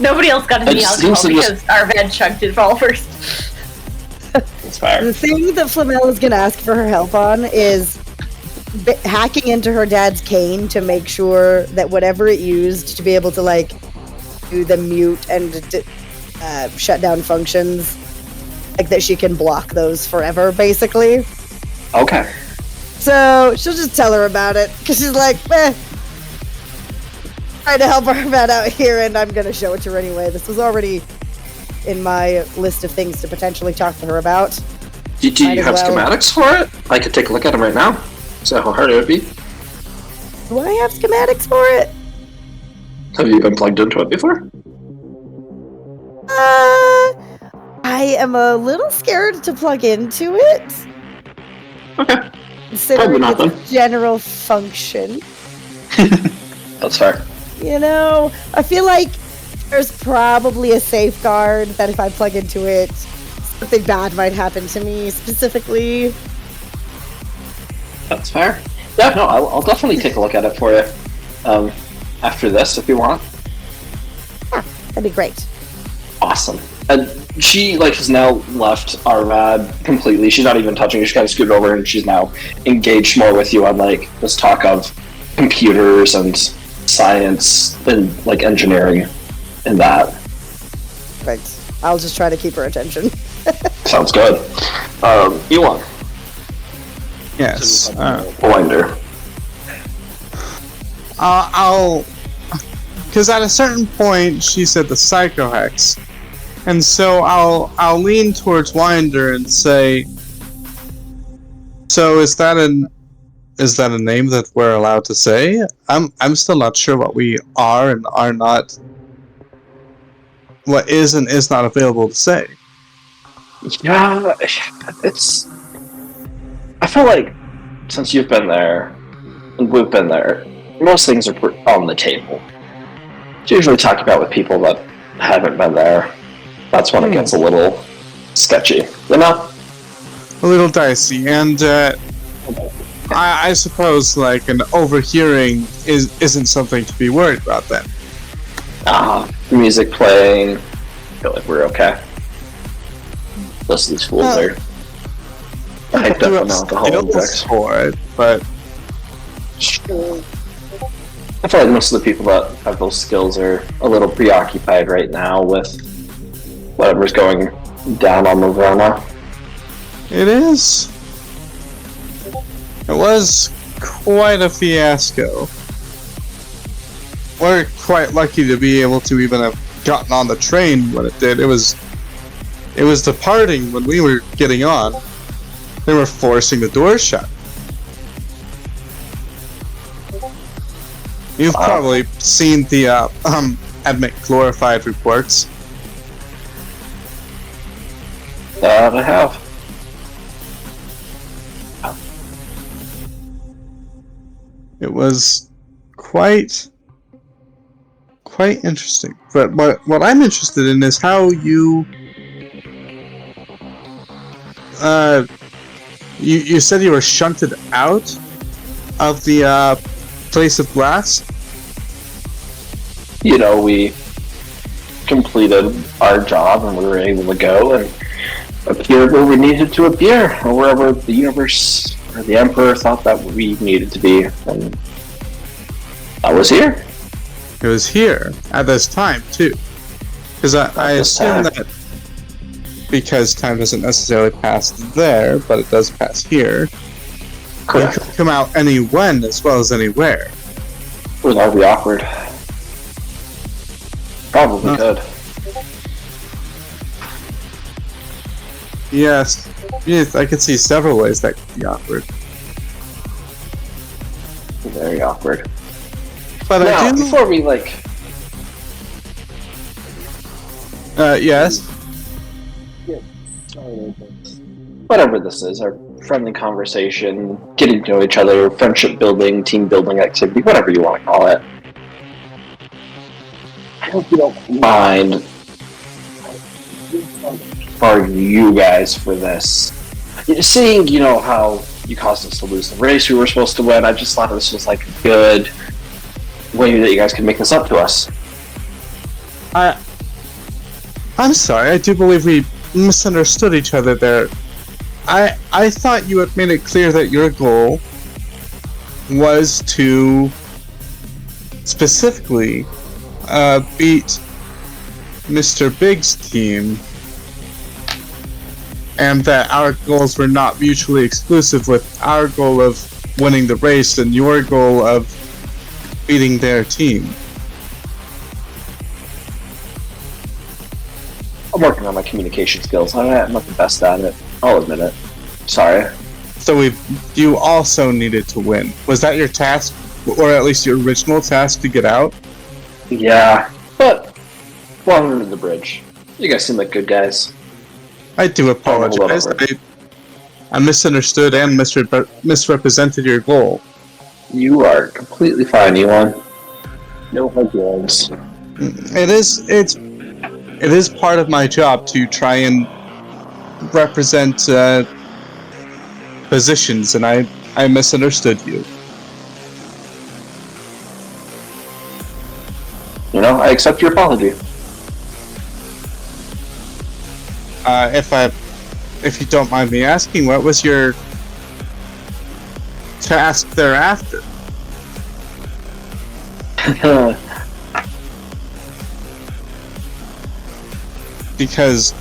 Nobody else got any It alcohol seems to because Arvad chugged it all first. That's fair. The thing that Flamel is going to ask for her help on is hacking into her dad's cane to make sure that whatever it used to be able to, do the mute and shut down functions, that she can block those forever, basically. Okay. So she'll just tell her about it, because she's like, trying to help Arvad out here, and I'm going to show it to her anyway. This was already in my list of things to potentially talk to her about. Do Might you as have well. schematics for it? I could take a look at them right now. So how hard it would be? Do I have schematics for it? Have you been plugged into it before? I am a little scared to plug into it, Okay. considering Probably not, its general function. That's fair. I feel like there's probably a safeguard that if I plug into it, something bad might happen to me specifically. That's fair. Yeah, no, I'll definitely take a look at it for you. After this, if you want. That'd be great. Awesome. And she has now left Arvad completely. She's not even touching. She's kind of scooted over, and she's now engaged more with you on this talk of computers and science and engineering and that. Right. I'll just try to keep her attention. Sounds good. Elon. Yes. Blinder. I'll. Because at a certain point, she said the psychohex. And so I'll lean towards Winder and say, so is that a name that we're allowed to say? I'm still not sure what we are and are not, what is and is not available to say. Yeah, it's. I feel like since you've been there and we've been there, most things are on the table. It's usually talk about with people that haven't been there. That's when it gets a little sketchy, A little dicey, and I suppose like an overhearing isn't something to be worried about then. Music playing. I feel like we're okay. Most of these fools are hyped Do up on have alcohol and skills drugs. for it, but I feel like most of the people that have those skills are a little preoccupied right now with whatever's going down on Laverna. it is. It was quite a fiasco. We're quite lucky to be able to even have gotten on the train when it did. It was departing when we were getting on. They were forcing the doors shut. You've probably seen the Admit Glorified reports. That I have. It was quite interesting. But what I'm interested in is how you you said you were shunted out of the place of blast. You know, we completed our job and we were able to go and appear where we needed to appear, or wherever the universe or the Emperor thought that we needed to be. And I was here. It was here at this time too, because I this assume time. that because time doesn't necessarily pass there, but it does pass here. You Correct. could come out any when as well as anywhere. Would that be awkward? Probably Huh. could. Yes, I could see several ways that could be awkward. Very awkward. But Now, I do. before we Yes. whatever this is, our friendly conversation, getting to know each other, friendship building, team building activity, whatever you want to call it. I hope you don't mind for you guys for this. Seeing, you know, how you caused us to lose the race we were supposed to win, I just thought this was like a good way that you guys could make this up to us. I'm sorry. I do believe we misunderstood each other there. I thought you had made it clear that your goal was to specifically beat Mr. Big's team, and that our goals were not mutually exclusive, with our goal of winning the race and your goal of beating their team. I'm working on my communication skills. I'm not the best at it. I'll admit it. Sorry. So you also needed to win. Was that your task, or at least your original task, to get out? Yeah, but water under the bridge. You guys seem like good guys. I do apologize. I misunderstood and misrepresented your goal. You are completely fine, Elon. No hard feelings. It is part of my job to try and represent positions, and I misunderstood you. You know, I accept your apology. If you don't mind me asking, what was your task thereafter? Because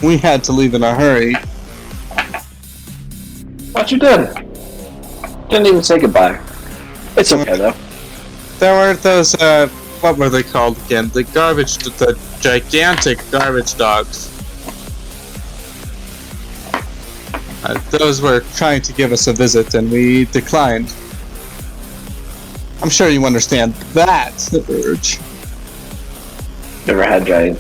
we had to leave in a hurry. What you did? Didn't even say goodbye. It's okay though. There were those, what were they called again? The gigantic garbage dogs. Those were trying to give us a visit, and we declined. I'm sure you understand that urge. Never had giant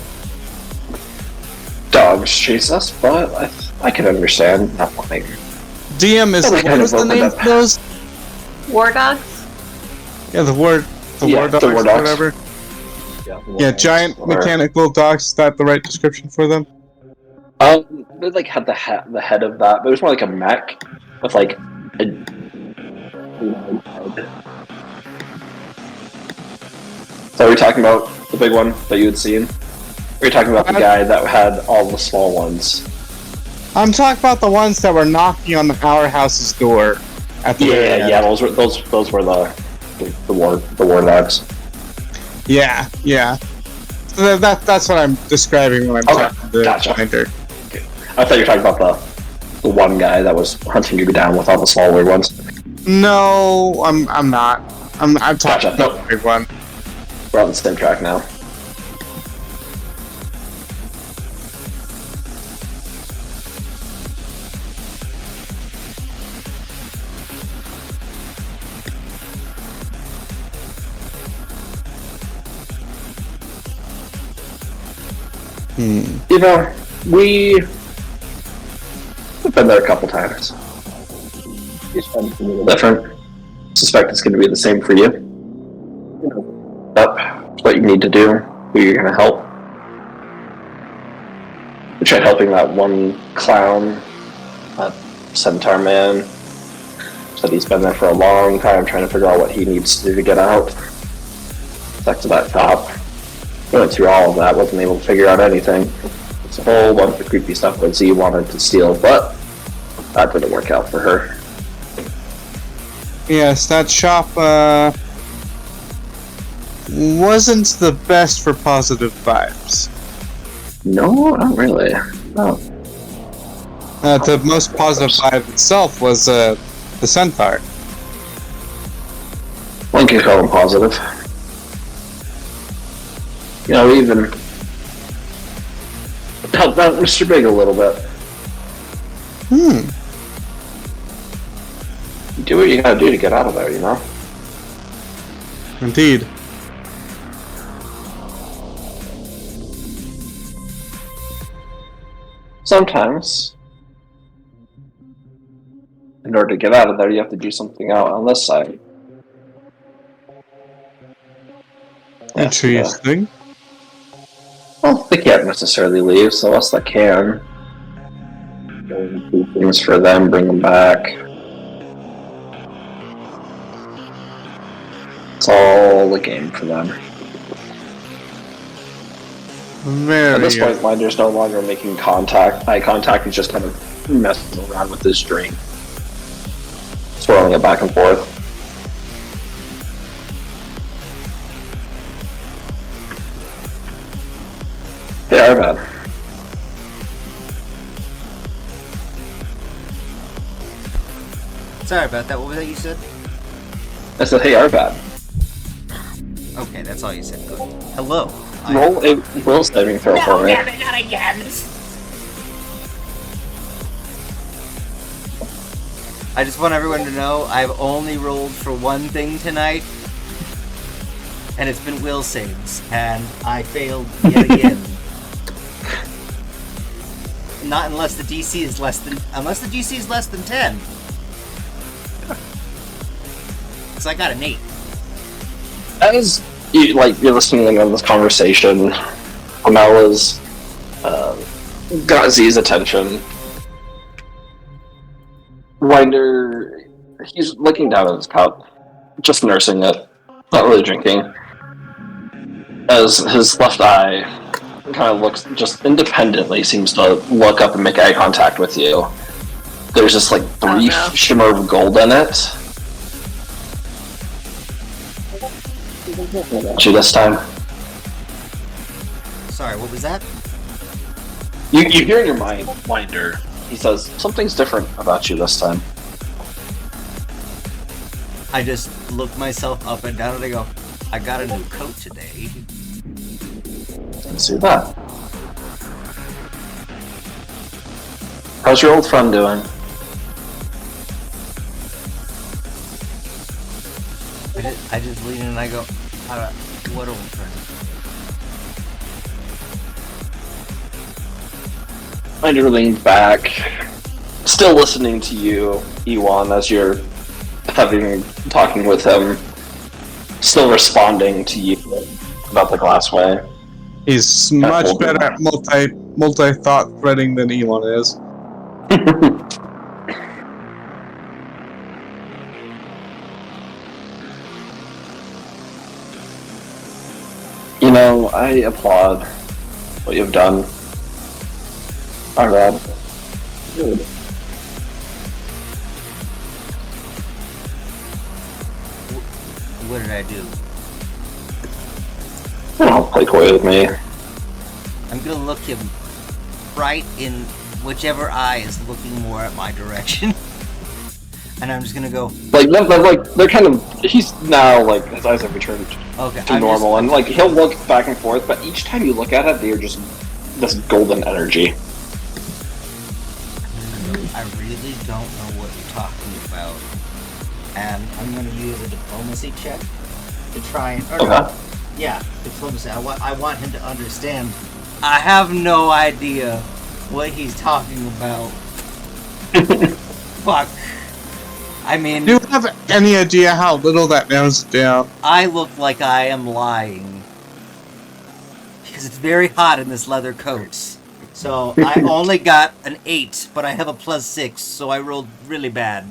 dogs chase us, but I can understand not wanting. DM is Oh, we what kind was of the opened name up. of those? War dogs? Yeah, the war dogs, war or dogs. whatever. Yeah, giant mechanical dogs. Is that the right description for them? They like had the head of that, but it was more like a mech with like a So are we talking about the big one that you had seen? Or are you talking about the guy that had all the small ones? I'm talking about the ones that were knocking on the powerhouse's door at the very end. Yeah. Those were the warlocks. Yeah. So that's what I'm describing when I'm talking to the Gotcha. finder. I thought you were talking about the one guy that was hunting you down with all the small weird ones. No, I'm not. I'm talking Gotcha. about the big one. We're on the same track now. You know, we've been there a couple times. Each time's a little different. Suspect it's going to be the same for you. You know, up what you need to do, who you're going to help. We tried helping that one clown, that centaur man. Said he's been there for a long time trying to figure out what he needs to do to get out. Back to that top. Went through all of that, wasn't able to figure out anything. It's a whole bunch of creepy stuff that Z wanted to steal, but that didn't work out for her. Yes, that shop wasn't the best for positive vibes. No, not really. No. The most positive vibe itself was the centaur. One can call him positive. You know, we even helped out Mr. Big a little bit. Do what you gotta do to get out of there, you know? Indeed. Sometimes, in order to get out of there, you have to do something out on this side. Interesting. Well, they can't necessarily leave, so us that can. Go and do things for them, bring them back. It's all a game for them. Very At this good. point, Winder's no longer making eye contact, he's just kind of messing around with his drink. Swirling it back and forth. They are bad. Sorry about that. What was that you said? I said, hey, Arbad. Okay, that's all you said. Good. Hello. Roll a will saving throw for me. Not again. I just want everyone to know I've only rolled for one thing tonight, and it's been will saves, and I failed yet again. Not unless the DC is less than 10. So I got an 8. As you're listening on this conversation, Amela's got Z's attention. Winder, he's looking down at his cup, just nursing it, not really drinking. As his left eye kind of looks, just independently seems to look up and make eye contact with you. There's just like brief shimmer of gold in it. At you this time. Sorry, what was that? You hear in your mind, Winder. He says, something's different about you this time. I just look myself up and down and I go, I got a new coat today. Let's see that. How's your old friend doing? I just lean in and I go, what old friend? Winder leans back, still listening to you, Ewan, as you're talking with him, still responding to you about the glassway. He's much better at multi-thought threading than Elon is. I applaud what you've done. Arvad. Good. What did I do? Don't play coy with me. I'm gonna look him right in whichever eye is looking more at my direction. And I'm just gonna go, They're kind of. He's now, like, his eyes have returned okay, to normal, and, like, he'll look back and forth, but each time you look at it, they're just this golden energy. I really don't know what you're talking about. And I'm gonna use a diplomacy check to try and... Okay. Yeah, diplomacy. I want him to understand. I have no idea what he's talking about. Fuck. I mean, Do you have any idea how little that narrows it down? I look like I am lying. Because it's very hot in this leather coat. So I only got an 8, but I have a +6, so I rolled really bad.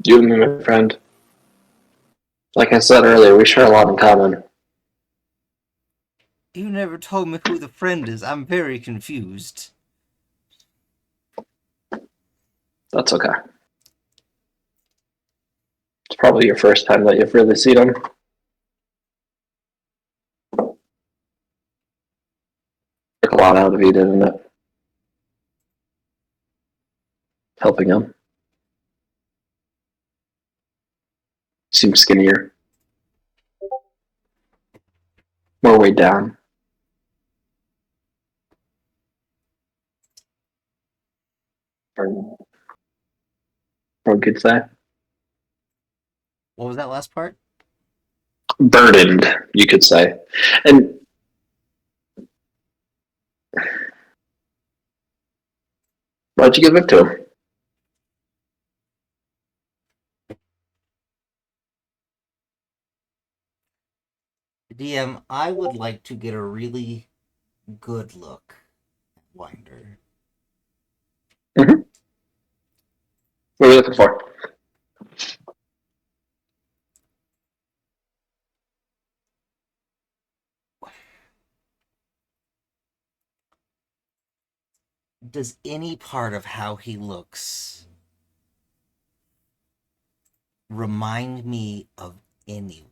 You and me, my friend. Like I said earlier, we share a lot in common. You never told me who the friend is. I'm very confused. That's okay. It's probably your first time that you've really seen him. Took a lot out of you, didn't it? Helping him. Seems skinnier. More weighed down. Or we could say. What was that last part? Burdened, you could say. And why'd you give it to him? DM, I would like to get a really good look at Winder. What are you looking for? Does any part of how he looks remind me of anyone?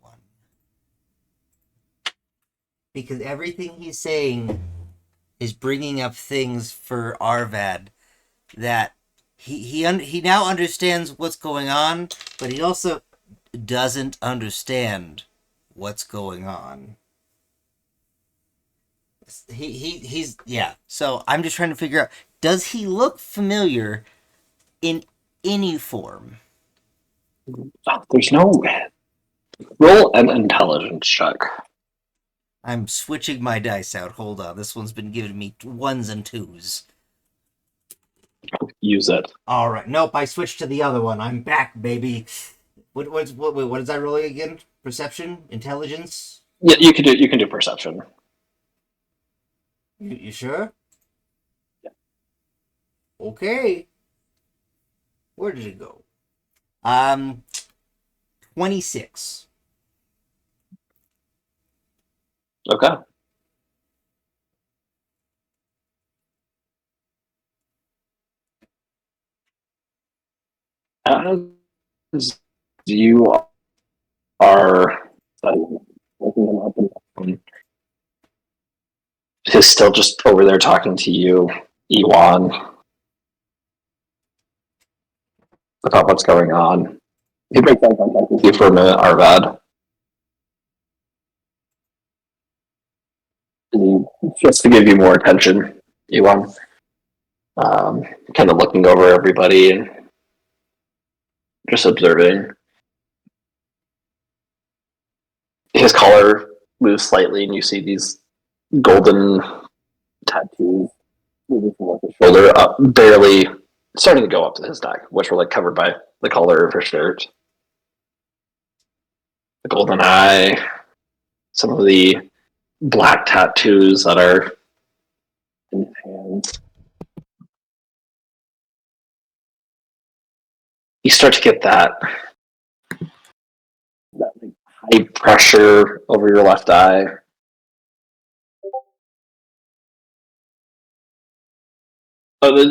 Because everything he's saying is bringing up things for Arvad that he now understands what's going on, but he also doesn't understand what's going on. He's yeah. So I'm just trying to figure out, does he look familiar in any form? There's no roll an intelligence check. I'm switching my dice out. Hold on. This one's been giving me 1s and 2s. Use it. All right. Nope. I switched to the other one. I'm back, baby. What is that rolling again? Perception, intelligence. Yeah, you can do perception. You sure? Yeah. Okay. Where did it go? 26. Okay. As you are looking him up and he's still just over there talking to you, Ewan, about what's going on. He breaks eye contact with you for a minute, Arvad. Just to give you more attention, Ewan. Kind of looking over everybody and just observing. His collar moves slightly, and you see these golden tattoos moving from his shoulder up, barely starting to go up to his neck, which were like covered by the collar of her shirt. The golden eye, some of the black tattoos that are in his hands. you start to get that like, high pressure over your left eye.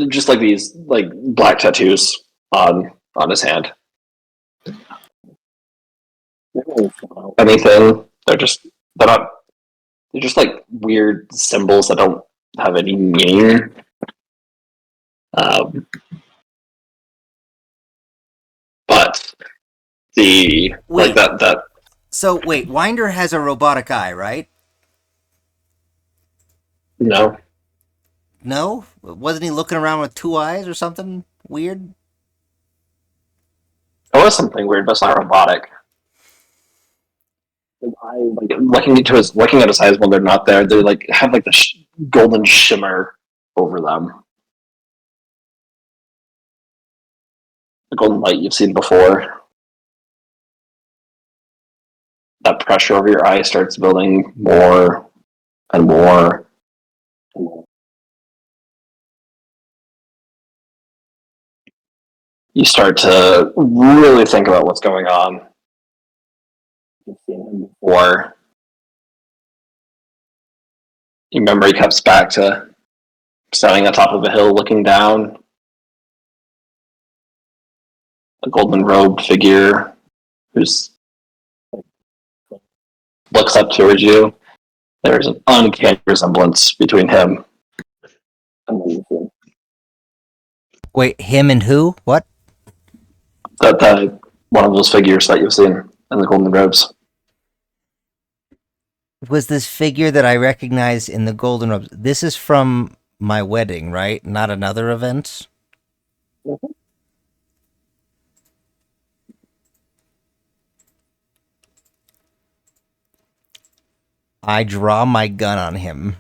Just like these like black tattoos on his hand. Anything. They're not they're just like weird symbols that don't have any meaning. But the Wait. like that So wait, Winder has a robotic eye, right? no. No? Wasn't he looking around with two eyes or something weird? It was something weird, but it's not robotic. His eye, like looking at his eyes when they're not there, they like have like the golden shimmer over them. The golden light you've seen before. That pressure over your eye starts building more and more and more. You start to really think about what's going on. You've seen him before. You remember he comes back to standing on top of a hill looking down. A golden robed figure who's looks up towards you. There's an uncanny resemblance between him and the Wait, him and who? What? that one of those figures that you've seen in the golden robes. Was this figure that I recognize in the golden robes? This is from my wedding, right? Not another event? Mm-hmm. I draw my gun on him.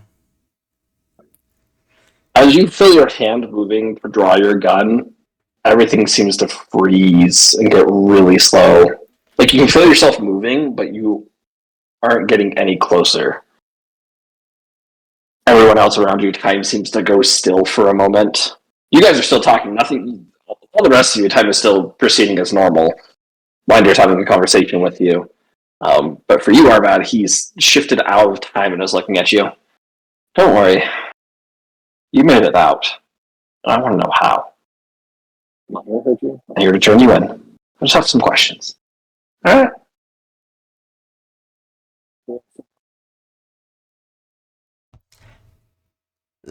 As you feel your hand moving to draw your gun, everything seems to freeze and get really slow. Like you can feel yourself moving, but you aren't getting any closer. Everyone else around you, time seems to go still for a moment. You guys are still talking. Nothing. All the rest of your time is still proceeding as normal. Winder's having a conversation with you. But for you, Arvad, he's shifted out of time and is looking at you. Don't worry. You made it out. And I want to know how. I'm not going to hurt you. I'm here to turn you in. I just have some questions. Alright?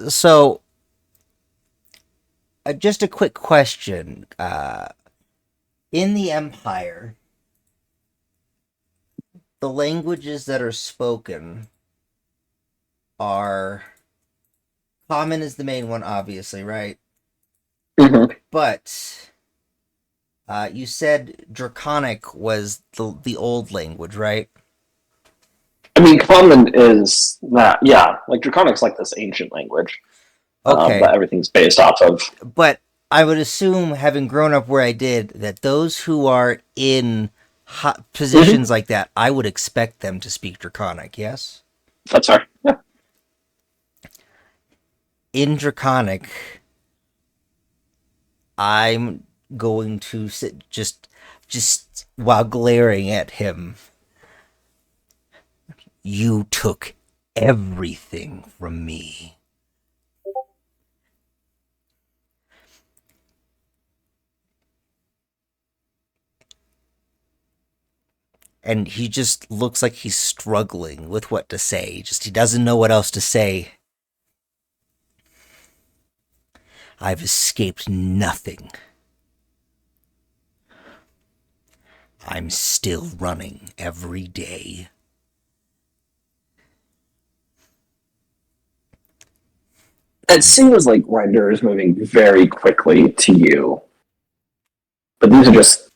So, just a quick question. In the Empire, the languages that are spoken are Common is the main one, obviously, right? Mm-hmm. But you said Draconic was the old language, right? I mean, Common is that, yeah. Like, Draconic's like this ancient language. Okay. That everything's based off of. But I would assume, having grown up where I did, that those who are in positions like that, I would expect them to speak Draconic, yes? That's fair. Yeah. In Draconic, I'm going to sit just while glaring at him. You took everything from me. And he just looks like he's struggling with what to say. He doesn't know what else to say. I've escaped nothing. I'm still running every day. It seems like Winder is moving very quickly to you. But these are just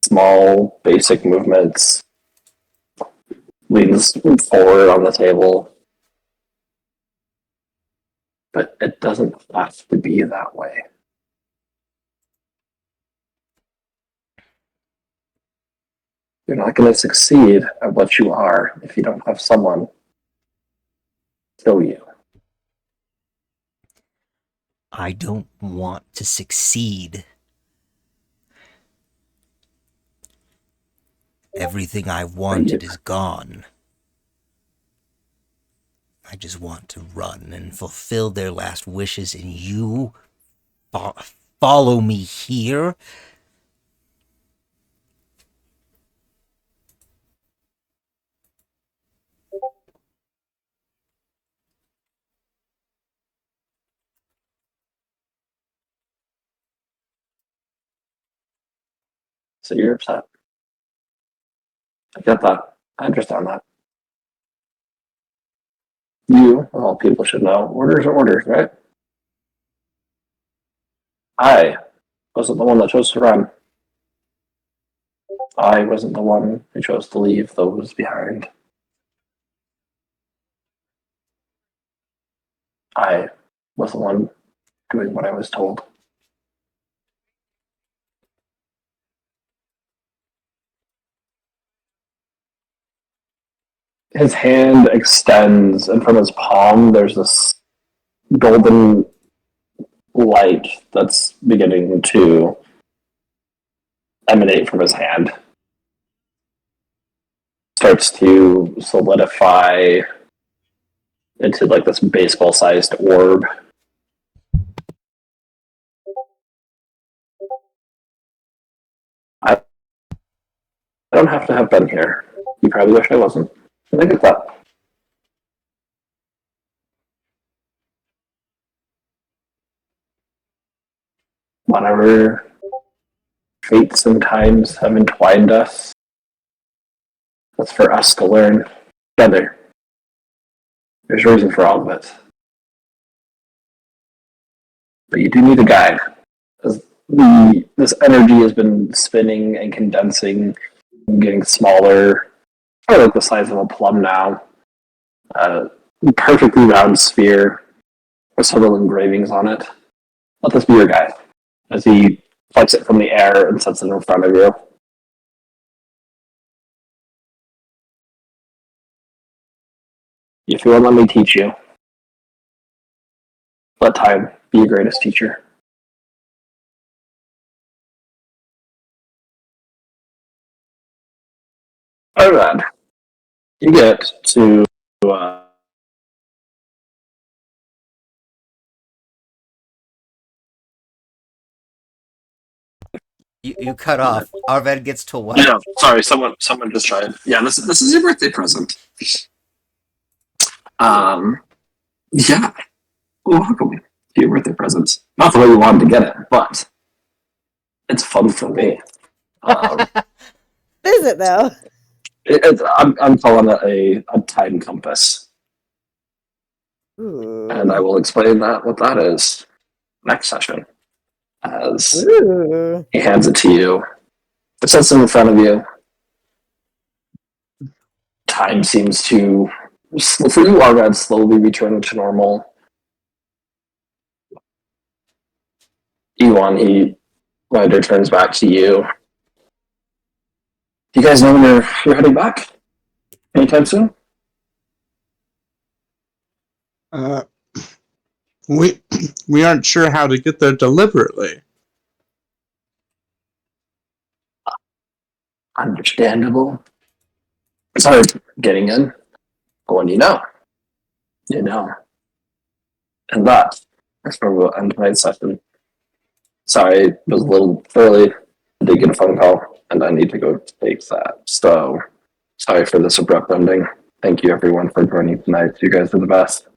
small, basic movements. Leans forward on the table. But it doesn't have to be that way. You're not going to succeed at what you are if you don't have someone kill you. I don't want to succeed. Everything I wanted is gone. I just want to run and fulfill their last wishes, and you follow me here? So you're upset. I get that. I understand that. You, of all people, should know orders are orders, right? I wasn't the one that chose to run. I wasn't the one who chose to leave those behind. I was the one doing what I was told. His hand extends, and from his palm, there's this golden light that's beginning to emanate from his hand. Starts to solidify into like this baseball-sized orb. I don't have to have been here. You probably wish I wasn't. I get that. Whatever fates and times have entwined us, that's for us to learn together. There's a reason for all of it. But you do need a guide. As this energy has been spinning and condensing and getting smaller, probably like the size of a plum now. Perfectly round sphere with several engravings on it. Let this be your guide as he plucks it from the air and sets it in front of you. If you won't let me teach you, let time be your greatest teacher. Alright, you get to You cut off. Arved gets to what? yeah, sorry, someone just tried. Yeah, this is your birthday present. Yeah, welcome to your birthday present. Not the way you wanted to get it, but it's fun for me. Is it though? I'm calling it a time compass, Ooh. and I will explain what that is next session. As Ooh. he hands it to you, it sets it in front of you. Time seems to, for you, Arved, slowly returning to normal. Ewan, Ryder turns back to you. Do you guys know when you're heading back? Anytime soon? We aren't sure how to get there deliberately. Understandable. It's hard getting in, but when you know. And that's where we'll end tonight's session. Sorry, it was a little early. I did get a phone call, and I need to go take that. So, sorry for this abrupt ending. Thank you, everyone, for joining tonight. You guys are the best.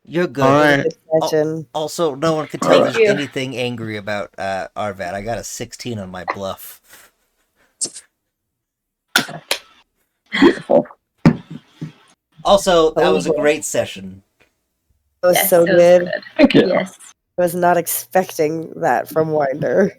You're good. All right. Good session. Also, no one could tell Alright. there's anything angry about Arvad. I got a 16 on my bluff. Beautiful. Also, that was a great session. It was Yes, so it was good. Thank you. Yes. I was not expecting that from Winder.